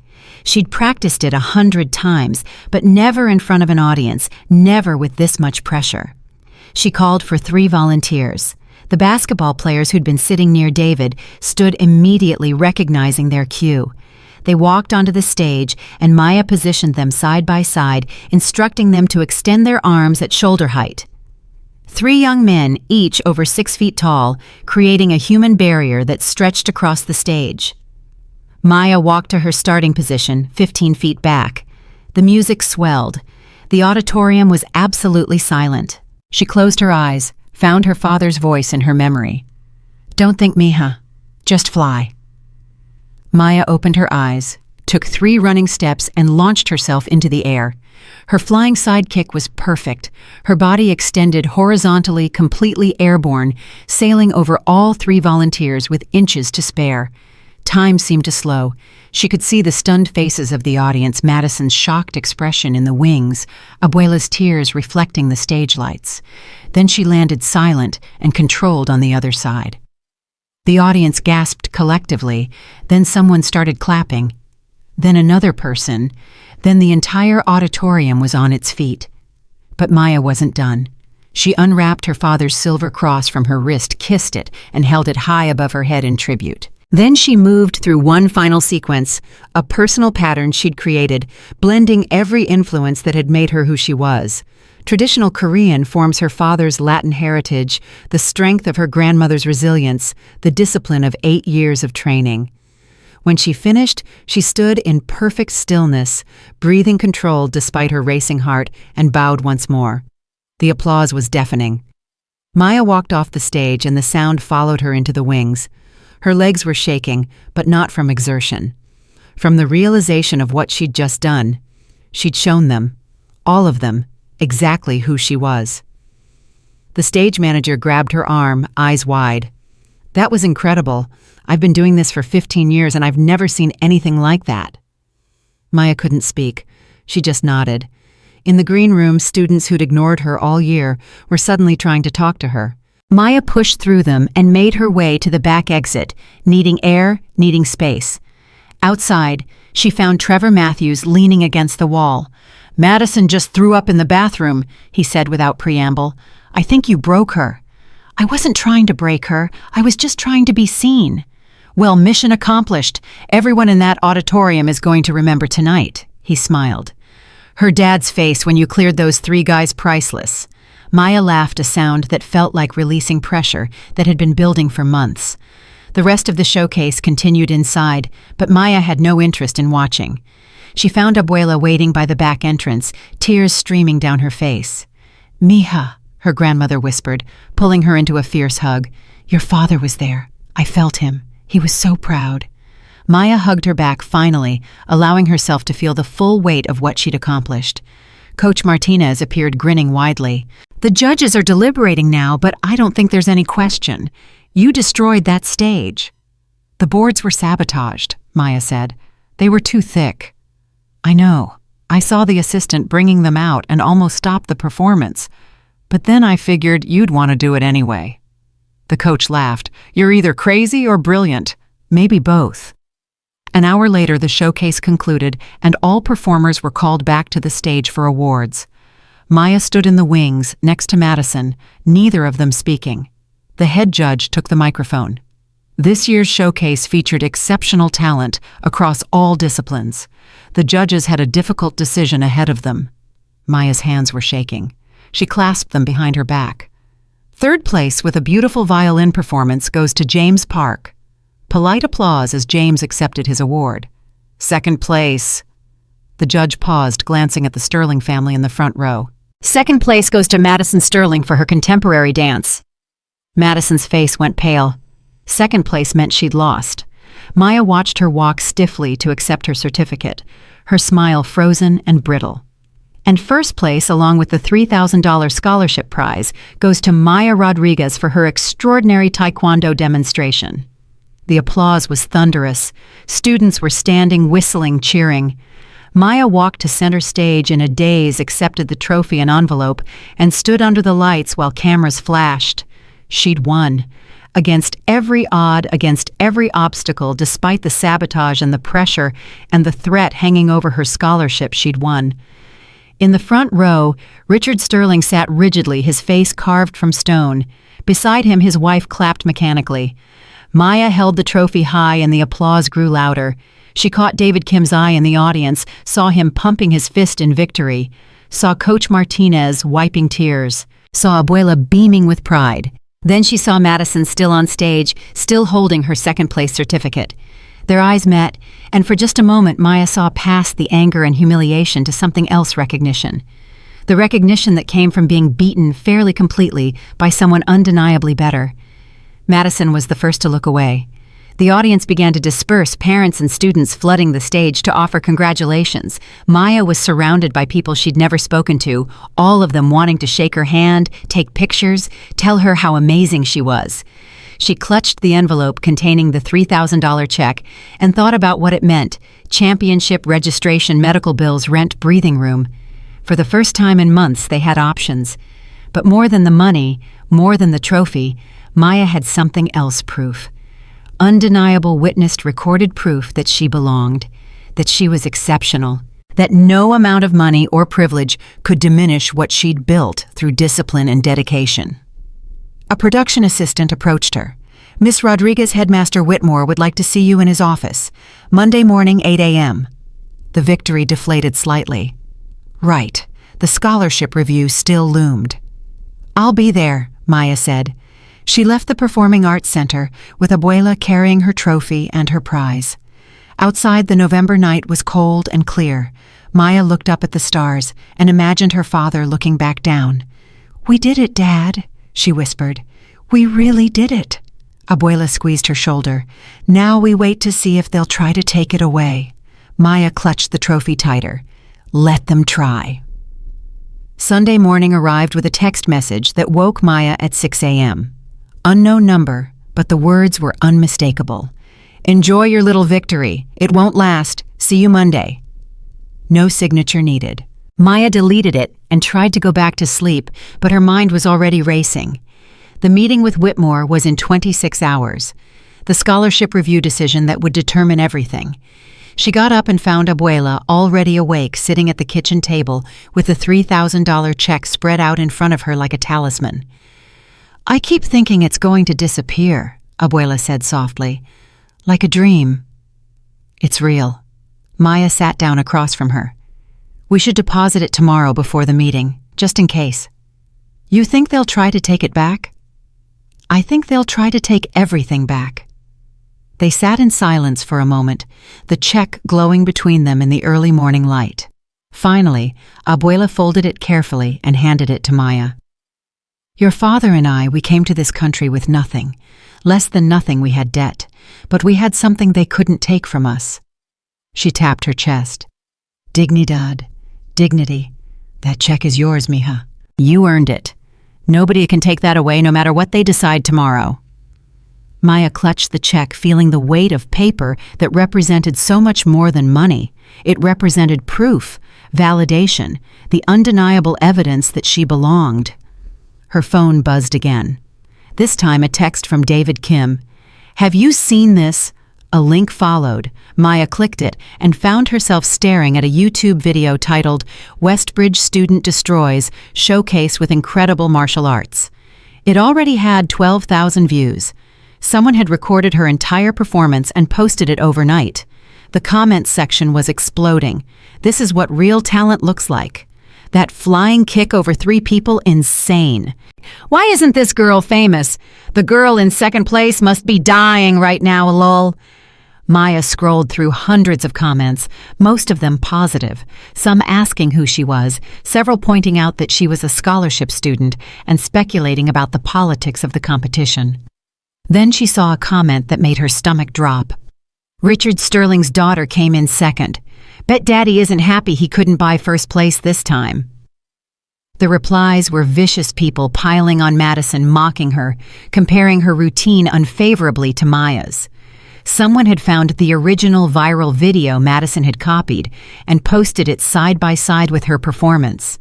She'd practiced it 100 times, but never in front of an audience, never with this much pressure. She called for 3 volunteers. The basketball players who'd been sitting near David stood immediately, recognizing their cue. They walked onto the stage, and Maya positioned them side by side, instructing them to extend their arms at shoulder height. 3 young men, each over 6 feet tall, creating a human barrier that stretched across the stage. Maya walked to her starting position, 15 feet back. The music swelled. The auditorium was absolutely silent. She closed her eyes, found her father's voice in her memory. "Don't think, mija. Just fly." Maya opened her eyes, took 3 running steps, and launched herself into the air. Her flying sidekick was perfect, her body extended horizontally, completely airborne, sailing over all 3 volunteers with inches to spare. Time seemed to slow. She could see the stunned faces of the audience, Madison's shocked expression in the wings, Abuela's tears reflecting the stage lights. Then she landed silent and controlled on the other side. The audience gasped collectively, then someone started clapping. Then another person, then the entire auditorium was on its feet. But Maya wasn't done. She unwrapped her father's silver cross from her wrist, kissed it, and held it high above her head in tribute. Then she moved through one final sequence, a personal pattern she'd created, blending every influence that had made her who she was. Traditional Korean forms her father's Latin heritage, the strength of her grandmother's resilience, the discipline of 8 years of training. When she finished, she stood in perfect stillness, breathing controlled despite her racing heart, and bowed once more. The applause was deafening. Maya walked off the stage and the sound followed her into the wings. Her legs were shaking, but not from exertion. From the realization of what she'd just done. She'd shown them, all of them, exactly who she was. The stage manager grabbed her arm, eyes wide. "That was incredible. I've been doing this for 15 years and I've never seen anything like that." Maya couldn't speak. She just nodded. In the green room, students who'd ignored her all year were suddenly trying to talk to her. Maya pushed through them and made her way to the back exit, needing air, needing space. Outside, she found Trevor Matthews leaning against the wall. "Madison just threw up in the bathroom," he said without preamble. "I think you broke her." "I wasn't trying to break her. I was just trying to be seen." "Well, mission accomplished. Everyone in that auditorium is going to remember tonight," he smiled. "Her dad's face when you cleared those 3 guys priceless." Maya laughed, a sound that felt like releasing pressure that had been building for months. The rest of the showcase continued inside, but Maya had no interest in watching. She found Abuela waiting by the back entrance, tears streaming down her face. "Mija," her grandmother whispered, pulling her into a fierce hug. "Your father was there. I felt him. He was so proud." Maya hugged her back finally, allowing herself to feel the full weight of what she'd accomplished. Coach Martinez appeared grinning widely. "The judges are deliberating now, but I don't think there's any question. You destroyed that stage." "The boards were sabotaged," Maya said. "They were too thick." "I know. I saw the assistant bringing them out and almost stopped the performance. But then I figured you'd want to do it anyway." The coach laughed. "You're either crazy or brilliant. Maybe both." An hour later, the showcase concluded, and all performers were called back to the stage for awards. Maya stood in the wings, next to Madison, neither of them speaking. The head judge took the microphone. This year's showcase featured exceptional talent across all disciplines. The judges had a difficult decision ahead of them. Maya's hands were shaking. She clasped them behind her back. "Third place with a beautiful violin performance goes to James Park." Polite applause as James accepted his award. "Second place." The judge paused, glancing at the Sterling family in the front row. "Second place goes to Madison Sterling for her contemporary dance." Madison's face went pale. Second place meant she'd lost. Maya watched her walk stiffly to accept her certificate, her smile frozen and brittle. And first place, along with the $3,000 scholarship prize, goes to Maya Rodriguez for her extraordinary Taekwondo demonstration. The applause was thunderous. Students were standing, whistling, cheering. Maya walked to center stage in a daze, accepted the trophy and envelope, and stood under the lights while cameras flashed. She'd won. Against every odd, against every obstacle, despite the sabotage and the pressure and the threat hanging over her scholarship, she'd won. In the front row, Richard Sterling sat rigidly, his face carved from stone. Beside him, his wife clapped mechanically. Maya held the trophy high and the applause grew louder. She caught David Kim's eye in the audience, saw him pumping his fist in victory, saw Coach Martinez wiping tears, saw Abuela beaming with pride. Then she saw Madison still on stage, still holding her second-place certificate. Their eyes met, and for just a moment Maya saw past the anger and humiliation to something else: recognition. the recognition that came from being beaten fairly completely by someone undeniably better. Madison was the first to look away. The audience began to disperse, parents and students flooding the stage to offer congratulations. Maya was surrounded by people she'd never spoken to, all of them wanting to shake her hand, take pictures, tell her how amazing she was. She clutched the envelope containing the $3,000 check and thought about what it meant: championship, registration, medical bills, rent, breathing room. For the first time in months, they had options. But more than the money, more than the trophy, Maya had something else: proof. Undeniable, witnessed, recorded proof that she belonged, that she was exceptional, that no amount of money or privilege could diminish what she'd built through discipline and dedication. A production assistant approached her. "Miss Rodriguez, Headmaster Whitmore would like to see you in his office. Monday morning, 8 a.m. The victory deflated slightly. Right, the scholarship review still loomed. "I'll be there," Maya said. She left the Performing Arts Center with Abuela carrying her trophy and her prize. Outside, the November night was cold and clear. Maya looked up at the stars and imagined her father looking back down. "We did it, Dad," she whispered. "We really did it." Abuela squeezed her shoulder. "Now we wait to see if they'll try to take it away." Maya clutched the trophy tighter. Let them try. Sunday morning arrived with a text message that woke Maya at 6 a.m. Unknown number, but the words were unmistakable. "Enjoy your little victory. It won't last. See you Monday." No signature needed. Maya deleted it and tried to go back to sleep, but her mind was already racing. The meeting with Whitmore was in 26 hours. The scholarship review decision that would determine everything. She got up and found Abuela already awake, sitting at the kitchen table with the $3,000 check spread out in front of her like a talisman. "I keep thinking it's going to disappear," Abuela said softly. "Like a dream." "It's real." Maya sat down across from her. "We should deposit it tomorrow before the meeting, just in case." "You think they'll try to take it back?" "I think they'll try to take everything back." They sat in silence for a moment, the check glowing between them in the early morning light. Finally, Abuela folded it carefully and handed it to Maya. "Your father and we came to this country with nothing. Less than nothing, we had debt. But we had something they couldn't take from us." She tapped her chest. "Dignidad. Dignity. That check is yours, mija. You earned it. Nobody can take that away no matter what they decide tomorrow." Maya clutched the check, feeling the weight of paper that represented so much more than money. It represented proof, validation, the undeniable evidence that she belonged. Her phone buzzed again. This time a text from David Kim. "Have you seen this?" A link followed. Maya clicked it and found herself staring at a YouTube video titled "Westbridge Student Destroys Showcase with Incredible Martial Arts." It already had 12,000 views. Someone had recorded her entire performance and posted it overnight. The comments section was exploding. "This is what real talent looks like. That flying kick over 3 people, insane. Why isn't this girl famous? The girl in second place must be dying right now, lol." Maya scrolled through hundreds of comments, most of them positive, some asking who she was, several pointing out that she was a scholarship student and speculating about the politics of the competition. Then she saw a comment that made her stomach drop. "Richard Sterling's daughter came in second. Bet Daddy isn't happy he couldn't buy first place this time." The replies were vicious people piling on Madison, mocking her, comparing her routine unfavorably to Maya's. Someone had found the original viral video Madison had copied and posted it side by side with her performance.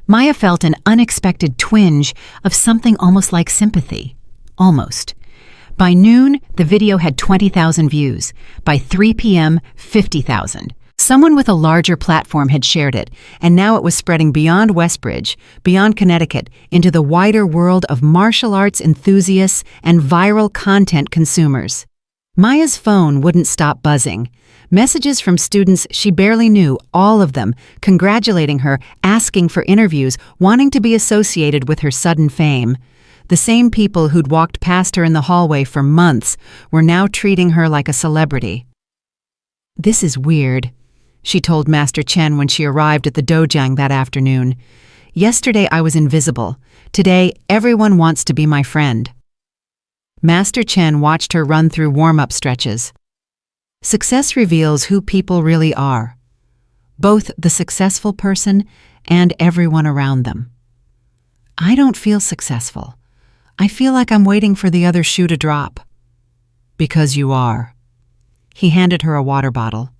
Maya felt an unexpected twinge of something almost like sympathy. Almost. By noon, the video had 20,000 views. By 3 p.m., 50,000. Someone with a larger platform had shared it, and now it was spreading beyond Westbridge, beyond Connecticut, into the wider world of martial arts enthusiasts and viral content consumers. Maya's phone wouldn't stop buzzing. Messages from students she barely knew, all of them, congratulating her, asking for interviews, wanting to be associated with her sudden fame. The same people who'd walked past her in the hallway for months were now treating her like a celebrity. "This is weird." she told Master Chen when she arrived at the dojang that afternoon. "Yesterday I was invisible. Today everyone wants to be my friend." Master Chen watched her run through warm-up stretches. Success reveals who people really are, both the successful person and everyone around them. "I don't feel successful. I feel like I'm waiting for the other shoe to drop." "Because you are." He handed her a water bottle.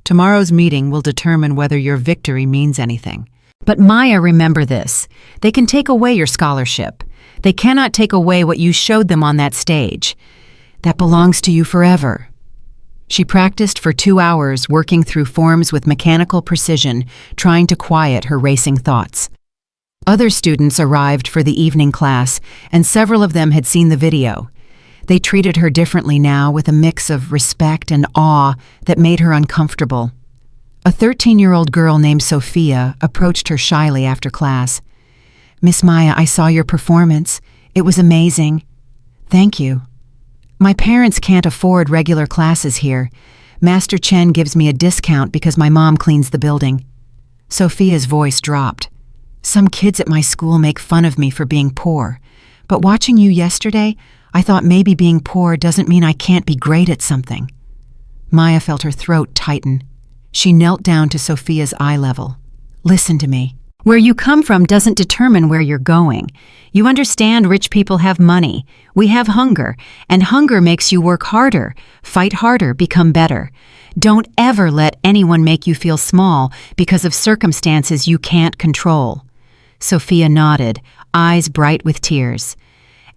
"Tomorrow's meeting will determine whether your victory means anything. But Maya, remember this. They can take away your scholarship. They cannot take away what you showed them on that stage. That belongs to you forever." She practiced for 2 hours, working through forms with mechanical precision, trying to quiet her racing thoughts. Other students arrived for the evening class, and several of them had seen the video. They treated her differently now, with a mix of respect and awe that made her uncomfortable. A 13-year-old girl named Sophia approached her shyly after class. "Miss Maya, I saw your performance. It was amazing." "Thank you. My parents can't afford regular classes here. Master Chen gives me a discount because my mom cleans the building." Sophia's voice dropped. "Some kids at my school make fun of me for being poor. But watching you yesterday, I thought maybe being poor doesn't mean I can't be great at something." Maya felt her throat tighten. She knelt down to Sophia's eye level. "Listen to me. Where you come from doesn't determine where you're going. You understand rich people have money. We have hunger, and hunger makes you work harder, fight harder, become better. Don't ever let anyone make you feel small because of circumstances you can't control." Sophia nodded, eyes bright with tears.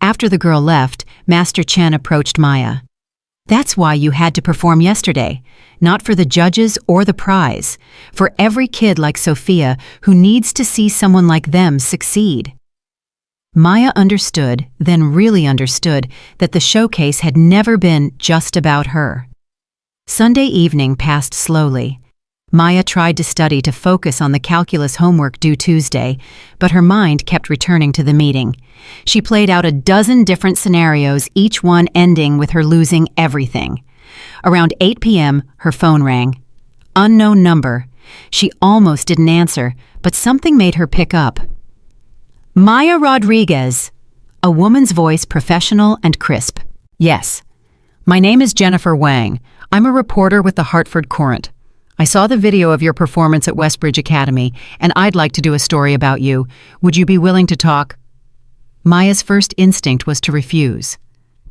After the girl left, Master Chen approached Maya. "That's why you had to perform yesterday. Not for the judges or the prize. For every kid like Sophia who needs to see someone like them succeed." Maya understood, then really understood, that the showcase had never been just about her. Sunday evening passed slowly. Maya tried to study to focus on the calculus homework due Tuesday, but her mind kept returning to the meeting. She played out a dozen different scenarios, each one ending with her losing everything. Around 8 p.m., her phone rang. Unknown number. She almost didn't answer, but something made her pick up. "Maya Rodriguez." A woman's voice, professional and crisp. "Yes. My name is Jennifer Wang. I'm a reporter with the Hartford Courant. I saw the video of your performance at Westbridge Academy, and I'd like to do a story about you. Would you be willing to talk?" Maya's first instinct was to refuse.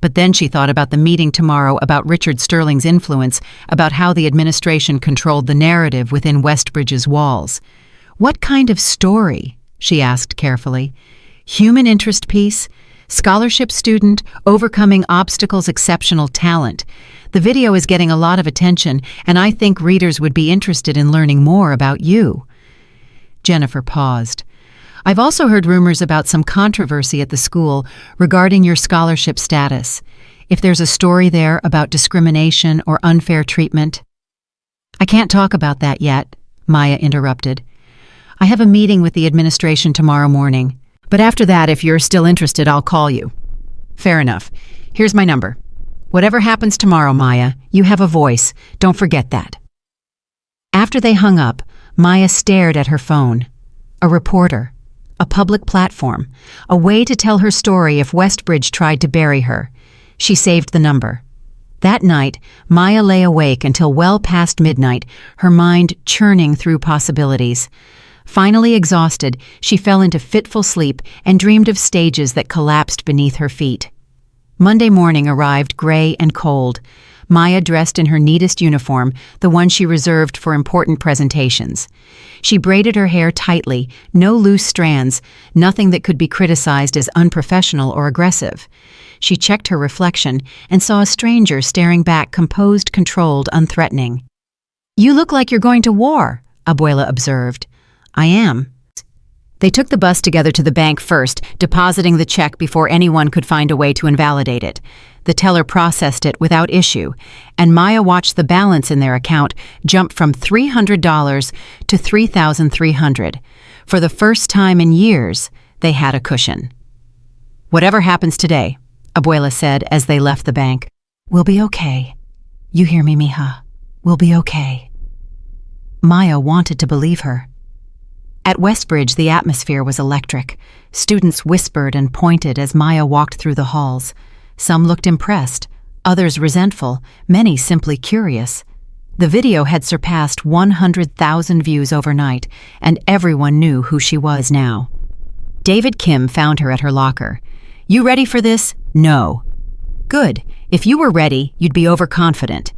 But then she thought about the meeting tomorrow, about Richard Sterling's influence, about how the administration controlled the narrative within Westbridge's walls. "What kind of story?" she asked carefully. "Human interest piece? Scholarship student, overcoming obstacles, exceptional talent. The video is getting a lot of attention, and I think readers would be interested in learning more about you." Jennifer paused. "I've also heard rumors about some controversy at the school regarding your scholarship status. If there's a story there about discrimination or unfair treatment—" "I can't talk about that yet," Maya interrupted. "I have a meeting with the administration tomorrow morning. But after that, if you're still interested, I'll call you." "Fair enough. Here's my number. Whatever happens tomorrow, Maya, you have a voice. Don't forget that." After they hung up, Maya stared at her phone. A reporter. A public platform. A way to tell her story if Westbridge tried to bury her. She saved the number. That night, Maya lay awake until well past midnight, her mind churning through possibilities. Finally exhausted, she fell into fitful sleep and dreamed of stages that collapsed beneath her feet. Monday morning arrived gray and cold. Maya dressed in her neatest uniform, the one she reserved for important presentations. She braided her hair tightly, no loose strands, nothing that could be criticized as unprofessional or aggressive. She checked her reflection and saw a stranger staring back, composed, controlled, unthreatening. "You look like you're going to war," Abuela observed. "I am." They took the bus together to the bank first, depositing the check before anyone could find a way to invalidate it. The teller processed it without issue, and Maya watched the balance in their account jump from $300 to $3,300. For the first time in years, they had a cushion. "Whatever happens today," Abuela said as they left the bank, "we'll be okay. You hear me, mija? We'll be okay." Maya wanted to believe her. At Westbridge, the atmosphere was electric. Students whispered and pointed as Maya walked through the halls. Some looked impressed, others resentful, many simply curious. The video had surpassed 100,000 views overnight, and everyone knew who she was now. David Kim found her at her locker. "You ready for this?" "No." "Good. If you were ready, you'd be overconfident."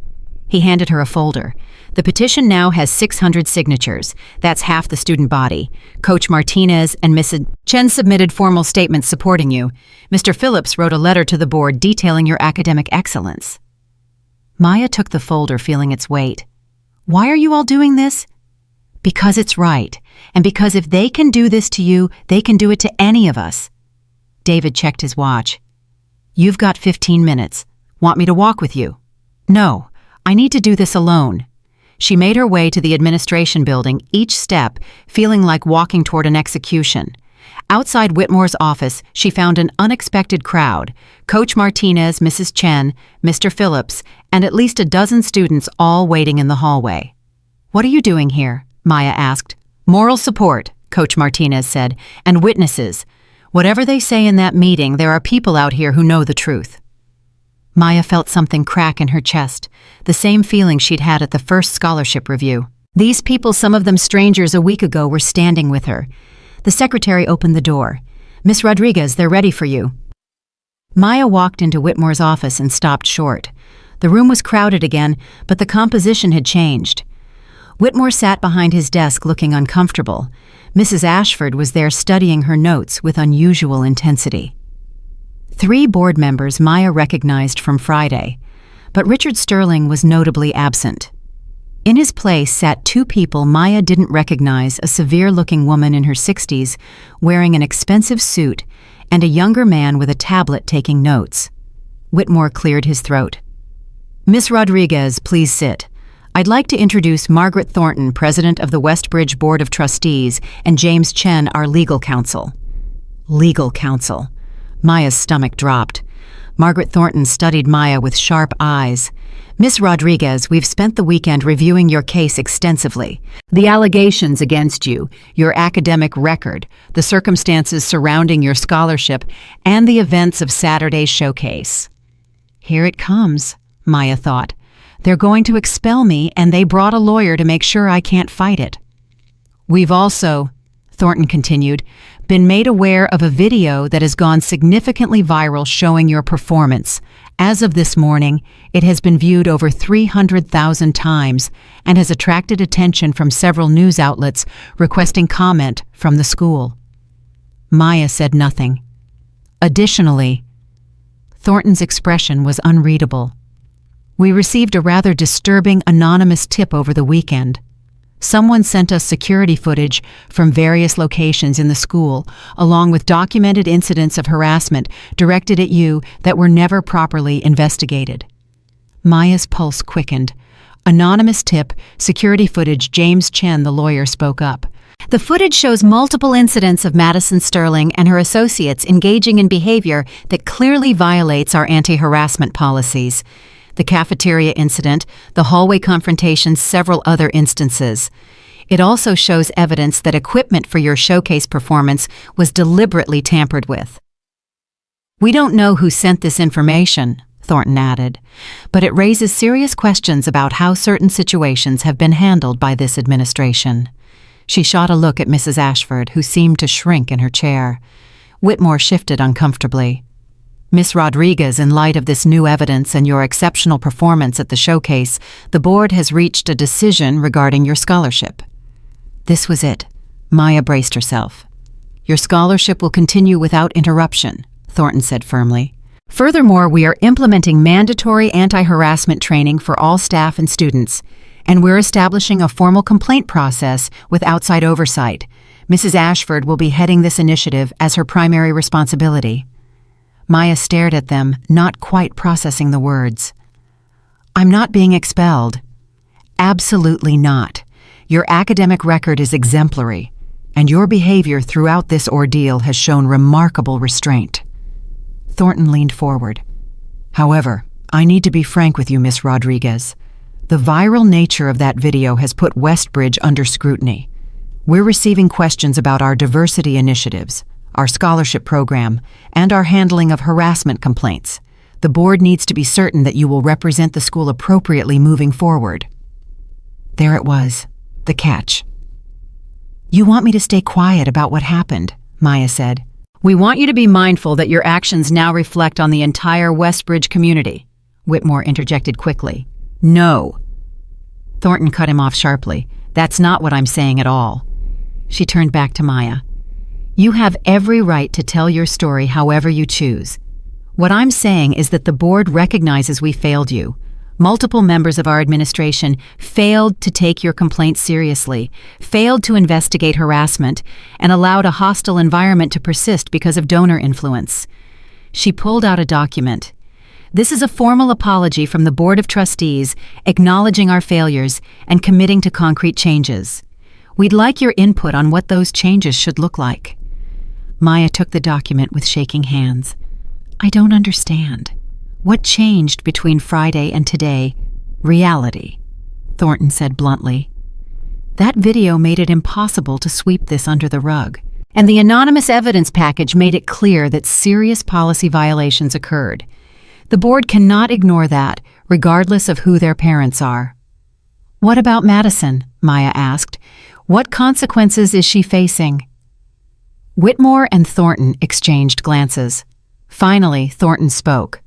He handed her a folder. "The petition now has 600 signatures. That's half the student body. Coach Martinez and Mrs. Chen submitted formal statements supporting you. Mr. Phillips wrote a letter to the board detailing your academic excellence." Maya took the folder, feeling its weight. "Why are you all doing this?" "Because it's right, and because if they can do this to you, they can do it to any of us." David checked his watch. "You've got 15 minutes. Want me to walk with you?" "No, I need to do this alone." She made her way to the administration building, each step feeling like walking toward an execution. Outside Whitmore's office, she found an unexpected crowd: Coach Martinez, Mrs. Chen, Mr. Phillips, and at least a dozen students all waiting in the hallway. "What are you doing here?" Maya asked. "Moral support," Coach Martinez said, "and witnesses. Whatever they say in that meeting, there are people out here who know the truth." Maya felt something crack in her chest, the same feeling she'd had at the first scholarship review. These people, some of them strangers a week ago, were standing with her. The secretary opened the door. "Miss Rodriguez, they're ready for you." Maya walked into Whitmore's office and stopped short. The room was crowded again, but the composition had changed. Whitmore sat behind his desk looking uncomfortable. Mrs. Ashford was there studying her notes with unusual intensity. 3 board members Maya recognized from Friday, but Richard Sterling was notably absent. In his place sat 2 people Maya didn't recognize: a severe-looking woman in her 60s wearing an expensive suit and a younger man with a tablet taking notes. Whitmore cleared his throat. "Miss Rodriguez, please sit. I'd like to introduce Margaret Thornton, president of the Westbridge Board of Trustees, and James Chen, our legal counsel." Legal counsel. Maya's stomach dropped. Margaret Thornton studied Maya with sharp eyes. "Miss Rodriguez, we've spent the weekend reviewing your case extensively. The allegations against you, your academic record, the circumstances surrounding your scholarship, and the events of Saturday's showcase." Here it comes, Maya thought. They're going to expel me, and they brought a lawyer to make sure I can't fight it. "We've also," Thornton continued, "been made aware of a video that has gone significantly viral showing your performance. As of this morning, it has been viewed over 300,000 times and has attracted attention from several news outlets requesting comment from the school." Maya said nothing. Additionally, Thornton's expression was unreadable. "We received a rather disturbing anonymous tip over the weekend. Someone sent us security footage from various locations in the school, along with documented incidents of harassment directed at you that were never properly investigated." Maya's pulse quickened. "Anonymous tip, security footage," James Chen, the lawyer, spoke up. "The footage shows multiple incidents of Madison Sterling and her associates engaging in behavior that clearly violates our anti-harassment policies. The cafeteria incident, the hallway confrontations, several other instances. It also shows evidence that equipment for your showcase performance was deliberately tampered with." "We don't know who sent this information," Thornton added, "but it raises serious questions about how certain situations have been handled by this administration." She shot a look at Mrs. Ashford, who seemed to shrink in her chair. Whitmore shifted uncomfortably. "Miss Rodriguez, in light of this new evidence and your exceptional performance at the showcase, the board has reached a decision regarding your scholarship." This was it. Maya braced herself. "Your scholarship will continue without interruption," Thornton said firmly. "Furthermore, we are implementing mandatory anti-harassment training for all staff and students, and we're establishing a formal complaint process with outside oversight. Mrs. Ashford will be heading this initiative as her primary responsibility." Maya stared at them, not quite processing the words. "I'm not being expelled." "Absolutely not. Your academic record is exemplary, and your behavior throughout this ordeal has shown remarkable restraint." Thornton leaned forward. "However, I need to be frank with you, Miss Rodriguez. The viral nature of that video has put Westbridge under scrutiny. We're receiving questions about our diversity initiatives, our scholarship program, and our handling of harassment complaints. The board needs to be certain that you will represent the school appropriately moving forward. There it was, the catch. You want me to stay quiet about what happened, Maya said. We want you to be mindful that your actions now reflect on the entire Westbridge community, Whitmore interjected quickly. No. Thornton cut him off sharply. That's not what I'm saying at all. She turned back to Maya. You have every right to tell your story however you choose. What I'm saying is that the board recognizes we failed you. Multiple members of our administration failed to take your complaints seriously, failed to investigate harassment, and allowed a hostile environment to persist because of donor influence. She pulled out a document. This is a formal apology from the Board of Trustees acknowledging our failures and committing to concrete changes. We'd like your input on what those changes should look like. Maya took the document with shaking hands. I don't understand. What changed between Friday and today? Reality, Thornton said bluntly. That video made it impossible to sweep this under the rug, and the anonymous evidence package made it clear that serious policy violations occurred. The board cannot ignore that, regardless of who their parents are. What about Madison? Maya asked. What consequences is she facing? Whitmore and Thornton exchanged glances. Finally, Thornton spoke.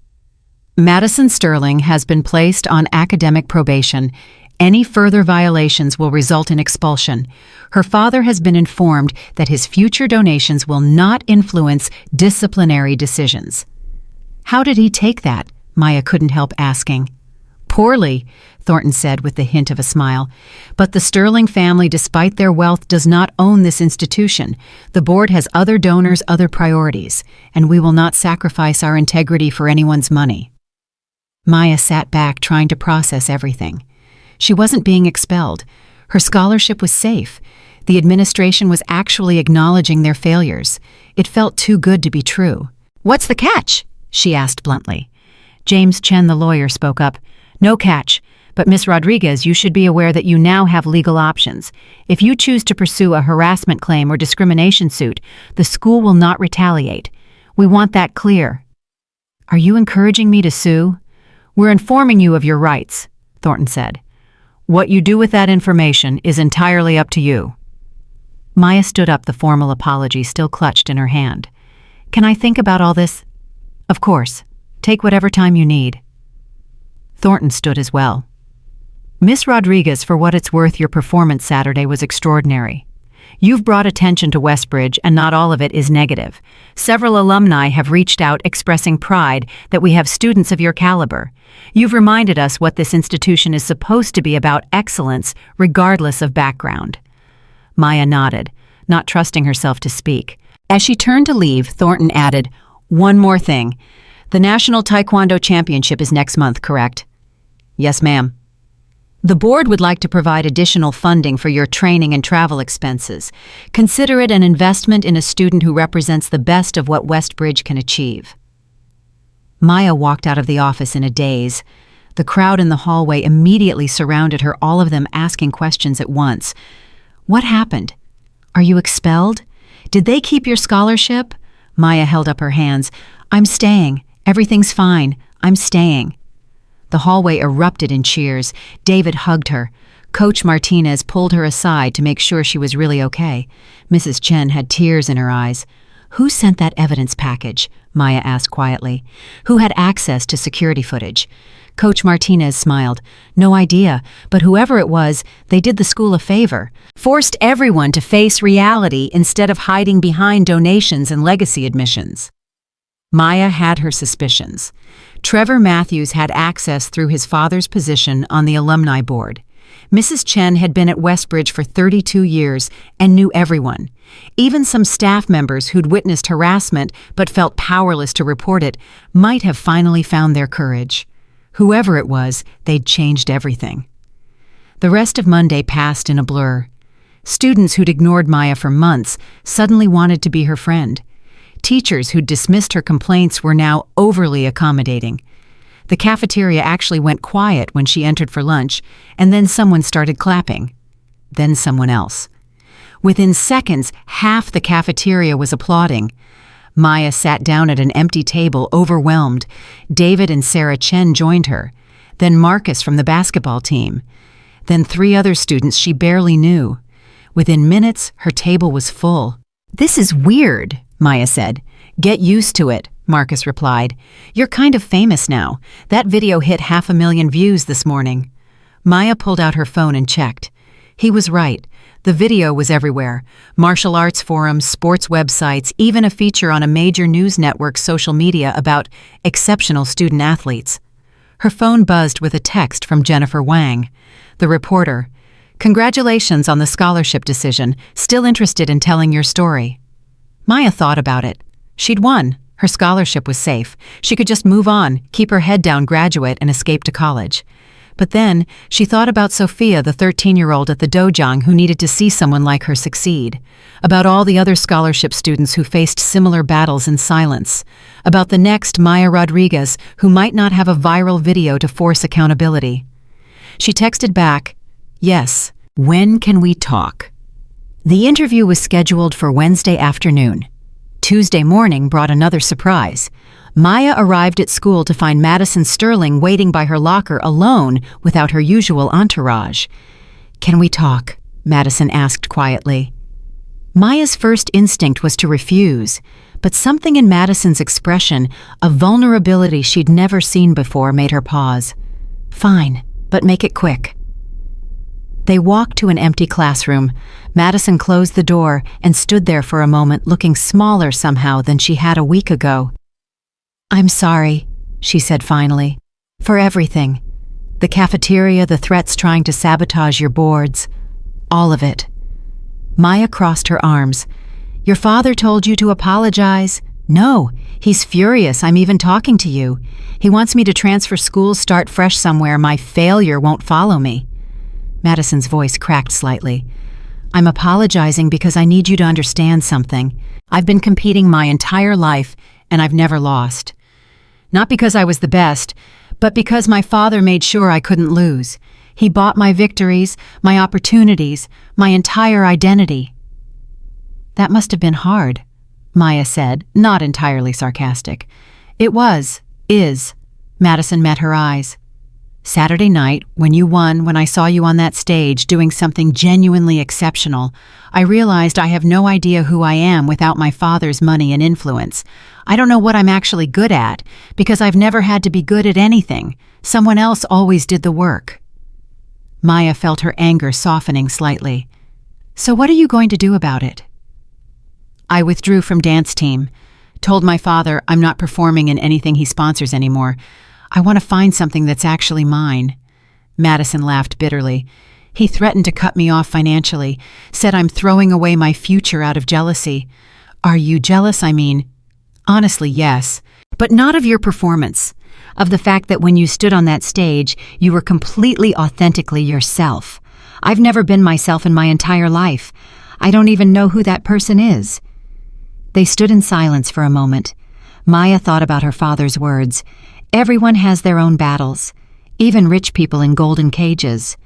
Madison Sterling has been placed on academic probation. Any further violations will result in expulsion. Her father has been informed that his future donations will not influence disciplinary decisions. How did he take that? Maya couldn't help asking. Poorly, Thornton said with the hint of a smile. But the Sterling family, despite their wealth, does not own this institution. The board has other donors, other priorities, and we will not sacrifice our integrity for anyone's money. Maya sat back, trying to process everything. She wasn't being expelled. Her scholarship was safe. The administration was actually acknowledging their failures. It felt too good to be true. What's the catch? She asked bluntly. James Chen, the lawyer, spoke up. No catch, but Miss Rodriguez, you should be aware that you now have legal options. If you choose to pursue a harassment claim or discrimination suit, the school will not retaliate. We want that clear. Are you encouraging me to sue? We're informing you of your rights, Thornton said. What you do with that information is entirely up to you. Maya stood up, the formal apology still clutched in her hand. Can I think about all this? Of course. Take whatever time you need. Thornton stood as well. Miss Rodriguez, for what it's worth, your performance Saturday was extraordinary. You've brought attention to Westbridge, and not all of it is negative. Several alumni have reached out expressing pride that we have students of your caliber. You've reminded us what this institution is supposed to be about: excellence, regardless of background. Maya nodded, not trusting herself to speak. As she turned to leave, Thornton added, one more thing. The National Taekwondo Championship is next month, correct? Yes, ma'am. The board would like to provide additional funding for your training and travel expenses. Consider it an investment in a student who represents the best of what Westbridge can achieve. Maya walked out of the office in a daze. The crowd in the hallway immediately surrounded her, all of them asking questions at once. What happened? Are you expelled? Did they keep your scholarship? Maya held up her hands. I'm staying. Everything's fine. I'm staying. The hallway erupted in cheers. David hugged her. Coach Martinez pulled her aside to make sure she was really okay. Mrs. Chen had tears in her eyes. Who sent that evidence package? Maya asked quietly. Who had access to security footage? Coach Martinez smiled. No idea, but whoever it was, they did the school a favor. Forced everyone to face reality instead of hiding behind donations and legacy admissions. Maya had her suspicions. Trevor Matthews had access through his father's position on the alumni board. Mrs. Chen had been at Westbridge for 32 years and knew everyone. Even some staff members who'd witnessed harassment but felt powerless to report it might have finally found their courage. Whoever it was, they'd changed everything. The rest of Monday passed in a blur. Students who'd ignored Maya for months suddenly wanted to be her friend. Teachers who'd dismissed her complaints were now overly accommodating. The cafeteria actually went quiet when she entered for lunch, and then someone started clapping. Then someone else. Within seconds, half the cafeteria was applauding. Maya sat down at an empty table, overwhelmed. David and Sarah Chen joined her. Then Marcus from the basketball team. Then 3 other students she barely knew. Within minutes, her table was full. "This is weird," Maya said. "Get used to it," Marcus replied. "You're kind of famous now. That video hit 500,000 views this morning." Maya pulled out her phone and checked. He was right. The video was everywhere. Martial arts forums, sports websites, even a feature on a major news network's social media about exceptional student athletes. Her phone buzzed with a text from Jennifer Wang, the reporter. "Congratulations on the scholarship decision. Still interested in telling your story?" Maya thought about it. She'd won. Her scholarship was safe. She could just move on, keep her head down, graduate, and escape to college. But then, she thought about Sophia, the 13-year-old at the dojang who needed to see someone like her succeed, about all the other scholarship students who faced similar battles in silence, about the next Maya Rodriguez who might not have a viral video to force accountability. She texted back, "Yes, when can we talk?" The interview was scheduled for Wednesday afternoon. Tuesday morning brought another surprise. Maya arrived at school to find Madison Sterling waiting by her locker alone without her usual entourage. "Can we talk?" Madison asked quietly. Maya's first instinct was to refuse, but something in Madison's expression, a vulnerability she'd never seen before, made her pause. "Fine, but make it quick." They walked to an empty classroom. Madison closed the door and stood there for a moment, looking smaller somehow than she had a week ago. "I'm sorry," she said finally, "for everything. The cafeteria, the threats trying to sabotage your boards. All of it." Maya crossed her arms. "Your father told you to apologize?" "No, he's furious I'm even talking to you. He wants me to transfer schools, start fresh somewhere. My failure won't follow me." Madison's voice cracked slightly. "I'm apologizing because I need you to understand something. I've been competing my entire life, and I've never lost. Not because I was the best, but because my father made sure I couldn't lose. He bought my victories, my opportunities, my entire identity." "That must have been hard," Maya said, not entirely sarcastic. "It is." Madison met her eyes. "Saturday night, when you won, when I saw you on that stage doing something genuinely exceptional, I realized I have no idea who I am without my father's money and influence. I don't know what I'm actually good at, because I've never had to be good at anything. Someone else always did the work." Maya felt her anger softening slightly. "So what are you going to do about it?" "I withdrew from dance team. Told my father I'm not performing in anything he sponsors anymore. I want to find something that's actually mine." Madison laughed bitterly. "He threatened to cut me off financially, said I'm throwing away my future out of jealousy." "Are you jealous? I mean, honestly, yes, but not of your performance, of the fact that when you stood on that stage, you were completely authentically yourself. I've never been myself in my entire life. I don't even know who that person is." They stood in silence for a moment. Maya thought about her father's words. Everyone has their own battles, even rich people in golden cages.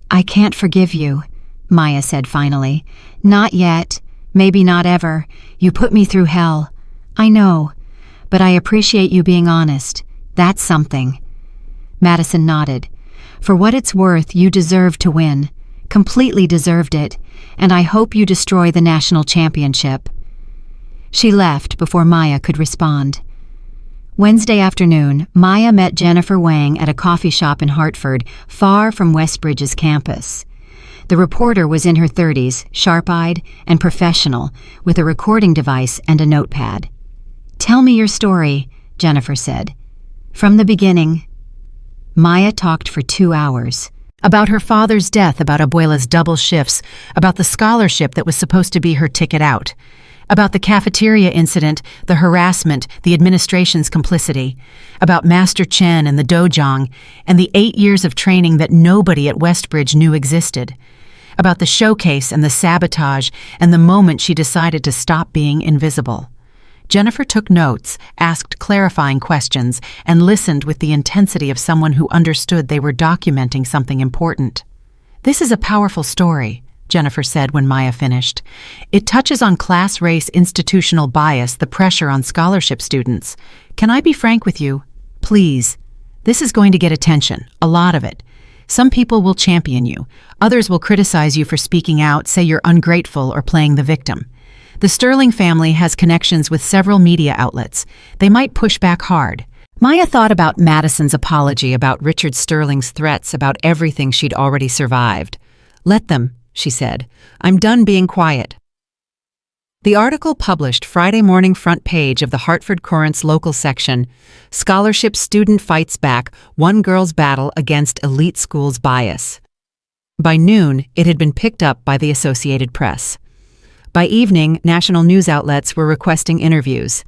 "I can't forgive you," Maya said finally. "Not yet. Maybe not ever. You put me through hell. I know. But I appreciate you being honest. That's something." Madison nodded. "For what it's worth, you deserve to win. Completely deserved it. And I hope you destroy the national championship." She left before Maya could respond. Wednesday afternoon, Maya met Jennifer Wang at a coffee shop in Hartford, far from Westbridge's campus. The reporter was in her 30s, sharp-eyed and professional, with a recording device and a notepad. "Tell me your story," Jennifer said. "From the beginning." Maya talked for 2 hours. About her father's death, about Abuela's double shifts, about the scholarship that was supposed to be her ticket out. About the cafeteria incident, the harassment, the administration's complicity. About Master Chen and the dojang, and the 8 years of training that nobody at Westbridge knew existed. About the showcase and the sabotage, and the moment she decided to stop being invisible. Jennifer took notes, asked clarifying questions, and listened with the intensity of someone who understood they were documenting something important. "This is a powerful story," Jennifer said when Maya finished. "It touches on class race institutional bias, the pressure on scholarship students. Can I be frank with you? Please. This is going to get attention, a lot of it. Some people will champion you. Others will criticize you for speaking out, say you're ungrateful or playing the victim. The Sterling family has connections with several media outlets. They might push back hard." Maya thought about Madison's apology about Richard Sterling's threats about everything she'd already survived. "Let them," she said. "I'm done being quiet." The article published Friday morning front page of the Hartford Courant's local section, "Scholarship Student Fights Back, One Girl's Battle Against Elite School's Bias." By noon, it had been picked up by the Associated Press. By evening, national news outlets were requesting interviews.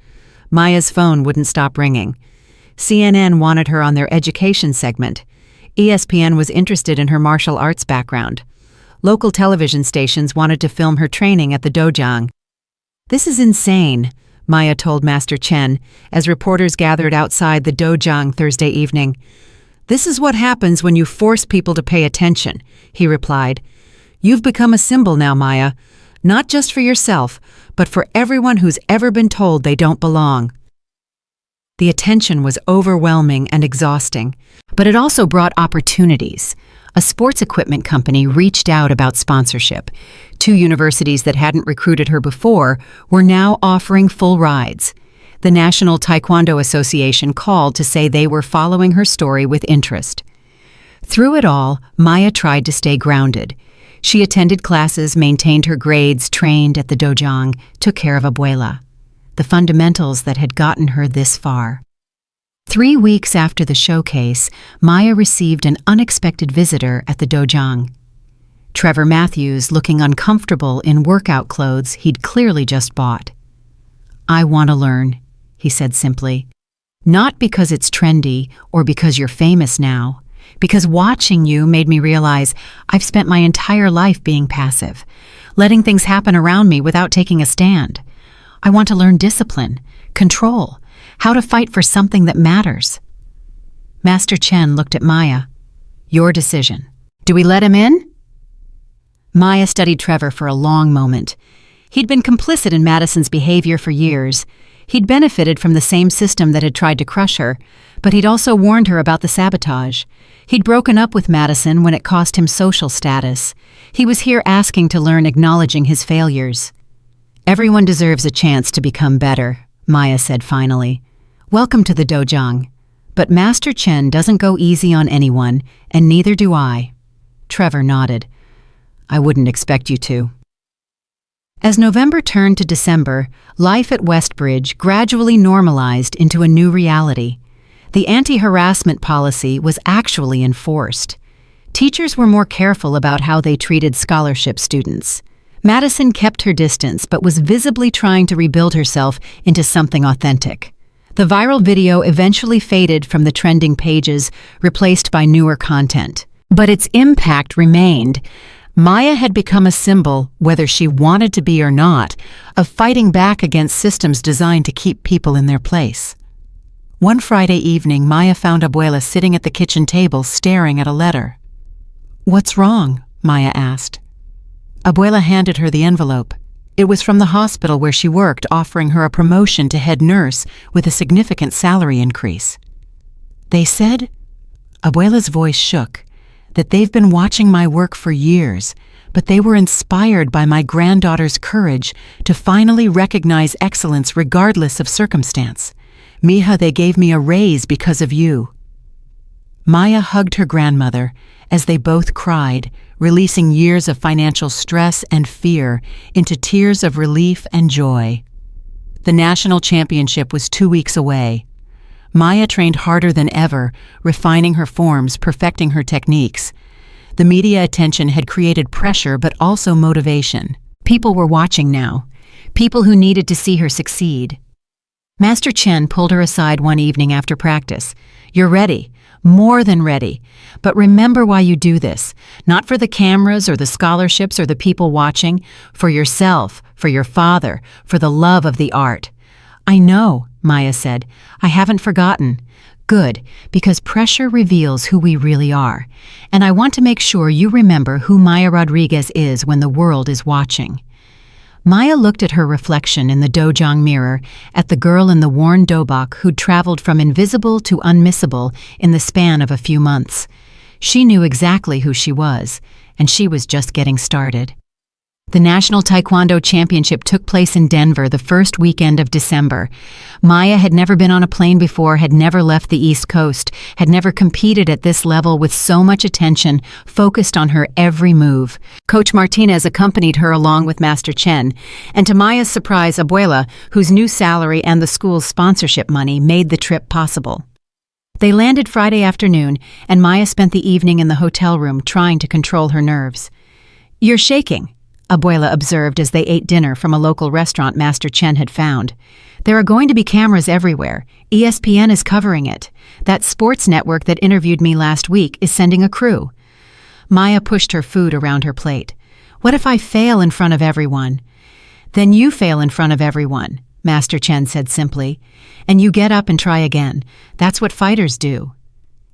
Maya's phone wouldn't stop ringing. CNN wanted her on their education segment. ESPN was interested in her martial arts background. Local television stations wanted to film her training at the dojang. "This is insane," Maya told Master Chen as reporters gathered outside the dojang Thursday evening. "This is what happens when you force people to pay attention," he replied. "You've become a symbol now, Maya. Not just for yourself, but for everyone who's ever been told they don't belong." The attention was overwhelming and exhausting, but it also brought opportunities. A sports equipment company reached out about sponsorship. 2 universities that hadn't recruited her before were now offering full rides. The National Taekwondo Association called to say they were following her story with interest. Through it all, Maya tried to stay grounded. She attended classes, maintained her grades, trained at the dojang, took care of Abuela. The fundamentals that had gotten her this far. 3 weeks after the showcase, Maya received an unexpected visitor at the dojang. Trevor Matthews, looking uncomfortable in workout clothes he'd clearly just bought. "I want to learn," he said simply. "Not because it's trendy or because you're famous now. Because watching you made me realize I've spent my entire life being passive, letting things happen around me without taking a stand. I want to learn discipline, control, how to fight for something that matters." Master Chen looked at Maya. "Your decision. Do we let him in?" Maya studied Trevor for a long moment. He'd been complicit in Madison's behavior for years. He'd benefited from the same system that had tried to crush her, but he'd also warned her about the sabotage. He'd broken up with Madison when it cost him social status. He was here asking to learn, acknowledging his failures. "Everyone deserves a chance to become better," Maya said finally. "Welcome to the dojang. But Master Chen doesn't go easy on anyone, and neither do I." Trevor nodded. "I wouldn't expect you to." As November turned to December, life at Westbridge gradually normalized into a new reality. The anti-harassment policy was actually enforced. Teachers were more careful about how they treated scholarship students. Madison kept her distance but was visibly trying to rebuild herself into something authentic. The viral video eventually faded from the trending pages, replaced by newer content. But its impact remained. Maya had become a symbol, whether she wanted to be or not, of fighting back against systems designed to keep people in their place. One Friday evening, Maya found Abuela sitting at the kitchen table staring at a letter. "What's wrong?" Maya asked. Abuela handed her the envelope. It was from the hospital where she worked, offering her a promotion to head nurse with a significant salary increase. "They said," Abuela's voice shook, "that they've been watching my work for years, but they were inspired by my granddaughter's courage to finally recognize excellence regardless of circumstance. Mija, they gave me a raise because of you." Maya hugged her grandmother as they both cried, releasing years of financial stress and fear into tears of relief and joy. The national championship was 2 weeks away. Maya trained harder than ever, refining her forms, perfecting her techniques. The media attention had created pressure but also motivation. People were watching now, people who needed to see her succeed. Master Chen pulled her aside one evening after practice. "You're ready, more than ready. But remember why you do this. Not for the cameras or the scholarships or the people watching. For yourself, for your father, for the love of the art. I know, Maya said. I haven't forgotten. Good, because pressure reveals who we really are. And I want to make sure you remember who Maya Rodriguez is when the world is watching. Maya looked at her reflection in the dojang mirror, at the girl in the worn dobok who'd traveled from invisible to unmissable in the span of a few months. She knew exactly who she was, and she was just getting started. The National Taekwondo Championship took place in Denver the first weekend of December. Maya had never been on a plane before, had never left the East Coast, had never competed at this level with so much attention focused on her every move. Coach Martinez accompanied her along with Master Chen, and to Maya's surprise, Abuela, whose new salary and the school's sponsorship money made the trip possible. They landed Friday afternoon, and Maya spent the evening in the hotel room trying to control her nerves. "You're shaking," Abuela observed as they ate dinner from a local restaurant Master Chen had found. "There are going to be cameras everywhere. ESPN is covering it. That sports network that interviewed me last week is sending a crew." Maya pushed her food around her plate. "What if I fail in front of everyone?" "Then you fail in front of everyone," Master Chen said simply. "And you get up and try again. That's what fighters do."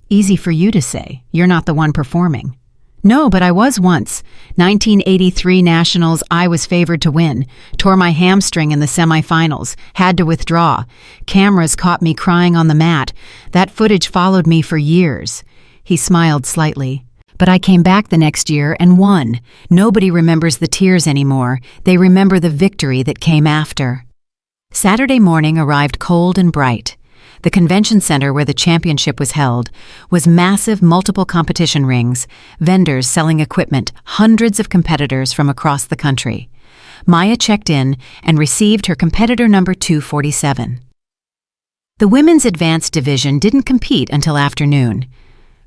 "Easy for you to say. You're not the one performing." "No, but I was once. 1983 Nationals, I was favored to win. Tore my hamstring in the semifinals. Had to withdraw. Cameras caught me crying on the mat. That footage followed me for years." He smiled slightly. "But I came back the next year and won. Nobody remembers the tears anymore. They remember the victory that came after." Saturday morning arrived cold and bright. The convention center where the championship was held was massive multiple competition rings, vendors selling equipment, hundreds of competitors from across the country. Maya checked in and received her competitor number 247. The women's advanced division didn't compete until afternoon.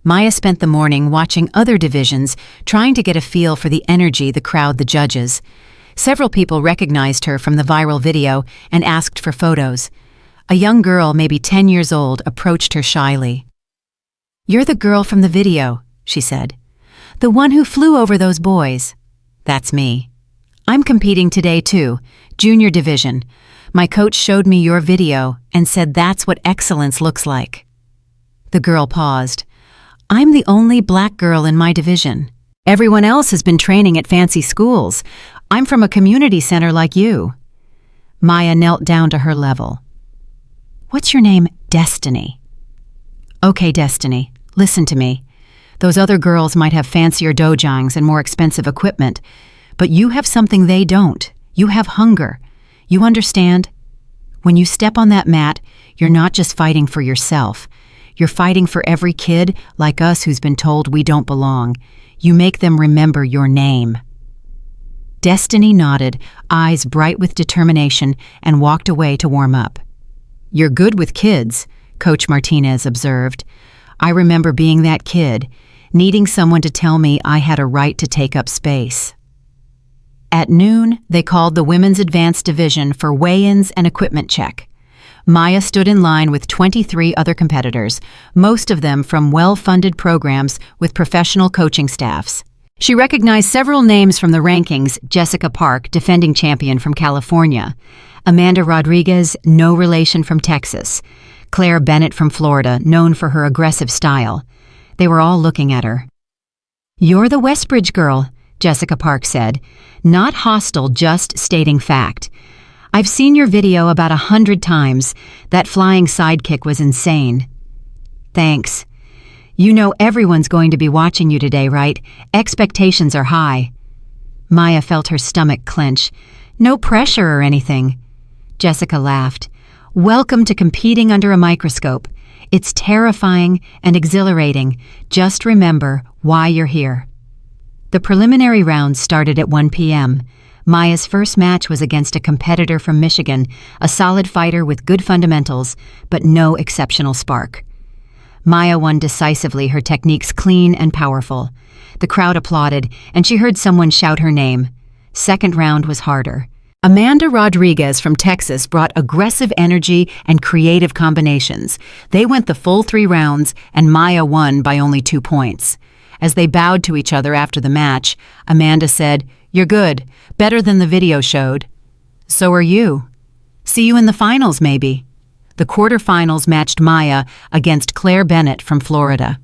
Maya spent the morning watching other divisions, trying to get a feel for the energy the crowd the judges. Several people recognized her from the viral video and asked for photos. A young girl, maybe 10 years old, approached her shyly. "You're the girl from the video," she said. "The one who flew over those boys." "That's me." "I'm competing today too, junior division. My coach showed me your video and said that's what excellence looks like." The girl paused. "I'm the only black girl in my division. Everyone else has been training at fancy schools. I'm from a community center like you." Maya knelt down to her level. "What's your name, Destiny?" "Okay, Destiny, listen to me. Those other girls might have fancier dojangs and more expensive equipment, but you have something they don't. You have hunger. You understand? When you step on that mat, you're not just fighting for yourself. You're fighting for every kid like us who's been told we don't belong. You make them remember your name." Destiny nodded, eyes bright with determination, and walked away to warm up. "You're good with kids," Coach Martinez observed. "I remember being that kid, needing someone to tell me I had a right to take up space." At noon, they called the Women's Advanced Division for weigh-ins and equipment check. Maya stood in line with 23 other competitors, most of them from well-funded programs with professional coaching staffs. She recognized several names from the rankings: Jessica Park, defending champion from California; Amanda Rodriguez, no relation, from Texas; Claire Bennett from Florida, known for her aggressive style. They were all looking at her. "You're the Westbridge girl," Jessica Park said, not hostile, just stating fact. "I've seen your video about 100 times. That flying sidekick was insane." "Thanks. You know everyone's going to be watching you today, right? Expectations are high." Maya felt her stomach clench. "No pressure or anything." Jessica laughed. "Welcome to competing under a microscope. It's terrifying and exhilarating. Just remember why you're here." The preliminary rounds started at 1 p.m. Maya's first match was against a competitor from Michigan, a solid fighter with good fundamentals, but no exceptional spark. Maya won decisively, her techniques clean and powerful. The crowd applauded, and she heard someone shout her name. Second round was harder. Amanda Rodriguez from Texas brought aggressive energy and creative combinations. They went the full 3 rounds, and Maya won by only 2 points. As they bowed to each other after the match, Amanda said, "You're good, better than the video showed." "So are you." See you in the finals, maybe. The quarterfinals matched Maya against Claire Bennett from Florida.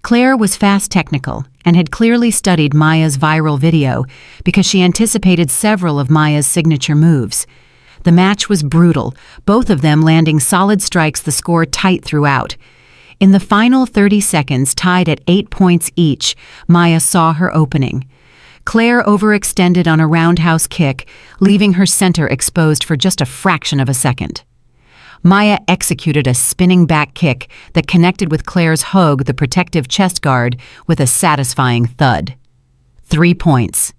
Claire was fast technical and had clearly studied Maya's viral video because she anticipated several of Maya's signature moves. The match was brutal, both of them landing solid strikes, the score tight throughout. In the final 30 seconds, tied at 8 points each, Maya saw her opening. Claire overextended on a roundhouse kick, leaving her center exposed for just a fraction of a second. Maya executed a spinning back kick that connected with Claire's hug, the protective chest guard, with a satisfying thud. 3 points.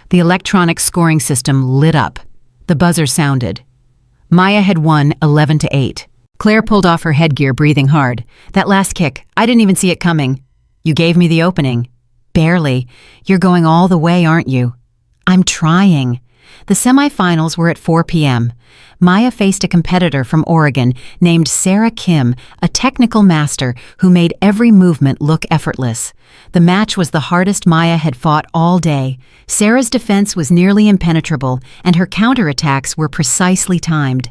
The electronic scoring system lit up. The buzzer sounded. Maya had won 11-8. Claire pulled off her headgear, breathing hard. That last kick, I didn't even see it coming. You gave me the opening. Barely. You're going all the way, aren't you? I'm trying. The semifinals were at 4 p.m. Maya faced a competitor from Oregon named Sarah Kim, a technical master who made every movement look effortless. The match was the hardest Maya had fought all day. Sarah's defense was nearly impenetrable, and her counterattacks were precisely timed.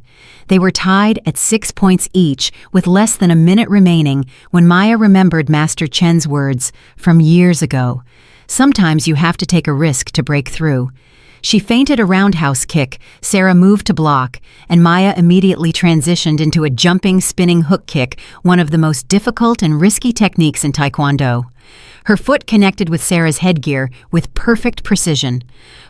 They were tied at 6 points each, with less than a minute remaining, when Maya remembered Master Chen's words from years ago. Sometimes you have to take a risk to break through. She feinted a roundhouse kick, Sarah moved to block, and Maya immediately transitioned into a jumping, spinning hook kick, one of the most difficult and risky techniques in Taekwondo. Her foot connected with Sarah's headgear with perfect precision.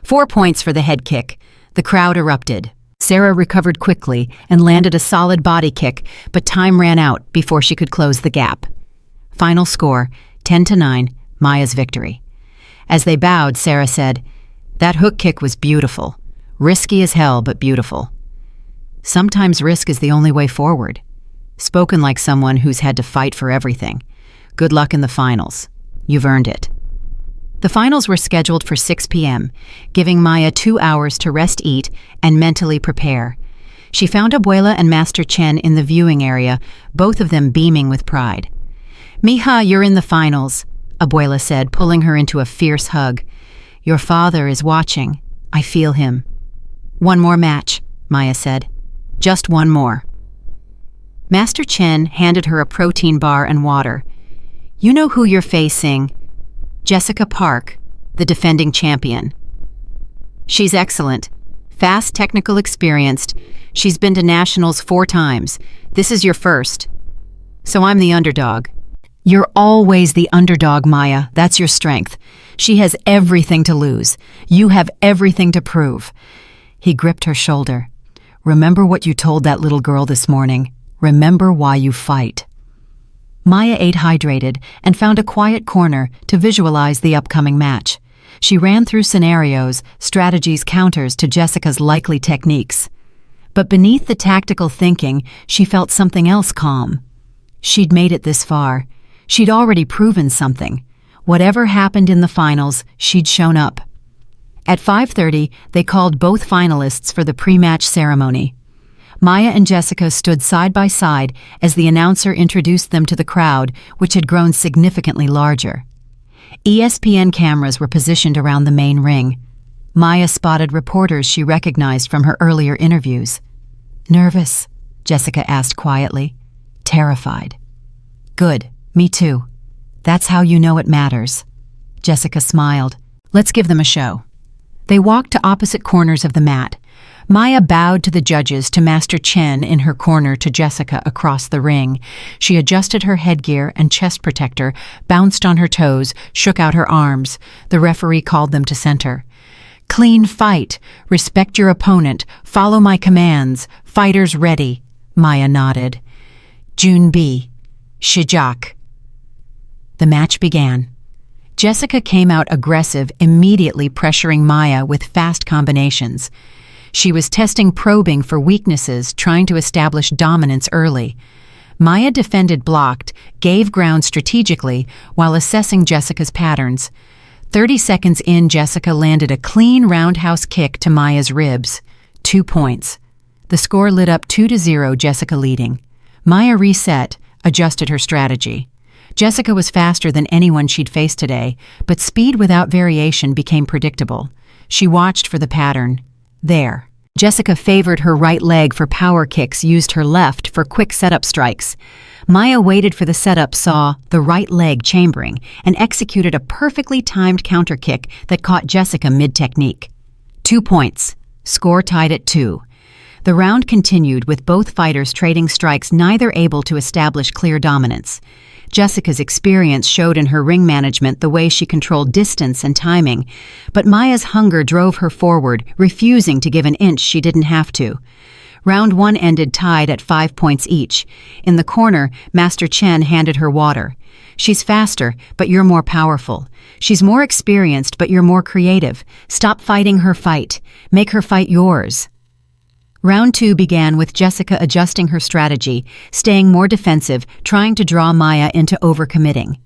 4 points for the head kick. The crowd erupted. Sarah recovered quickly and landed a solid body kick, but time ran out before she could close the gap. Final score, 10-9, Maya's victory. As they bowed, Sarah said, "That hook kick was beautiful. Risky as hell, but beautiful." Sometimes risk is the only way forward. Spoken like someone who's had to fight for everything. Good luck in the finals. You've earned it. The finals were scheduled for 6 p.m., giving Maya 2 hours to rest, eat, and mentally prepare. She found Abuela and Master Chen in the viewing area, both of them beaming with pride. "Mija, you're in the finals," Abuela said, pulling her into a fierce hug. "Your father is watching. I feel him." "One more match," Maya said. "Just one more." Master Chen handed her a protein bar and water. "You know who you're facing. Jessica Park, the defending champion. She's excellent. Fast, technical, experienced. She's been to nationals 4 times. This is your first. So I'm the underdog." "You're always the underdog, Maya. That's your strength. She has everything to lose. You have everything to prove." He gripped her shoulder. "Remember what you told that little girl this morning. Remember why you fight." Maya ate hydrated and found a quiet corner to visualize the upcoming match. She ran through scenarios, strategies, counters to Jessica's likely techniques. But beneath the tactical thinking, she felt something else calm. She'd made it this far. She'd already proven something. Whatever happened in the finals, she'd shown up. At 5:30, they called both finalists for the pre-match ceremony. Maya and Jessica stood side by side as the announcer introduced them to the crowd, which had grown significantly larger. ESPN cameras were positioned around the main ring. Maya spotted reporters she recognized from her earlier interviews. "Nervous?" Jessica asked quietly. "Terrified." "Good, me too. That's how you know it matters." Jessica smiled. "Let's give them a show." They walked to opposite corners of the mat. Maya bowed to the judges, to Master Chen in her corner, to Jessica across the ring. She adjusted her headgear and chest protector, bounced on her toes, shook out her arms. The referee called them to center. "Clean fight. Respect your opponent. Follow my commands. Fighters ready." Maya nodded. "Jun B. Shijak." The match began. Jessica came out aggressive, immediately pressuring Maya with fast combinations. She was testing, probing for weaknesses, trying to establish dominance early. Maya defended, blocked, gave ground strategically while assessing Jessica's patterns. 30 seconds in, Jessica landed a clean roundhouse kick to Maya's ribs. 2 points. The score lit up 2-0, Jessica leading. Maya reset, adjusted her strategy. Jessica was faster than anyone she'd faced today, but speed without variation became predictable. She watched for the pattern. There. Jessica favored her right leg for power kicks, used her left for quick setup strikes. Maya waited for the setup, saw the right leg chambering, and executed a perfectly timed counter kick that caught Jessica mid-technique. 2 points. Score tied at 2. The round continued with both fighters trading strikes, neither able to establish clear dominance. Jessica's experience showed in her ring management, the way she controlled distance and timing, but Maya's hunger drove her forward, refusing to give an inch she didn't have to. Round 1 ended tied at 5 points each. In the corner, Master Chen handed her water. "She's faster, but you're more powerful. She's more experienced, but you're more creative. Stop fighting her fight. Make her fight yours." Round 2 began with Jessica adjusting her strategy, staying more defensive, trying to draw Maya into overcommitting.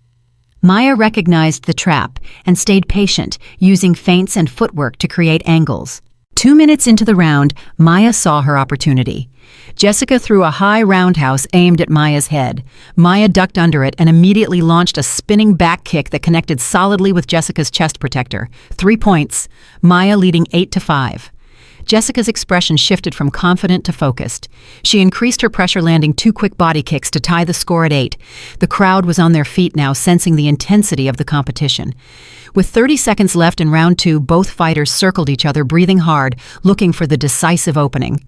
Maya recognized the trap and stayed patient, using feints and footwork to create angles. 2 minutes into the round, Maya saw her opportunity. Jessica threw a high roundhouse aimed at Maya's head. Maya ducked under it and immediately launched a spinning back kick that connected solidly with Jessica's chest protector. 3 points, Maya leading 8-5. Jessica's expression shifted from confident to focused. She increased her pressure, landing 2 quick body kicks to tie the score at 8. The crowd was on their feet now, sensing the intensity of the competition. With 30 seconds left in round 2, both fighters circled each other, breathing hard, looking for the decisive opening.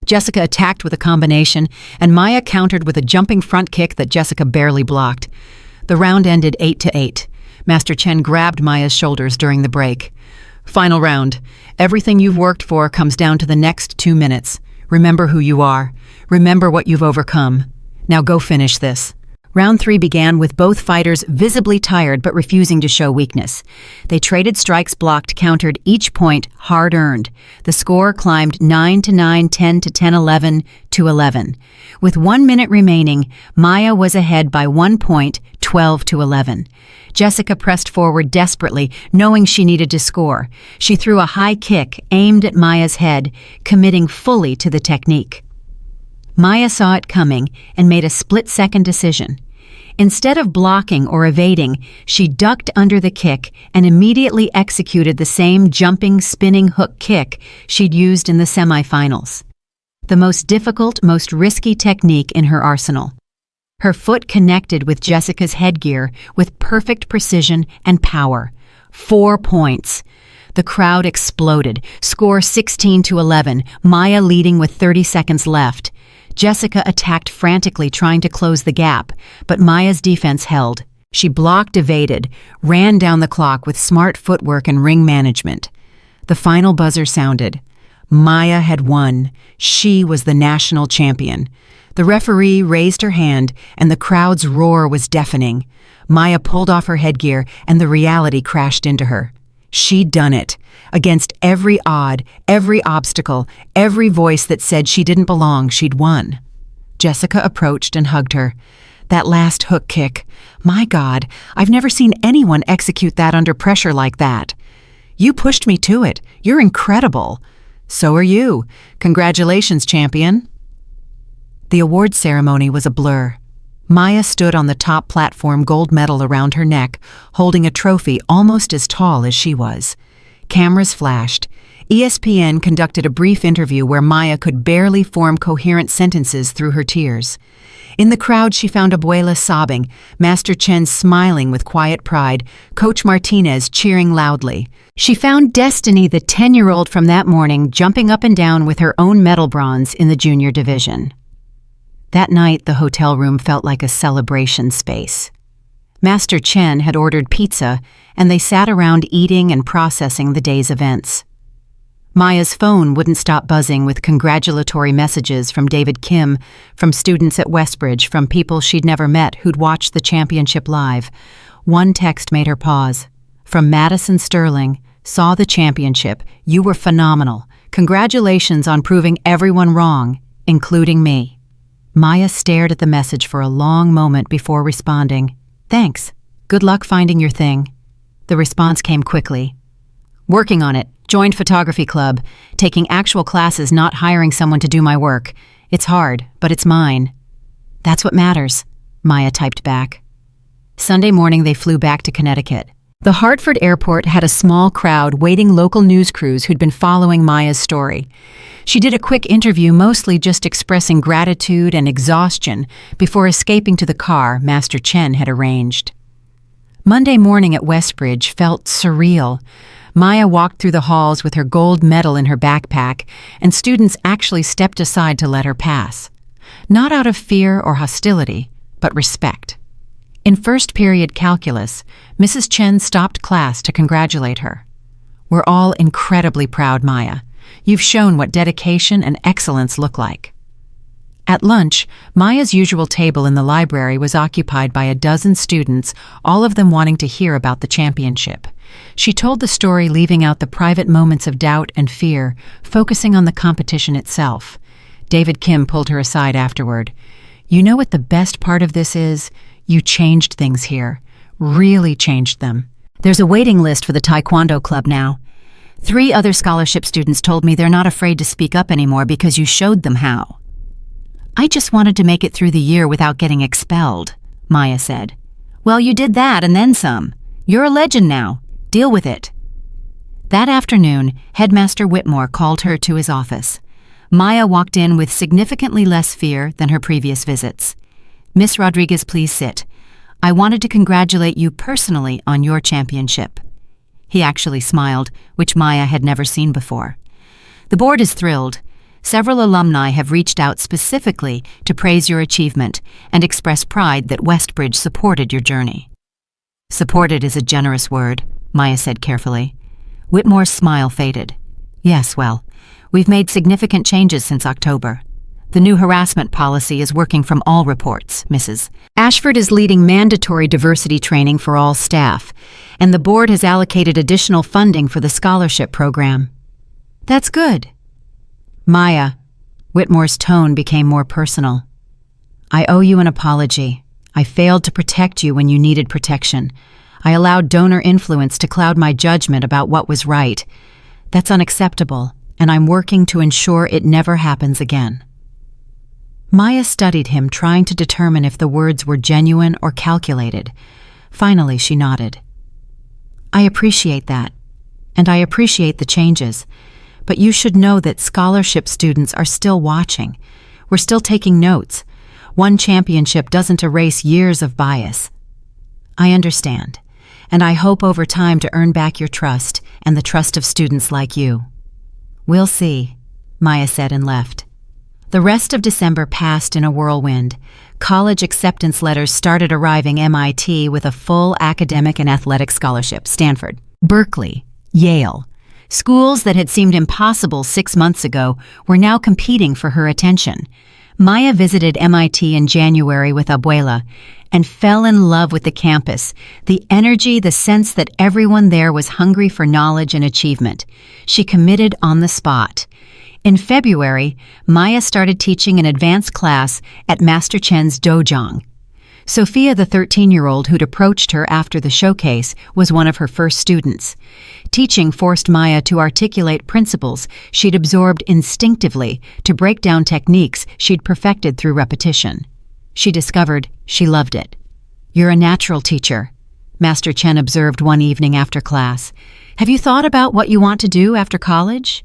Jessica attacked with a combination, and Maya countered with a jumping front kick that Jessica barely blocked. The round ended 8-8. Master Chen grabbed Maya's shoulders during the break. "Final round. Everything you've worked for comes down to the next 2 minutes. Remember who you are. Remember what you've overcome. Now go finish this." Round 3 began with both fighters visibly tired but refusing to show weakness. They traded strikes, blocked, countered, each point hard-earned. The score climbed 9-9, 10-10, 11-11. With 1 minute remaining, Maya was ahead by 1 point, 12-11. Jessica pressed forward desperately, knowing she needed to score. She threw a high kick aimed at Maya's head, committing fully to the technique. Maya saw it coming and made a split-second decision. Instead of blocking or evading, she ducked under the kick and immediately executed the same jumping, spinning hook kick she'd used in the semifinals. The most difficult, most risky technique in her arsenal. Her foot connected with Jessica's headgear with perfect precision and power. 4 points. The crowd exploded. Score 16-11, Maya leading with 30 seconds left. Jessica attacked frantically, trying to close the gap, but Maya's defense held. She blocked, evaded, ran down the clock with smart footwork and ring management. The final buzzer sounded. Maya had won. She was the national champion. The referee raised her hand, and the crowd's roar was deafening. Maya pulled off her headgear, and the reality crashed into her. She'd done it. Against every odd, every obstacle, every voice that said she didn't belong, she'd won. Jessica approached and hugged her. That last hook kick. My God, I've never seen anyone execute that under pressure like that. You pushed me to it. You're incredible. So are you. Congratulations, champion. The award ceremony was a blur. Maya stood on the top platform, gold medal around her neck, holding a trophy almost as tall as she was. Cameras flashed. ESPN conducted a brief interview where Maya could barely form coherent sentences through her tears. In the crowd, she found Abuela sobbing, Master Chen smiling with quiet pride, Coach Martinez cheering loudly. She found Destiny, the 10-year-old from that morning, jumping up and down with her own medal bronze in the junior division. That night, the hotel room felt like a celebration space. Master Chen had ordered pizza, and they sat around eating and processing the day's events. Maya's phone wouldn't stop buzzing with congratulatory messages from David Kim, from students at Westbridge, from people she'd never met who'd watched the championship live. One text made her pause. From Madison Sterling, "Saw the championship. You were phenomenal. Congratulations on proving everyone wrong, including me." Maya stared at the message for a long moment before responding. "Thanks. Good luck finding your thing." The response came quickly. "Working on it. Joined photography club. Taking actual classes, not hiring someone to do my work. It's hard, but it's mine." "That's what matters," Maya typed back. Sunday morning, they flew back to Connecticut. The Hartford airport had a small crowd waiting, local news crews who'd been following Maya's story. She did a quick interview, mostly just expressing gratitude and exhaustion before escaping to the car Master Chen had arranged. Monday morning at Westbridge felt surreal. Maya walked through the halls with her gold medal in her backpack, and students actually stepped aside to let her pass. Not out of fear or hostility, but respect. In first period calculus, Mrs. Chen stopped class to congratulate her. "We're all incredibly proud, Maya. You've shown what dedication and excellence look like." At lunch, Maya's usual table in the library was occupied by a dozen students, all of them wanting to hear about the championship. She told the story, leaving out the private moments of doubt and fear, focusing on the competition itself. David Kim pulled her aside afterward. "You know what the best part of this is? You changed things here. Really changed them. There's a waiting list for the Taekwondo club now. 3 other scholarship students told me they're not afraid to speak up anymore because you showed them how." "I just wanted to make it through the year without getting expelled," Maya said. "Well, you did that and then some. You're a legend now. Deal with it." That afternoon, Headmaster Whitmore called her to his office. Maya walked in with significantly less fear than her previous visits. "Miss Rodriguez, please sit. I wanted to congratulate you personally on your championship." He actually smiled, which Maya had never seen before. "The board is thrilled. Several alumni have reached out specifically to praise your achievement and express pride that Westbridge supported your journey." "Supported is a generous word," Maya said carefully. Whitmore's smile faded. "Yes, well, we've made significant changes since October. The new harassment policy is working from all reports, Mrs. Ashford is leading mandatory diversity training for all staff, and the board has allocated additional funding for the scholarship program." "That's good." "Maya," Whitmore's tone became more personal, "I owe you an apology. I failed to protect you when you needed protection. I allowed donor influence to cloud my judgment about what was right. That's unacceptable, and I'm working to ensure it never happens again." Maya studied him, trying to determine if the words were genuine or calculated. Finally, she nodded. "I appreciate that, and I appreciate the changes. But you should know that scholarship students are still watching. We're still taking notes. One championship doesn't erase years of bias." "I understand, and I hope over time to earn back your trust and the trust of students like you." "We'll see," Maya said and left. The rest of December passed in a whirlwind. College acceptance letters started arriving. MIT with a full academic and athletic scholarship, Stanford, Berkeley, Yale. Schools that had seemed impossible 6 months ago were now competing for her attention. Maya visited MIT in January with Abuela and fell in love with the campus, the energy, the sense that everyone there was hungry for knowledge and achievement. She committed on the spot. In February, Maya started teaching an advanced class at Master Chen's dojang. Sophia, the 13-year-old who'd approached her after the showcase, was one of her first students. Teaching forced Maya to articulate principles she'd absorbed instinctively, to break down techniques she'd perfected through repetition. She discovered she loved it. "You're a natural teacher," Master Chen observed one evening after class. "Have you thought about what you want to do after college?"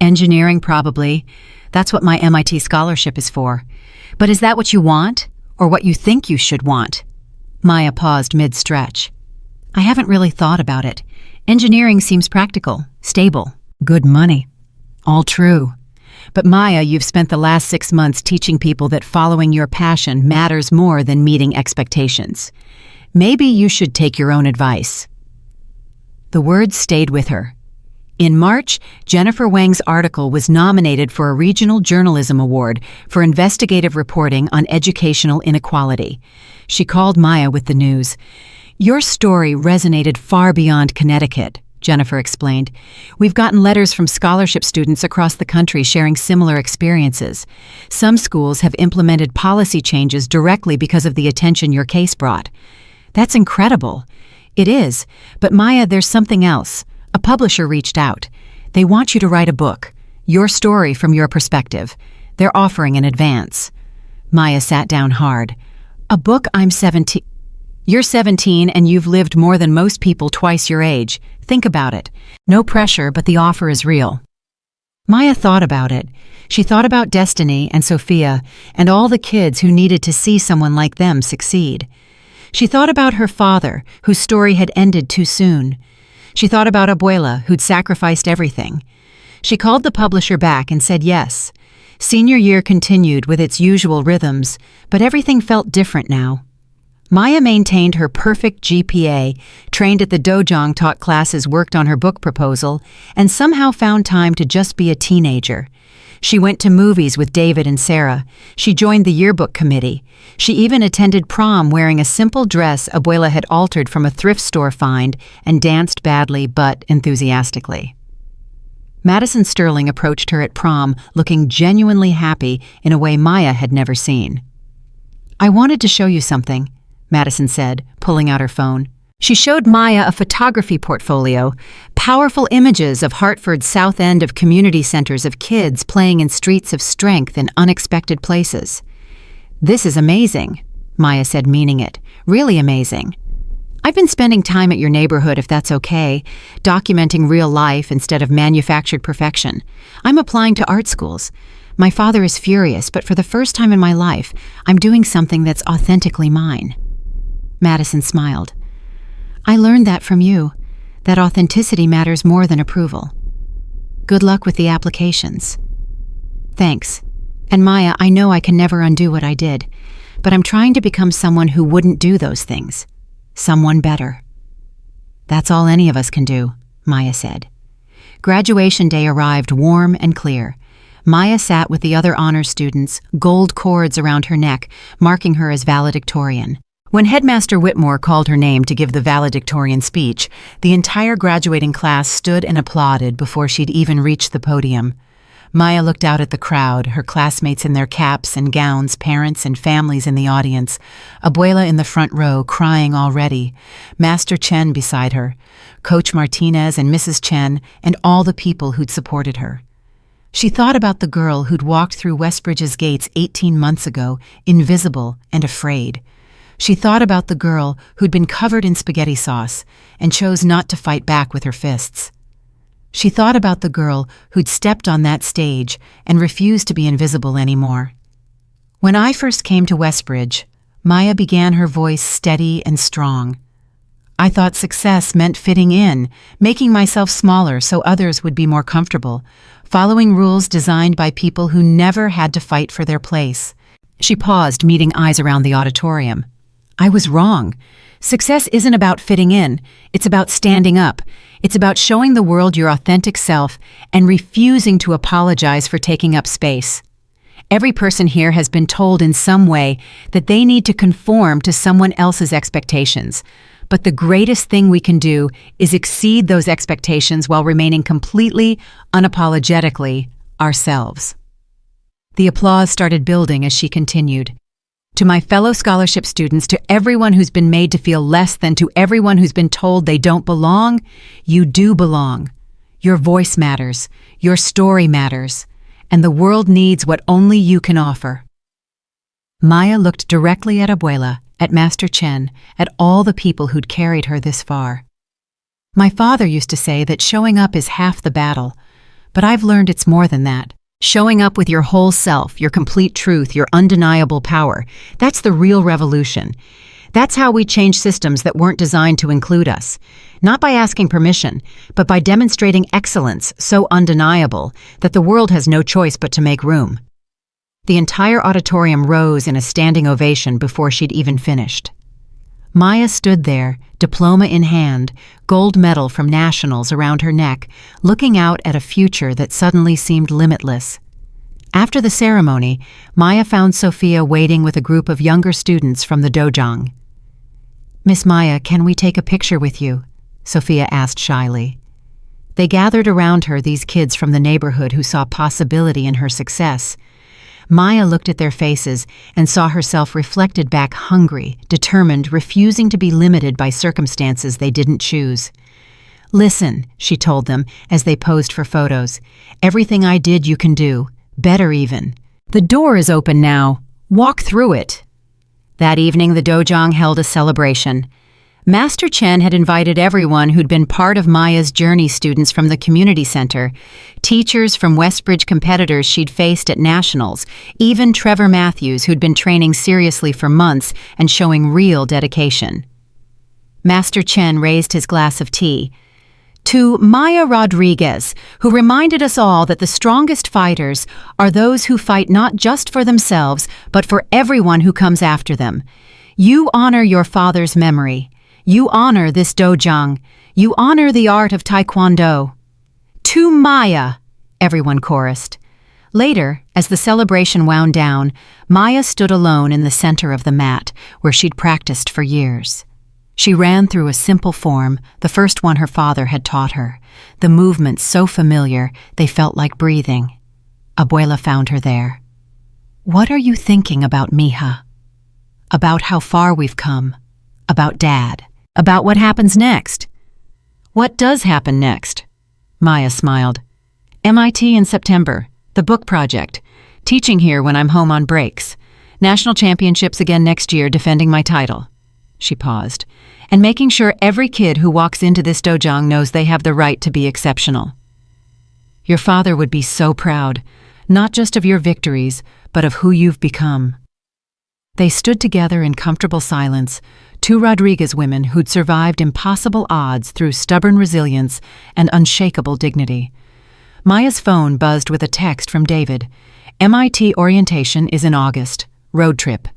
"Engineering, probably. That's what my MIT scholarship is for. But is that what you want, or what you think you should want?" Maya paused mid-stretch. "I haven't really thought about it. Engineering seems practical, stable, good money. All true. But Maya, you've spent the last 6 months teaching people that following your passion matters more than meeting expectations. Maybe you should take your own advice." The words stayed with her. In March, Jennifer Wang's article was nominated for a Regional Journalism Award for investigative reporting on educational inequality. She called Maya with the news. "Your story resonated far beyond Connecticut," Jennifer explained. "We've gotten letters from scholarship students across the country sharing similar experiences. Some schools have implemented policy changes directly because of the attention your case brought." "That's incredible." "It is, but Maya, there's something else. A publisher reached out. They want you to write a book, your story from your perspective. They're offering an advance." Maya sat down hard. "A book? I'm 17. You're 17 and you've lived more than most people twice your age. Think about it. No pressure, but the offer is real." Maya thought about it. She thought about Destiny and Sophia and all the kids who needed to see someone like them succeed. She thought about her father, whose story had ended too soon. She thought about Abuela, who'd sacrificed everything. She called the publisher back and said yes. Senior year continued with its usual rhythms, but everything felt different now. Maya maintained her perfect GPA, trained at the dojang, taught classes, worked on her book proposal, and somehow found time to just be a teenager. She went to movies with David and Sarah. She joined the yearbook committee. She even attended prom wearing a simple dress Abuela had altered from a thrift store find and danced badly but enthusiastically. Madison Sterling approached her at prom looking genuinely happy in a way Maya had never seen. "I wanted to show you something," Madison said, pulling out her phone. She showed Maya a photography portfolio, powerful images of Hartford's South End of community centers of kids playing in streets of strength in unexpected places. "This is amazing," Maya said, meaning it. "Really amazing. I've been spending time at your neighborhood, if that's okay, documenting real life instead of manufactured perfection. I'm applying to art schools. My father is furious, but for the first time in my life, I'm doing something that's authentically mine." Madison smiled. "I learned that from you, that authenticity matters more than approval. Good luck with the applications." "Thanks. And Maya, I know I can never undo what I did, but I'm trying to become someone who wouldn't do those things. Someone better." "That's all any of us can do," Maya said. Graduation day arrived warm and clear. Maya sat with the other honors students, gold cords around her neck, marking her as valedictorian. When Headmaster Whitmore called her name to give the valedictorian speech, the entire graduating class stood and applauded before she'd even reached the podium. Maya looked out at the crowd, her classmates in their caps and gowns, parents and families in the audience, Abuela in the front row crying already, Master Chen beside her, Coach Martinez and Mrs. Chen, and all the people who'd supported her. She thought about the girl who'd walked through Westbridge's gates 18 months ago, invisible and afraid. She thought about the girl who'd been covered in spaghetti sauce and chose not to fight back with her fists. She thought about the girl who'd stepped on that stage and refused to be invisible anymore. "When I first came to Westbridge," Maya began, her voice steady and strong, "I thought success meant fitting in, making myself smaller so others would be more comfortable, following rules designed by people who never had to fight for their place." She paused, meeting eyes around the auditorium. "I was wrong. Success isn't about fitting in. It's about standing up. It's about showing the world your authentic self and refusing to apologize for taking up space. Every person here has been told in some way that they need to conform to someone else's expectations. But the greatest thing we can do is exceed those expectations while remaining completely, unapologetically ourselves." The applause started building as she continued. "To my fellow scholarship students, to everyone who's been made to feel less than, to everyone who's been told they don't belong, you do belong. Your voice matters, your story matters, and the world needs what only you can offer." Maya looked directly at Abuela, at Master Chen, at all the people who'd carried her this far. "My father used to say that showing up is half the battle, but I've learned it's more than that. Showing up with your whole self, your complete truth, your undeniable power, that's the real revolution. That's how we change systems that weren't designed to include us. Not by asking permission, but by demonstrating excellence so undeniable that the world has no choice but to make room." The entire auditorium rose in a standing ovation before she'd even finished. Maya stood there, diploma in hand, gold medal from nationals around her neck, looking out at a future that suddenly seemed limitless. After the ceremony, Maya found Sophia waiting with a group of younger students from the dojang. "Miss Maya, can we take a picture with you?" Sophia asked shyly. They gathered around her, these kids from the neighborhood who saw possibility in her success. Maya looked at their faces and saw herself reflected back, hungry, determined, refusing to be limited by circumstances they didn't choose. "Listen," she told them as they posed for photos. "Everything I did you can do, better even. The door is open now. Walk through it." That evening, the dojang held a celebration. Master Chen had invited everyone who'd been part of Maya's journey, students from the community center, teachers from Westbridge competitors she'd faced at nationals, even Trevor Matthews, who'd been training seriously for months and showing real dedication. Master Chen raised his glass of tea. To Maya Rodriguez, who reminded us all that the strongest fighters are those who fight not just for themselves, but for everyone who comes after them. You honor your father's memory. You honor this dojang. You honor the art of Taekwondo. To Maya, everyone chorused. Later, as the celebration wound down, Maya stood alone in the center of the mat, where she'd practiced for years. She ran through a simple form, the first one her father had taught her, the movements so familiar they felt like breathing. Abuela found her there. What are you thinking about, mija? About how far we've come. About Dad. About what happens next. What does happen next? Maya smiled. MIT in September. The book project. Teaching here when I'm home on breaks. National championships again next year, defending my title. She paused. And making sure every kid who walks into this dojang knows they have the right to be exceptional. Your father would be so proud, not just of your victories, but of who you've become. They stood together in comfortable silence, two Rodriguez women who'd survived impossible odds through stubborn resilience and unshakable dignity. Maya's phone buzzed with a text from David. MIT orientation is in August. Road trip.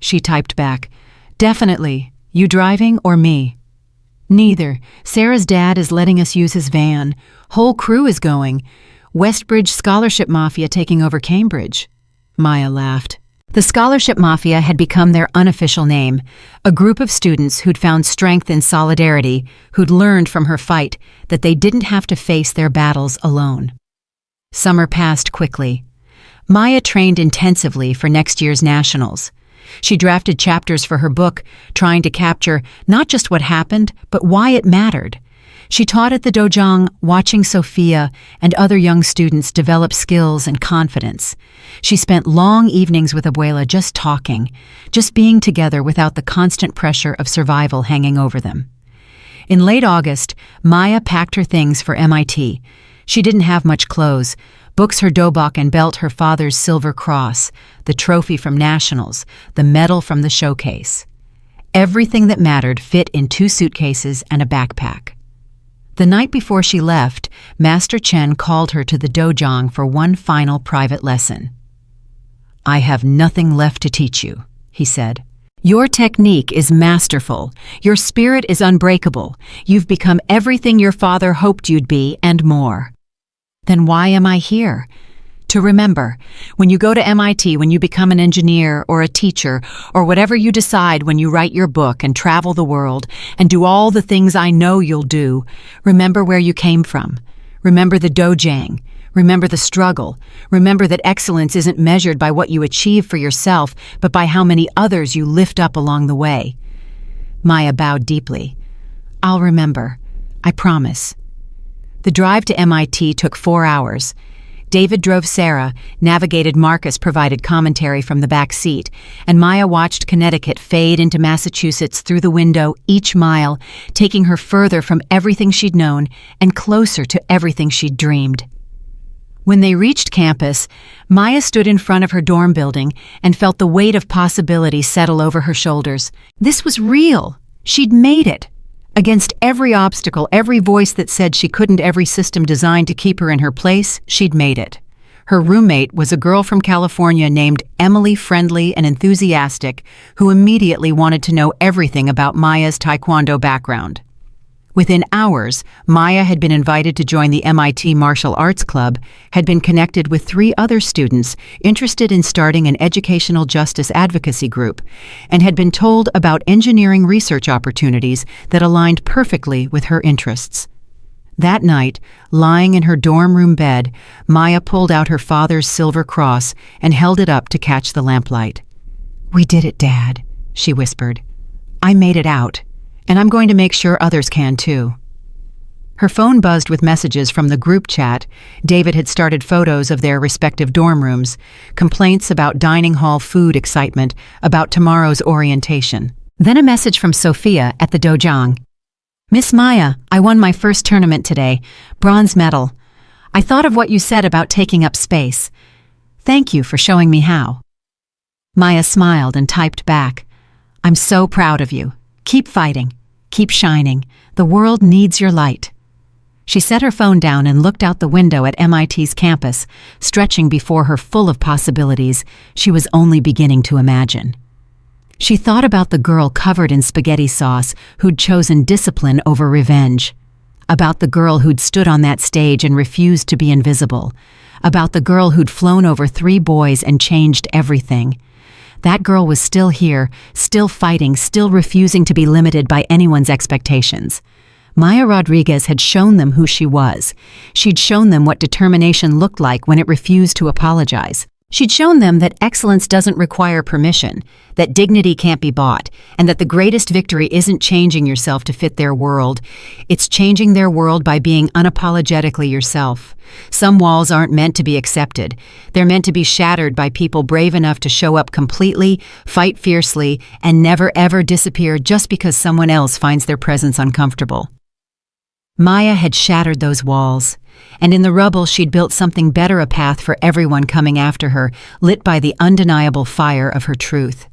She typed back, Definitely. You driving or me? Neither. Sarah's dad is letting us use his van. Whole crew is going. Westbridge Scholarship Mafia taking over Cambridge. Maya laughed. The Scholarship Mafia had become their unofficial name, a group of students who'd found strength in solidarity, who'd learned from her fight that they didn't have to face their battles alone. Summer passed quickly. Maya trained intensively for next year's nationals. She drafted chapters for her book, trying to capture not just what happened, but why it mattered. She taught at the dojang, watching Sophia and other young students develop skills and confidence. She spent long evenings with Abuela just talking, just being together without the constant pressure of survival hanging over them. In late August, Maya packed her things for MIT. She didn't have much clothes. Books her dobok and belt her father's silver cross, the trophy from nationals, the medal from the showcase. Everything that mattered fit in 2 suitcases and a backpack. The night before she left, Master Chen called her to the dojang for one final private lesson. I have nothing left to teach you, he said. Your technique is masterful. Your spirit is unbreakable. You've become everything your father hoped you'd be and more. Then why am I here? To remember, when you go to MIT, when you become an engineer or a teacher, or whatever you decide when you write your book and travel the world and do all the things I know you'll do, remember where you came from. Remember the dojang. Remember the struggle. Remember that excellence isn't measured by what you achieve for yourself, but by how many others you lift up along the way. Maya bowed deeply. I'll remember. I promise. The drive to MIT took 4 hours. David drove Sarah, navigated Marcus provided commentary from the back seat, and Maya watched Connecticut fade into Massachusetts through the window each mile, taking her further from everything she'd known and closer to everything she'd dreamed. When they reached campus, Maya stood in front of her dorm building and felt the weight of possibility settle over her shoulders. This was real. She'd made it. Against every obstacle, every voice that said she couldn't, every system designed to keep her in her place, she'd made it. Her roommate was a girl from California named Emily, friendly and enthusiastic, who immediately wanted to know everything about Maya's Taekwondo background. Within hours, Maya had been invited to join the MIT Martial Arts Club, had been connected with 3 other students interested in starting an educational justice advocacy group, and had been told about engineering research opportunities that aligned perfectly with her interests. That night, lying in her dorm room bed, Maya pulled out her father's silver cross and held it up to catch the lamplight. "We did it, Dad," she whispered. "I made it out. And I'm going to make sure others can too." Her phone buzzed with messages from the group chat. David had started photos of their respective dorm rooms, complaints about dining hall food excitement, about tomorrow's orientation. Then a message from Sophia at the dojang. Miss Maya, I won my first tournament today. Bronze medal. I thought of what you said about taking up space. Thank you for showing me how. Maya smiled and typed back. I'm so proud of you. Keep fighting. Keep shining. The world needs your light. She set her phone down and looked out the window at MIT's campus, stretching before her full of possibilities she was only beginning to imagine. She thought about the girl covered in spaghetti sauce who'd chosen discipline over revenge, about the girl who'd stood on that stage and refused to be invisible, about the girl who'd flown over 3 boys and changed everything. That girl was still here, still fighting, still refusing to be limited by anyone's expectations. Maya Rodriguez had shown them who she was. She'd shown them what determination looked like when it refused to apologize. She'd shown them that excellence doesn't require permission, that dignity can't be bought, and that the greatest victory isn't changing yourself to fit their world. It's changing their world by being unapologetically yourself. Some walls aren't meant to be accepted. They're meant to be shattered by people brave enough to show up completely, fight fiercely, and never ever disappear just because someone else finds their presence uncomfortable. Maya had shattered those walls, and in the rubble she'd built something better, a path for everyone coming after her, lit by the undeniable fire of her truth.